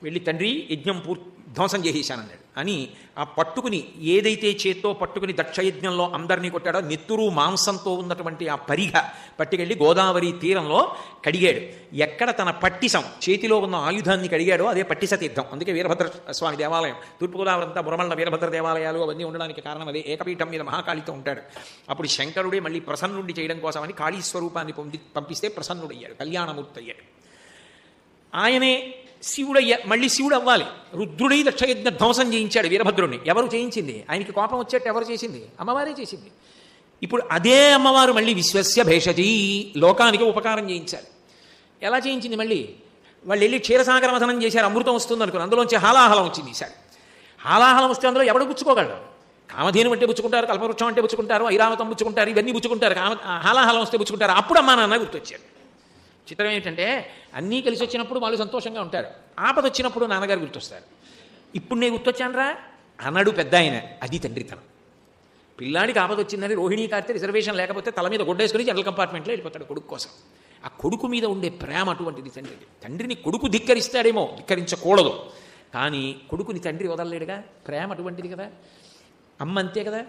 వెళ్ళి తండ్రి యజ్ఞం ధ్వంసం చేసేశానన్నాడు అని ఆ పట్టుకుని ఏదైతే చేత్తో పట్టుకుని దక్షయజ్ఞంలో అందరినీ కొట్టాడో నెత్తురు మాంసంతో ఉన్నటువంటి ఆ పరిగ పట్టుకెళ్ళి గోదావరి తీరంలో కడిగాడు. ఎక్కడ తన పట్టిసం చేతిలో ఉన్న ఆయుధాన్ని కడిగాడో అదే పట్టిస తీర్థం. అందుకే వీరభద్ర స్వామి దేవాలయం తూర్పుగోదావరి అంతా మురమళ్ళ వీరభద్ర దేవాలయాలు అవన్నీ ఉండడానికి కారణం అదే. ఏకపీఠం మీద మహాకాళితో ఉంటాడు. అప్పుడు శంకరుడే మళ్ళీ ప్రసన్నుడి చేయడం కోసమని కాళీ స్వరూపాన్ని పంపిస్తే ప్రసన్నుడయ్యాడు, కళ్యాణమూర్తి అయ్యాడు. ఆయనే శివుడయ్యా, మళ్ళీ శివుడు అవ్వాలి. రుద్రుడై దక్షయజ్ఞ ధ్వంసం చేయించాడు వీరభద్రుడిని. ఎవరు చేయించింది? ఆయనకి కోపం వచ్చేట్టు ఎవరు చేసింది? అమ్మవారే చేసింది. ఇప్పుడు అదే అమ్మవారు మళ్ళీ విశ్వస్య భేషజీ, లోకానికి ఉపకారం చేయించాలి. ఎలా చేయించింది? మళ్ళీ వాళ్ళు వెళ్ళి క్షీరసాగర మథనం చేశారు, అమృతం వస్తుంది అనుకుని అందులోంచి హాలాహలం వచ్చింది. ఈసారి హాలాహలం వస్తే అందులో ఎవడు పుచ్చుకోగలడు? కామధేను అంటే పుచ్చుకుంటారు, కల్పవృక్షం అంటే పుచ్చుకుంటారు, ఐరావతం పుచ్చుకుంటారు, ఇవన్నీ పుచ్చుకుంటారు. హాలాహలం వస్తే పుచ్చుకుంటారు. అప్పుడు అమ్మా నాన్న గుర్తొచ్చారు. చిత్రం ఏంటంటే అన్నీ కలిసి వచ్చినప్పుడు వాళ్ళు సంతోషంగా ఉంటారు, ఆపద వచ్చినప్పుడు నాన్నగారు గుర్తొస్తారు. ఇప్పుడు నేను గుర్తొచ్చానరా అన్నాడు పెద్ద ఆయన. అది తండ్రితనం. పిల్లాడికి ఆపద వచ్చిందని రోహిణీ కార్తె రిజర్వేషన్ లేకపోతే తల మీద గొడ్డేసుకుని జనరల్ కంపార్ట్మెంట్లో వెళ్ళిపోతాడు కొడుకు కోసం. ఆ కొడుకు మీద ఉండే ప్రేమ అటువంటిది తండ్రికి. తండ్రిని కొడుకు ధిక్కరిస్తాడేమో, ధిక్కరించకూడదు, కానీ కొడుకుని తండ్రి వదలలేడుగా. ప్రేమ అటువంటిది కదా. అమ్మ అంతే కదా.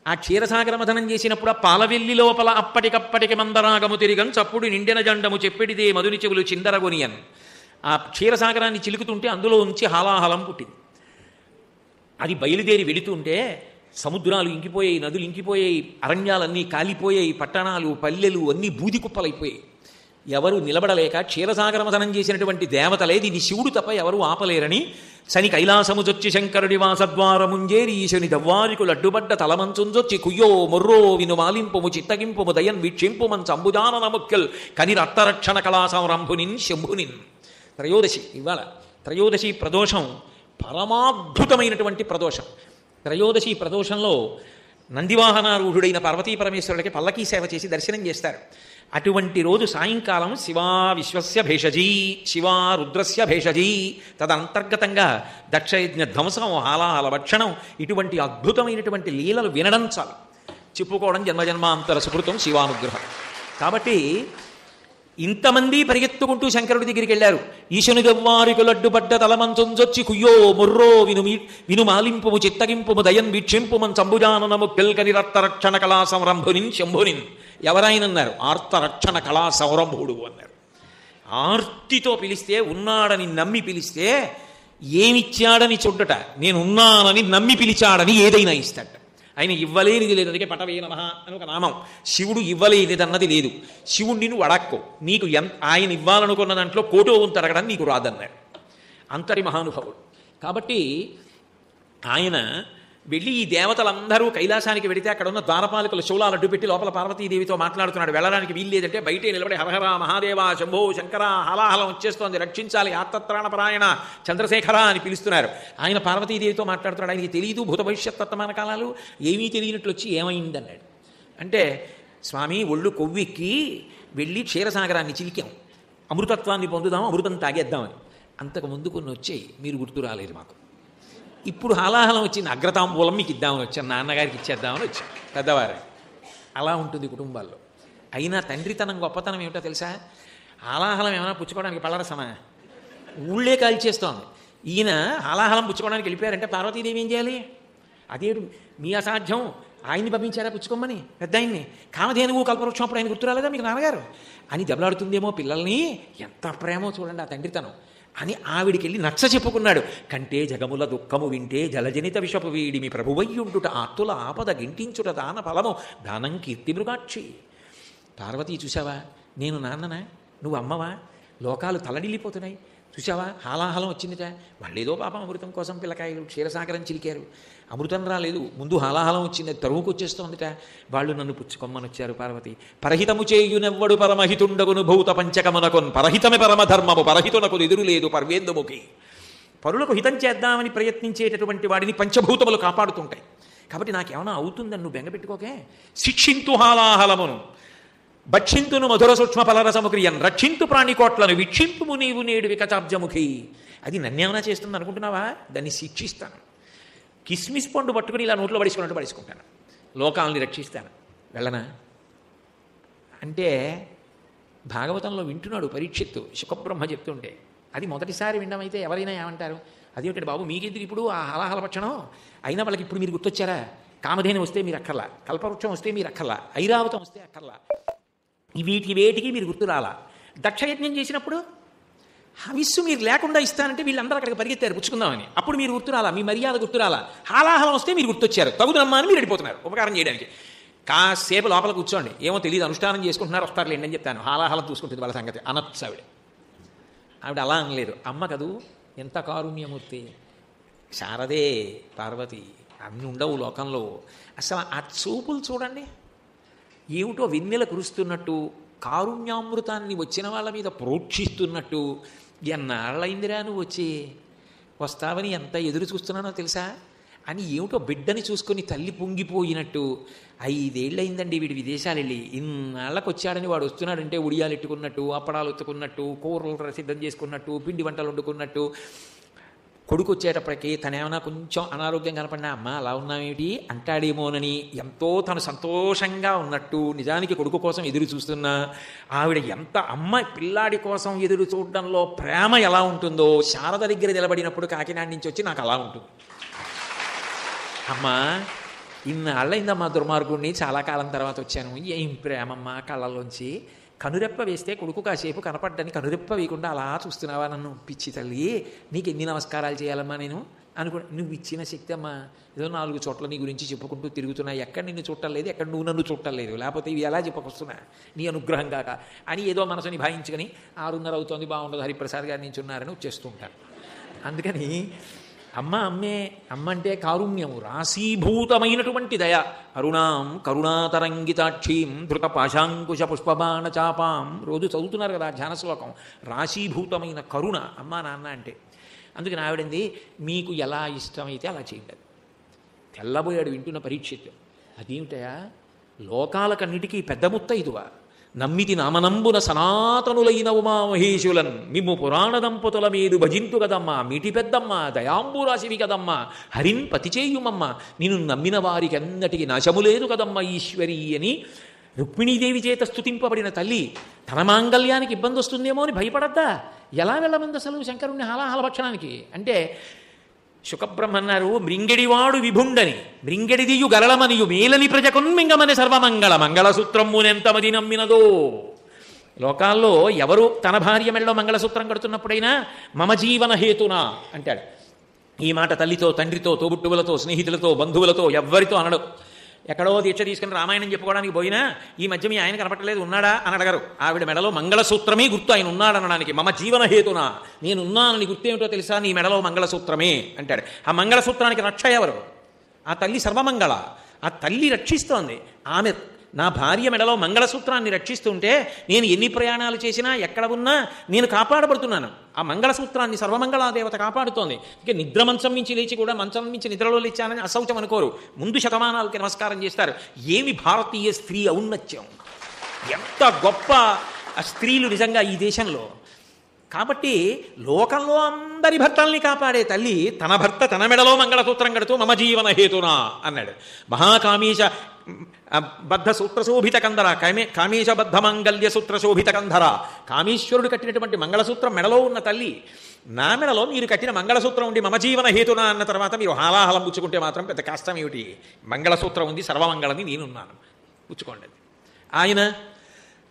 ఆ క్షీరసాగర మథనం చేసినప్పుడు ఆ పాలవెల్లి లోపల అప్పటికప్పటికి మందరాగము తిరిగం చప్పుడు నిండిన జండము చెప్పిడిదే మధుని చెవులు చిందరగొనియన్. ఆ క్షీరసాగరాన్ని చిలుకుతుంటే అందులో ఉంచి హాలాహలం పుట్టింది. అది బయలుదేరి వెళుతుంటే సముద్రాలు ఇంకిపోయాయి, నదులు ఇంకిపోయాయి, అరణ్యాలన్నీ కాలిపోయాయి, పట్టణాలు పల్లెలు అన్నీ బూది కుప్పలైపోయాయి. ఎవరు నిలబడలేక క్షీరసాగరమథనం చేసినటువంటి దేవతలేదు ఇది శివుడు తప్ప ఎవరు ఆపలేరని శని కైలాసముజొచ్చి శంకరుడి వాసద్వారముంజేరి ఈశని దవ్వారికులు అడ్డుపడ్డ తలమంచుంజొచ్చి కుయ్యో మొర్రో వినుమాలింపుము చిత్తగింపుము దయన్ వీక్షింపుమన్ చంబుజానన ముఖ్యల్ కనిరత్తరక్షణ కళా సంరంభునిన్ శంభునిన్. త్రయోదశి ఇవాళ త్రయోదశి ప్రదోషం పరమాద్భుతమైనటువంటి ప్రదోషం. త్రయోదశి ప్రదోషంలో నందివాహనారూఢుడైన పార్వతీ పరమేశ్వరుడికి పల్లకీ సేవ చేసి దర్శనం చేస్తారు. అటువంటి రోజు సాయంకాలం శివా విశ్వస్య భేషజీ, శివా రుద్రస్య భేషజీ, తదంతర్గతంగా దక్షయజ్ఞ ధ్వంసం, హాలాహల భక్షణం, ఇటువంటి అద్భుతమైనటువంటి లీలలు వినడం చాలు. చెప్పుకోవడం జన్మజన్మాంతర సుకృతం శివానుగ్రహం. కాబట్టి ఇంతమంది పరిగెత్తుకుంటూ శంకరుడి దగ్గరికి వెళ్ళారు. ఈశను గవ్వారికులు అడ్డుపడ్డ తలమంచుంజొచ్చి కుయ్యో మొర్రో వినుమాలింపుము చిత్తగింపుము దయన్ వీక్షింపుమన్ చంబుజాననము పిల్కనిరత్తరక్షణ కళా సంరంభునిన్ శంభునిన్. ఎవరాయనన్నారు? ఆర్తరక్షణ కళా సౌరంభుడు అన్నారు. ఆర్తితో పిలిస్తే, ఉన్నాడని నమ్మి పిలిస్తే ఏమిచ్చాడని చూడట, నేనున్నానని నమ్మి పిలిచాడని ఏదైనా ఇస్తాడట. ఆయన ఇవ్వలేనిది లేదు. అందుకే పటవే నమః అని ఒక నామం. శివుడు ఇవ్వలేనిదన్నది లేదు. శివుణ్ణి నువ్వు అడక్కో, నీకు ఆయన ఇవ్వాలనుకున్న దాంట్లో కోటో వంతు అడగడం నీకు రాదన్నాడు. అంతటి మహానుభావుడు. కాబట్టి ఆయన వెళ్ళి ఈ దేవతలందరూ కైలాసానికి వెడితే అక్కడ ఉన్న ద్వారపాలకులు శూలాలు అడ్డుపెట్టి లోపల పార్వతీదేవితో మాట్లాడుతున్నాడు. వెళ్ళడానికి వీల్లేదంటే బయటే నిలబడి హరహర మహాదేవ శంభో శంకర హలాహలం వచ్చేస్తోంది, రక్షించాలి, ఆత్తత్రాణపరాయణ చంద్రశేఖర అని పిలుస్తున్నారు. ఆయన పార్వతీదేవితో మాట్లాడుతున్నాడు. ఆయనకి తెలియదు భూత భవిష్యత్ వర్తమాన కాలాలు, ఏమీ తెలియనట్లు వచ్చి ఏమైంది అన్నాడు. అంటే స్వామి ఒళ్ళు కొవ్వెక్కి వెళ్ళి క్షీరసాగరాన్ని చిలికాం, అమృతత్వాన్ని పొందుదాం, అమృతం తాగేద్దామని. అంతకు ముందు కొన్ని వచ్చాయి, మీరు గుర్తు రాలేదు మాకు. ఇప్పుడు హాలాహలం వచ్చింది, అగ్రతాంబూలం మీకు ఇద్దామని వచ్చాను, నాన్నగారికి ఇచ్చేద్దామని వచ్చాను, పెద్దవారే. అలా ఉంటుంది కుటుంబాల్లో. అయినా తండ్రితనం గొప్పతనం ఏమిటో తెలుసా? హాలాహలం ఏమైనా పుచ్చుకోవడానికి పళ్ళరసమా? ఊళ్ళే కాల్చేస్తోంది. ఈయన హాలాహలం పుచ్చుకోవడానికి వెళ్ళిపోయారంటే పార్వతీదేవి ఏం చేయాలి? అదేడు మీ అసాధ్యం, ఆయన్ని పంపించారా పుచ్చుకోమని, పెద్ద ఆయన్ని. కామధేనువు కల్పవృక్షం అప్పుడు ఆయన గుర్తురాలేదా మీకు నాన్నగారు అని దెబ్బలాడుతుందేమో పిల్లల్ని. ఎంత ప్రేమో చూడండి ఆ తండ్రితనం అని ఆవిడికి వెళ్ళి నచ్చ చెప్పుకున్నాడు. కంటే జగముల దుఃఖము వింటే జలజనిత విషపు వీడిమి ప్రభువయ్యుండుట ఆత్తుల ఆపద గింటించుట దాన ఫలము దానం కీర్తి మృగాక్షి. పార్వతీ చూసావా, నేను నాన్ననా, నువ్వు అమ్మవా, లోకాలు తలడిల్లిపోతున్నాయి చూసావా, హాలాహలం వచ్చిందిట. వాళ్ళేదో పాపం అమృతం కోసం పిల్లకాయలు క్షీరసాగరం చిలికారు, అమృతం రాలేదు, ముందు హాలాహలం వచ్చింది, అది తరువుకు వచ్చేస్తోందిట. వాళ్ళు నన్ను పుచ్చుకొమ్మని వచ్చారు. పార్వతి పరహితము చేయునెవ్వడు పరమహితుండగును భూత పంచకమునకొన్ పరహితమే పరమధర్మము పరహితునకు ఎదురు లేదు పర్వేందుముఖి. పరులకు హితం చేద్దామని ప్రయత్నించేటటువంటి వాడిని పంచభూతములు కాపాడుతుంటాయి. కాబట్టి నాకేమైనా అవుతుందని నువ్వు బెంగపెట్టుకోకే. శిక్షింతు హాలాహలమును భక్షింతును మధుర సూక్ష్మ ఫలరసముక్రియన్ రక్షింతు ప్రాణికోట్లను వీక్షింపుము నీవు నేడు వికచాబ్జముఖి. అది నన్నేమైనా చేస్తుంది అనుకుంటున్నావా? దాన్ని శిక్షిస్తాను. కిస్మిస్ పండు పట్టుకుని ఇలా నోట్లో పడేసుకున్నట్టు పడేసుకుంటాను, లోకాలని రక్షిస్తాను. వెళ్ళనా అంటే భాగవతంలో వింటున్నాడు పరీక్షిత్తు, శుకబ్రహ్మ చెప్తుంటే. అది మొదటిసారి వినమైతే ఎవరైనా ఏమంటారు, అదేమిటంటే బాబు మీకెందుకు ఇప్పుడు ఆ హలాహల పక్షణం, అయినా వాళ్ళకి ఇప్పుడు మీరు గుర్తొచ్చారా? కామధేను వస్తే మీరు అక్కర్లా, కల్పవృక్షం వస్తే మీరు అక్కర్లా, ఐరావతం వస్తే అక్కర్లా, వేటికి మీరు గుర్తు రాలా. దక్షయజ్ఞం చేసినప్పుడు హవిస్సు మీరు లేకుండా ఇస్తానంటే వీళ్ళందరూ అక్కడికి పరిగెత్తారు పుచ్చుకుందామని, అప్పుడు మీరు గుర్తురాలా, మీ మర్యాద గుర్తురాలా. హాలాహలం వస్తే మీరు గుర్తొచ్చారు, తగుదమ్మా అని మీరు వెళ్ళిపోతున్నారు ఉపకారం చేయడానికి. కాసేపు లోపల కూర్చోండి, ఏమో తెలియదు, అనుష్ఠానం చేసుకుంటున్నారు, వస్తారు లేండి అని చెప్తాను. హాలాహలం చూసుకుంటుంది వాళ్ళ సంగతి అనొచ్చు ఆవిడ అలా అనలేదు. అమ్మ కదూ, ఎంత కారుణ్యమూర్తి శారదే పార్వతి, అన్నీ ఉండవు లోకంలో. అసలు ఆ చూపులు చూడండి, ఏమిటో వెన్నెల కురుస్తున్నట్టు, కారుణ్యామృతాన్ని వచ్చిన వాళ్ళ మీద ప్రోక్షిస్తున్నట్టు. ఎన్నాళ్ళైందిరా నువ్వు వచ్చి, వస్తావని ఎంత ఎదురు చూస్తున్నానో తెలుసా అని ఏమిటో బిడ్డని చూసుకొని తల్లి పొంగిపోయినట్టు. 5 ఏళ్ళయిందండి వీడి విదేశాలు వెళ్ళి, ఇన్నాళ్ళకు వచ్చాడని వాడు వస్తున్నాడంటే ఉడియాలు ఎట్టుకున్నట్టు, అప్పడాలు ఎత్తుకున్నట్టు, కూరలు సిద్ధం చేసుకున్నట్టు, పిండి వంటలు వండుకున్నట్టు. కొడుకు వచ్చేటప్పటికి తనేమైనా కొంచెం అనారోగ్యం కనపడినా అమ్మ అలా ఉన్నామేమిటి అంటాడేమోనని ఎంతో తను సంతోషంగా ఉన్నట్టు, నిజానికి కొడుకు కోసం ఎదురు చూస్తున్నా ఆవిడ ఎంత అమ్మ పిల్లాడి కోసం ఎదురు చూడడంలో ప్రేమ ఎలా ఉంటుందో శారద దగ్గర నిలబడినప్పుడు కాకినాడ నుంచి వచ్చి నాకు అలా ఉంటుంది. అమ్మా ఇన్నాళ్ళైందమ్మా దుర్మార్గుడిని, చాలా కాలం తర్వాత వచ్చాను, ఏం ప్రేమమ్మా కళ్ళల్లోంచి. కనురెప్ప వేస్తే కొడుకు కాసేపు కనపడ్డని కనురెప్ప వేయకుండా అలా చూస్తున్నావా నన్ను, పిచ్చి తల్లి, నీకు ఎన్ని నమస్కారాలు చేయాలమ్మా నేను అనుకో, నువ్వు ఇచ్చిన శక్తి అమ్మా, ఏదో 4 చోట్ల నీ గురించి చెప్పుకుంటూ తిరుగుతున్నా, ఎక్కడ నిన్ను చూడలేదు, ఎక్కడ నువ్వు నన్ను చూడలేదు, లేకపోతే ఇవి ఎలా చెప్పుకొస్తున్నా నీ అనుగ్రహం కాక అని ఏదో మనసుని భావించుకొని 6:30 అవుతోంది, బాగుండదు, హరిప్రసాద్ గారు నుంచి ఉన్నారని వచ్చేస్తూ ఉంటారు. అందుకని అమ్మ అంటే కారుణ్యము, రాశీభూతమైనటువంటి దయ. అరుణాం కరుణాతరంగితాక్షీం ధృత పాశాంకుశ పుష్పబాణ చాపాం, రోజు చదువుతున్నారు కదా ధ్యాన శ్లోకం. రాశీభూతమైన కరుణ అమ్మ నాన్న అంటే. అందుకని ఆవిడంది, మీకు ఎలా ఇష్టమైతే అలా చేయండి. తెల్లబోయాడు వింటున్న పరీక్షిత్తు. అదేమిటయా, లోకాలకన్నిటికీ పెద్ద ముత్తైదువా, నమ్మితి నామనంబున సనాతనులైన ఉమామహేశులన్ మిమ్ము పురాణ దంపతుల మీదు భజింతు కదమ్మా, మీటి పెద్దమ్మ దయాంబురాశివి కదమ్మా, హరిన్ పతి చేయుమమ్మ, నిన్ను నమ్మిన వారికి అన్నటికి నాశము లేదు కదమ్మా ఈశ్వరి అని రుక్మిణీదేవి చేత స్తుతింపబడిన తల్లి తన మాంగళ్యానికి ఇబ్బంది వస్తుందేమో అని భయపడద్దా? ఎలా వెళ్ళమంది అసలు శంకరుణ్ణి హాలాహలభక్షణానికి అంటే? శుకబ్రహ్మ అన్నారు, మృంగెడివాడు విభుండని మృంగెడిదియు గరళమనియు మేలని ప్రజకొన్మింగమని సర్వమంగళ మంగళసూత్రమునెంతమది నమ్మినదో. లోకాల్లో ఎవరు తన భార్య మెళ్ళలో మంగళసూత్రం కడుతున్నప్పుడైనా మమ జీవన హేతునా అంటాడు. ఈ మాట తల్లితో, తండ్రితో, తోబుట్టువులతో, స్నేహితులతో, బంధువులతో ఎవ్వరితో అనడు. ఎక్కడో దీక్ష తీసుకుని రామాయణం చెప్పుకోవడానికి పోయినా ఈ మధ్య మీ ఆయన కనపట్టలేదు, ఉన్నాడా అని అడగరు. ఆవిడ మెడలో మంగళసూత్రమే గుర్తు, ఆయన ఉన్నాడనడానికి. మమ జీవన హేతునా, నేనున్నానని గుర్తు ఏమిటో తెలుసా, నీ మెడలో మంగళసూత్రమే అంటాడు. ఆ మంగళసూత్రానికి రక్ష ఎవరు? ఆ తల్లి సర్వమంగళ. ఆ తల్లి రక్షిస్తోంది. ఆమె నా భార్య మెడలో మంగళసూత్రాన్ని రక్షిస్తుంటే నేను ఎన్ని ప్రయాణాలు చేసినా ఎక్కడ ఉన్నా నేను కాపాడబడుతున్నాను. ఆ మంగళసూత్రాన్ని సర్వమంగళాదేవత కాపాడుతోంది. ఇక నిద్ర మంచం నుంచి లేచి కూడా మంచం నుంచి నిద్రలో లేచానని అశౌచం అనుకోరు. ముందు శతమానాలకి నమస్కారం చేస్తారు. ఏమి భారతీయ స్త్రీ ఔన్నత్యం, ఎంత గొప్ప ఆ స్త్రీలు నిజంగా ఈ దేశంలో. కాబట్టి లోకంలో అందరి భర్తల్ని కాపాడే తల్లి తన భర్త తన మెడలో మంగళసూత్రం కడుతూ మమ జీవన హేతునా అన్నాడు. మహాకామీశ బద్ధ సూత్రశోభిత కంధర, కామేశ బద్ధ మంగళ్య సూత్రశోభిత కంధర. కామేశ్వరుడు కట్టినటువంటి మంగళసూత్రం మెడలో ఉన్న తల్లి, నా మెడలో మీరు కట్టిన మంగళసూత్రం ఉండి మమ జీవన హేతునా అన్న తర్వాత మీరు హాలాహలం పుచ్చుకుంటే మాత్రం పెద్ద కష్టం ఏమిటి? మంగళసూత్రం ఉంది, సర్వమంగళని నేనున్నాను, పుచ్చుకోండి. ఆయన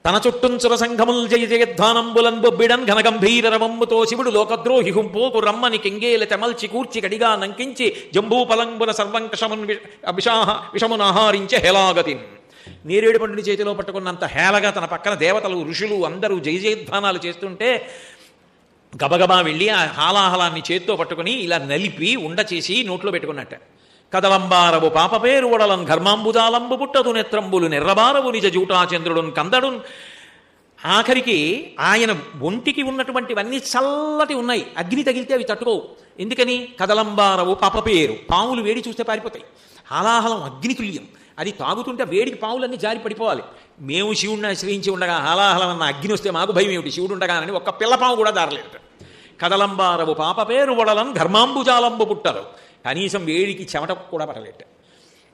తన చుట్టుంచుర సంఘముల్ జయ జయధ్వానంబులన్ బొబ్బిడన్ ఘనగంభీర రవమ్ముతో శివుడు లోకద్రోహి హుంపోకు రమ్మని కెంగేల తెమల్చి కూర్చి కడిగా నంకించి జంబూపలంబున సర్వంకషమున్ విషమునాహారించే హేలాగతిన్. నేరేడు పండుని చేతిలో పట్టుకున్నంత హేళగా తన పక్కన దేవతలు, ఋషులు అందరూ జయ జయధ్వానాలు చేస్తుంటే గబగబా వెళ్ళి ఆ హాలాహలాన్ని చేత్తో పట్టుకుని ఇలా నలిపి ఉండ చేసి నోట్లో పెట్టుకున్నట్ట. కదలంబారవు పాప పేరు వడలన్ ఘర్మాంబుజాలంబు పుట్టదు నేత్రంబులు నెర్రబారవు నిజ జూటాచంద్రుడున్ కందడున్. ఆఖరికి ఆయన ఒంటికి ఉన్నటువంటివన్నీ చల్లటి ఉన్నాయి, అగ్ని తగిలితే అవి తట్టుకోవు. ఎందుకని? కదలంబారవు పాప పేరు, పాములు వేడి చూస్తే పారిపోతాయి. హాలాహలం అగ్నితుల్యం, అది తాగుతుంటే వేడికి పాములన్నీ జారి పడిపోవాలి. మేము శివుడిని ఆశ్రయించి ఉండగా హాలాహలం అన్న అగ్ని వస్తే మాకు భయం ఏమిటి? శివుడు ఉండగానని ఒక్క పిల్లపాము కూడా దారలేదు. కదలంబారవు పాప పేరు వడలన్ ఘర్మాంబుజాలంబు పుట్టరు, కనీసం వేడికి చెమట కూడా పడలేట.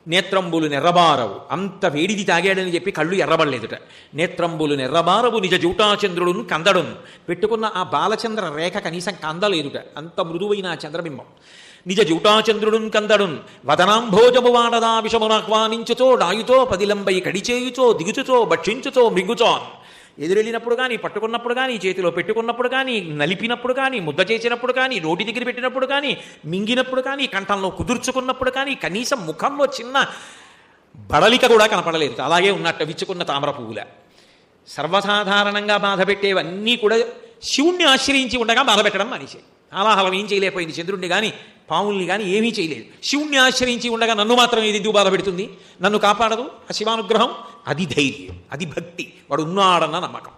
నేత్రంబులు నెర్రబారవు, అంత వేడిది తాగాడని చెప్పి కళ్ళు ఎర్రబడలేదుట. నేత్రంబులు నెర్రబారవు నిజ జూటాచంద్రుడును కందడును, పెట్టుకున్న ఆ బాలచంద్ర రేఖ కనీసం కందలేదుట, అంత మృదువైన ఆ చంద్రబింబం. నిజ జూటాచంద్రుడున్ కందడున్ వదనాంభోజము వాడదా విషమునాహ్వానించుచో డాయుతో పదిలంబై కడిచేయుచో దిగుచుచో భక్షించుచో మృగుచోన్. ఎదురెళ్ళినప్పుడు కానీ, పట్టుకున్నప్పుడు కానీ, చేతిలో పెట్టుకున్నప్పుడు కానీ, నలిపినప్పుడు కానీ, ముద్ద చేసినప్పుడు కానీ, నోటి దగ్గర పెట్టినప్పుడు కానీ, మింగినప్పుడు కానీ, కంఠంలో కుదుర్చుకున్నప్పుడు కానీ, కనీసం ముఖంలో చిన్న బడలిక కూడా కనపడలేదు. అలాగే ఉన్నట్టు విచ్చుకున్న తామర పువ్వుల. సర్వసాధారణంగా బాధ పెట్టేవన్నీ కూడా శివుణ్ణి ఆశ్రయించి ఉండగా బాధ పెట్టడం మనిషి. హాలాహలం ఏం చేయలేకపోయింది, చంద్రుణ్ణి కానీ పావుల్ని కానీ ఏమీ చేయలేదు. శివుణ్ణి ఆశ్రయించి ఉండగా నన్ను మాత్రం ఇది ఎందుకు బాధ పెడుతుంది, నన్ను కాపాడదు ఆ శివానుగ్రహం? అది ధైర్యం, అది భక్తి, వాడు ఉన్నాడన్న నమ్మకం.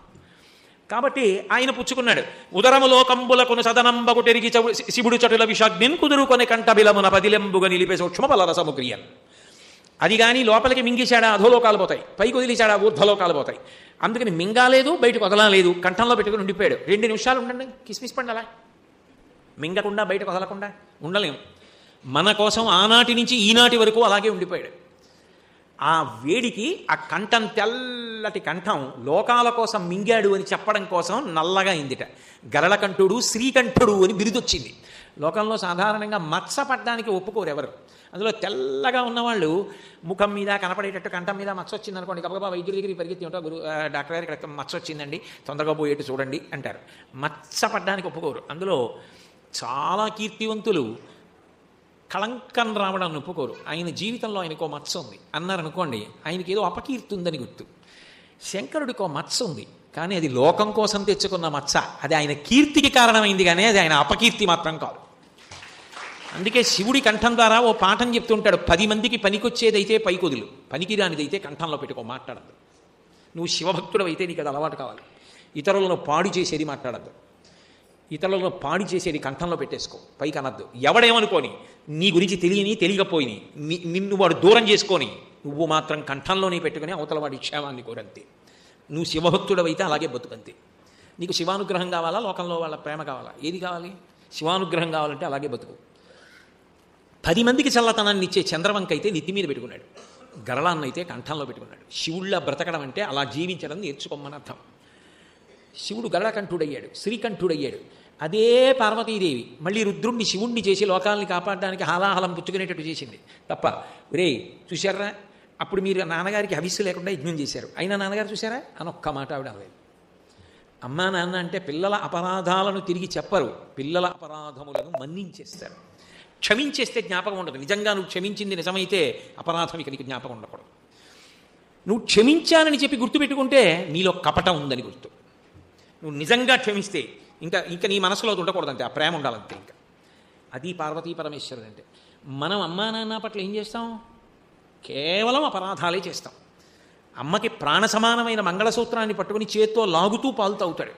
కాబట్టి ఆయన పుచ్చుకున్నాడు. ఉదరములో కంబులకును సదనంబగుటెరిగి శివుడు చటుల విషాగ్నిన్ కుదురుకొని కంఠబిలమున పదిలెంబుగా నిలిపే సూక్ష్మ బలరసముక్రియన్. అది కానీ లోపలికి మింగేశాడా అధోలోకాలు పోతాయి, పైకి వదిలేశాడా ఊర్ధ్వలోకాలు పోతాయి. అందుకని మింగాలేదు, బయటకు వదలలేదు, కంఠంలో పెట్టుకుని ఉండిపోయాడు. 2 నిమిషాలు ఉండండి, కిస్మిస్ పండు అలా మింగకుండా బయటకు వదలకుండా ఉండలేము. మన కోసం ఆనాటి నుంచి ఈనాటి వరకు అలాగే ఉండిపోయాడు. ఆ వేడికి ఆ కంఠం, తెల్లటి కంఠం లోకాల కోసం మింగాడు అని చెప్పడం కోసం నల్లగా అయిందిట. గరళకంఠుడు, శ్రీకంఠుడు అని బిరుదొచ్చింది. లోకంలో సాధారణంగా మత్స పడ్డానికి ఒప్పుకోరు ఎవరు. అందులో తెల్లగా ఉన్నవాళ్ళు ముఖం మీద కనపడేటట్టు కంఠం మీద మచ్చ వచ్చింది అనుకోండి, గబగబా వైద్యుడి దగ్గరికి పరిగెత్తి ఉంటా, డాక్టర్ గారు ఇక్కడ మచ్చ వచ్చిందండి, తొందరగా పోయేట్టు చూడండి అంటారు. మచ్చ పడ్డానికి ఒప్పుకోరు. అందులో చాలా కీర్తివంతులు కళంకం రావడం ఒప్పుకోరు. ఆయన జీవితంలో ఆయనకో మచ్చ ఉంది అన్నారనుకోండి, ఆయనకి ఏదో అపకీర్తి ఉందని గుర్తు. శంకరుడికో మచ్చ ఉంది, కానీ అది లోకం కోసం తెచ్చుకున్న మచ్చ. అది ఆయన కీర్తికి కారణమైంది, కానీ అది ఆయన అపకీర్తి మాత్రం కాదు. అందుకే శివుడి కంఠం ద్వారా ఓ పాఠం చెప్తుంటాడు, 10 మందికి పనికొచ్చేదైతే పైకొదులు, పనికిరానిదైతే కంఠంలో పెట్టుకో, మాట్లాడద్దు. నువ్వు శివభక్తుడు అయితే నీకు అది అలవాటు కావాలి. ఇతరులను పాడు చేసేది మాట్లాడద్దు, ఇతరులను పాడు చేసేది కంఠంలో పెట్టేసుకో, పైకి అనద్దు. ఎవడేమనుకోని, నీ గురించి తెలియకపోయిని, నిన్ను వాడు దూరం చేసుకొని, నువ్వు మాత్రం కంఠంలోనే పెట్టుకుని అవతల వాడి క్షేమాన్ని కోరంతే. నువ్వు శివభక్తుడు అయితే అలాగే బతుకంతే. నీకు శివానుగ్రహం కావాలా, లోకంలో వాళ్ళ ప్రేమ కావాలా? ఏది కావాలి? శివానుగ్రహం కావాలంటే అలాగే బతుకు. 10 మందికి చల్లతనాన్ని ఇచ్చే చంద్రవంక అయితే నెత్తి మీద పెట్టుకున్నాడు, గరళాన్ని అయితే కంఠంలో పెట్టుకున్నాడు. శివుళ్ళ బ్రతకడం అంటే అలా జీవించడం నేర్చుకోమని అర్థం. శివుడు గరళకంఠుడయ్యాడు, శ్రీకంఠుడయ్యాడు. అదే పార్వతీదేవి మళ్ళీ రుద్రుణ్ణి శివుణ్ణి చేసి లోకాలని కాపాడడానికి హాలాహలం పుచ్చుకునేటట్టు చేసింది తప్ప. రే చూశారా, అప్పుడు మీరు నాన్నగారికి హవిస్సు లేకుండా యజ్ఞం చేశారు, అయినా నాన్నగారు చూశారా అని ఒక్క మాట ఆవిడ అనలేదు. అమ్మా నాన్న అంటే పిల్లల అపరాధాలను తిరిగి చెప్పరు, పిల్లల అపరాధములను మన్నించేస్తారు. క్షమించేస్తే జ్ఞాపకం ఉండదు. నిజంగా నువ్వు క్షమించింది నిజమైతే అపరాధం ఇక నీకు జ్ఞాపకం ఉండకూడదు. నువ్వు క్షమించానని చెప్పి గుర్తుపెట్టుకుంటే నీలో కపటం ఉందని గుర్తు. నువ్వు నిజంగా క్షమిస్తే ఇంకా నీ మనసులో అది ఉండకూడదంటే, ఆ ప్రేమ ఉండాలంతే. ఇంకా అది పార్వతీ పరమేశ్వరుడు అంటే. మనం అమ్మా నాన్న పట్ల ఏం చేస్తాం? కేవలం అపరాధాలే చేస్తాం. అమ్మకి ప్రాణ సమానమైన మంగళసూత్రాన్ని పట్టుకుని చేత్తో లాగుతూ పాలు తాగుతాడు.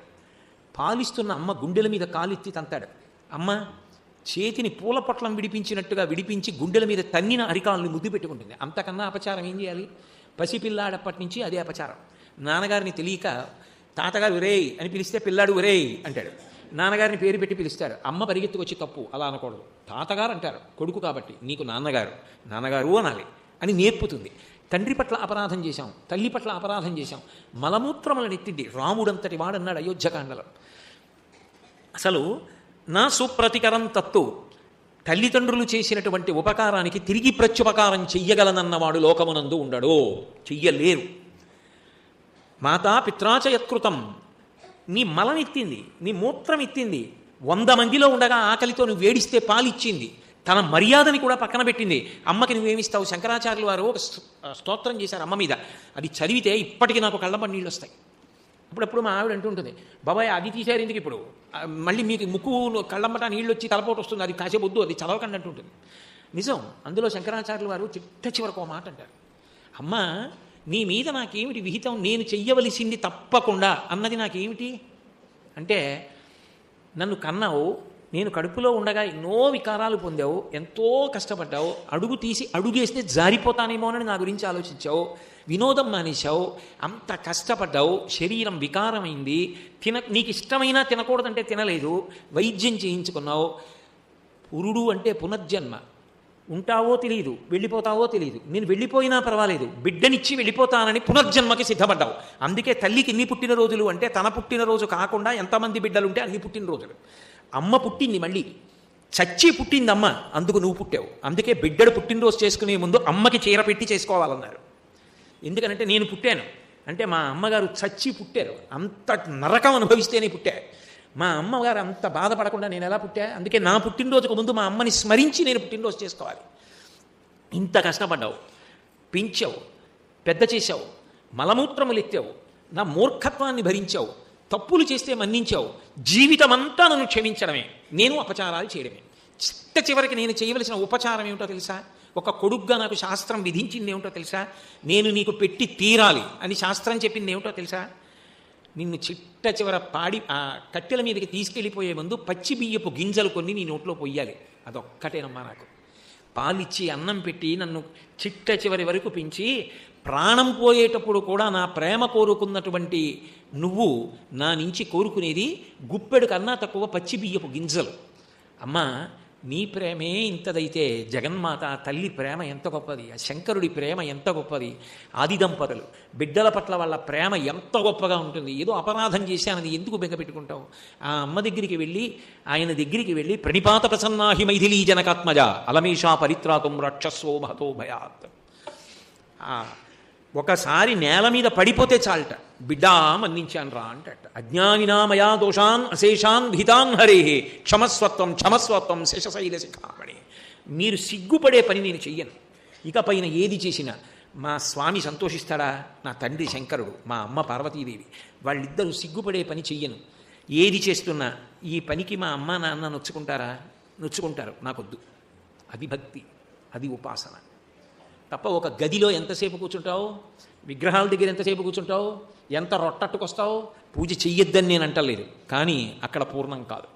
పాలిస్తున్న అమ్మ గుండెల మీద కాలెత్తి తంతాడు. అమ్మ చేతిని పూల పొట్లం విడిపించినట్టుగా విడిపించి గుండెల మీద తన్నిన అరికాలను ముద్దు పెట్టుకుంటుంది. అంతకన్నా అపచారం ఏం చేయాలి? పసిపిల్లాడప్పటి నుంచి అదే అపచారం. నాన్నగారిని తెలియక తాతగారు ఒరేయ్ అని పిలిస్తే పిల్లాడు ఒరేయ్ అంటాడు. నాన్నగారిని పేరు పెట్టి పిలుస్తాడు. అమ్మ పరిగెత్తుకొచ్చి తప్పు, అలా అనకూడదు. తాతగారు అంటారు, కొడుకు కాబట్టి నీకు నాన్నగారు అనాలి అని నేర్పుతుంది. తండ్రి పట్ల అపరాధం చేశాం, తల్లి పట్ల అపరాధం చేశాం, మలమూత్రములను ఎత్తింది. రాముడంతటి వాడన్నాడు అయోధ్యకాండలో. అసలు నా సుప్రతికరం తత్తు, తల్లిదండ్రులు చేసినటువంటి ఉపకారానికి తిరిగి ప్రత్యుపకారం చెయ్యగలనన్నవాడు లోకమునందు ఉండడు, చెయ్యలేరు. మాతా పిత్రాచ యత్కృతం, నీ మలం ఎత్తింది, నీ మూత్రం ఎత్తింది, 100 మందిలో ఉండగా ఆకలితో నువ్వు వేడిస్తే పాలిచ్చింది, తన మర్యాదని కూడా పక్కన పెట్టింది. అమ్మకి నువ్వేమిస్తావు? శంకరాచార్యులు వారు ఒక స్తోత్రం చేశారు అమ్మ మీద, అది చదివితే ఇప్పటికీ నాకు కళ్ళంబడి నీళ్ళు వస్తాయి. అప్పుడప్పుడు మా ఆవిడ అంటుంటుంది, బాబాయ్ అది తీశారు ఎందుకు ఇప్పుడు, మళ్ళీ మీకు ముక్కు కళ్ళమ్మట నీళ్ళు వచ్చి తలపోటు వస్తుంది, అది కాసేపొద్దు, అది చదవకండి అంటుంటుంది. నిజం. అందులో శంకరాచార్యులు వారు చివరకు ఒక మాట అంటారు, అమ్మ నీ మీద నాకేమిటి విహితం, నేను చెయ్యవలసింది తప్పకుండా అన్నది నాకేమిటి అంటే, నన్ను కన్నావు, నేను కడుపులో ఉండగా ఎన్నో వికారాలు పొందావు, ఎంతో కష్టపడ్డావు, అడుగు తీసి అడుగేస్తే జారిపోతానేమోనని నా గురించి ఆలోచించావు, వినోదం మానేశావు, అంత కష్టపడ్డావు, శరీరం వికారమైంది, నీకు ఇష్టమైనా తినకూడదంటే తినలేదు, వైద్యం చేయించుకున్నావు. పురుడు అంటే పునర్జన్మ, ఉంటావో తెలియదు, వెళ్ళిపోతావో తెలియదు, నేను వెళ్ళిపోయినా పర్వాలేదు, బిడ్డనిచ్చి వెళ్ళిపోతానని పునర్జన్మకి సిద్ధపడ్డావు. అందుకే తల్లికి ఎన్ని పుట్టినరోజులు అంటే, తన పుట్టినరోజు కాకుండా ఎంతమంది బిడ్డలుంటే అన్ని పుట్టినరోజులు. అమ్మ పుట్టింది, మళ్ళీ చచ్చి పుట్టింది అమ్మ, అందుకు నువ్వు పుట్టావు. అందుకే బిడ్డడు పుట్టినరోజు చేసుకునే ముందు అమ్మకి చీర పెట్టి చేసుకోవాలన్నారు. ఎందుకనంటే నేను పుట్టాను అంటే మా అమ్మగారు చచ్చి పుట్టారు, అంత నరకం అనుభవిస్తేనే పుట్టారు. మా అమ్మగారు అంత బాధపడకుండా నేను ఎలా పుట్టా? అందుకే నా పుట్టినరోజుకు ముందు మా అమ్మని స్మరించి నేను పుట్టినరోజు చేసుకోవాలి. ఇంత కష్టపడ్డావు, పెంచావు, పెద్ద చేశావు, మలమూత్రములు ఎత్తావు, నా మూర్ఖత్వాన్ని భరించావు, తప్పులు చేస్తే మన్నించావు, జీవితమంతా నన్ను క్షమించడమే, నేను అపచారాలు చేయడమే. చివరికి నేను చేయవలసిన ఉపచారం ఏమిటో తెలుసా? ఒక కొడుగ్గా నాకు శాస్త్రం విధించింది ఏమిటో తెలుసా? నేను నీకు పెట్టి తీరాలి అని శాస్త్రం చెప్పింది ఏమిటో తెలుసా? నిన్ను చివర పాడి ఆ కట్టెల మీదకి తీసుకెళ్ళిపోయే ముందు పచ్చి బియ్యపు గింజలు కొన్ని నీ నోట్లో పొయ్యాలి. అదొక్కటేనమ్మా నాకు. పాలిచ్చి అన్నం పెట్టి నన్ను చివరి వరకు పెంచి ప్రాణం పోయేటప్పుడు కూడా నా ప్రేమ కోరుకున్నటువంటి నువ్వు నా నుంచి కోరుకునేది గుప్పెడు కన్నా తక్కువ పచ్చి బియ్యపు గింజలు. అమ్మా నీ ప్రేమే ఇంతదైతే జగన్మాత తల్లి ప్రేమ ఎంత గొప్పది, ఆ శంకరుడి ప్రేమ ఎంత గొప్పది, ఆది దంపతులు బిడ్డల పట్ల వాళ్ళ ప్రేమ ఎంత గొప్పగా ఉంటుంది. ఏదో అపరాధం చేశానని ఎందుకు బెంగపెట్టుకుంటావు? ఆ అమ్మ దగ్గరికి వెళ్ళి, ఆయన దగ్గరికి వెళ్ళి, ప్రణిపాత ప్రసన్నాహి మైథిలీ జనకాత్మజ అలమేషా పరిత్రాతుం రక్షస్వో మహతో భయాత్. ఒకసారి నేల మీద పడిపోతే చాలట, బిడ్డా మన్నించాను రా అంటట. అజ్ఞానినామయా దోషాన్ అశేషాన్ భితాన్ హరే క్షమస్వత్వం క్షమస్వత్వం శేషశైల శిఖామణి. మీరు సిగ్గుపడే పని నేను చెయ్యను. ఇక పైన ఏది చేసినా మా స్వామి సంతోషిస్తాడా, నా తండ్రి శంకరుడు, మా అమ్మ పార్వతీదేవి, వాళ్ళిద్దరూ సిగ్గుపడే పని చెయ్యను. ఏది చేస్తున్నా ఈ పనికి మా అమ్మ నాన్న నొచ్చుకుంటారా, నొచ్చుకుంటారు, నాకొద్దు. అది భక్తి, అది ఉపాసన. తప్ప ఒక గదిలో ఎంతసేపు కూర్చుంటావు, విగ్రహాల దగ్గర ఎంతసేపు కూర్చుంటావు, ఎంత రొట్టట్టుకొస్తావు, పూజ చెయ్యొద్దని నేను అంటలేదు, కానీ అక్కడ పూర్ణం కాదు.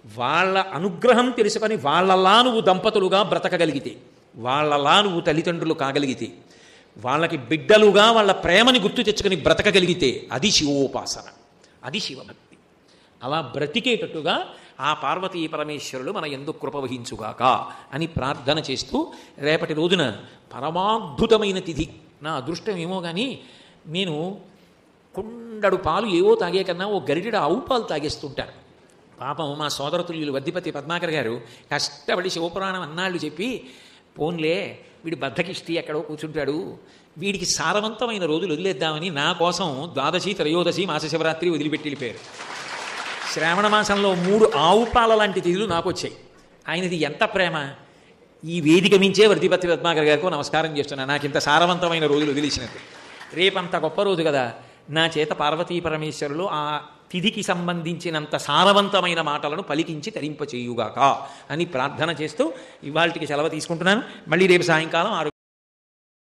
వాళ్ళ అనుగ్రహం తెలుసుకొని వాళ్ళలా నువ్వు దంపతులుగా బ్రతకగలిగితే, వాళ్ళలా నువ్వు తల్లిదండ్రులు కాగలిగితే, వాళ్ళకి బిడ్డలుగా వాళ్ళ ప్రేమని గుర్తు తెచ్చుకొని బ్రతకగలిగితే అది శివోపాసన, అది శివభక్తి. అలా బ్రతికేటట్టుగా ఆ పార్వతీ పరమేశ్వరులు మన ఎందుకు కృప వహించుగాక అని ప్రార్థన చేస్తూ, రేపటి రోజున పరమాద్భుతమైన తిథి. నా అదృష్టం ఏమో కానీ నేను కుండడు పాలు ఏవో తాగే కన్నా ఓ గరిటెడు ఆవు పాలు తాగేస్తుంటాను. పాపం మా సోదరతుల్యులు వద్దిపతి పద్మాకర్ గారు కష్టపడి శివపురాణం అన్నాళ్ళు చెప్పి, పోన్లే వీడి బద్ధకిష్టి ఎక్కడో కూర్చుంటాడు, వీడికి సారవంతమైన రోజులు వదిలేద్దామని నా కోసం ద్వాదశి, త్రయోదశి, మాస శివరాత్రి వదిలిపెట్టి వెళ్ళిపోయారు. శ్రావణ మాసంలో 3 ఆవు పాల లాంటి తిథులు నాకు వచ్చాయి. ఆయనది ఎంత ప్రేమ! ఈ వేదిక మించే వర్ధిపతి పద్మాకర్ గారికి నమస్కారం చేస్తున్నాను, నాకు ఇంత సారవంతమైన రోజులు వదిలేసినట్టు. రేపంత గొప్ప రోజు కదా, నా చేత పార్వతీ పరమేశ్వరులు ఆ తిథికి సంబంధించినంత సారవంతమైన మాటలను పలికించి తరింపచేయుగాక అని ప్రార్థన చేస్తూ ఇవాళకి సెలవు తీసుకుంటున్నాను. మళ్ళీ రేపు సాయంకాలం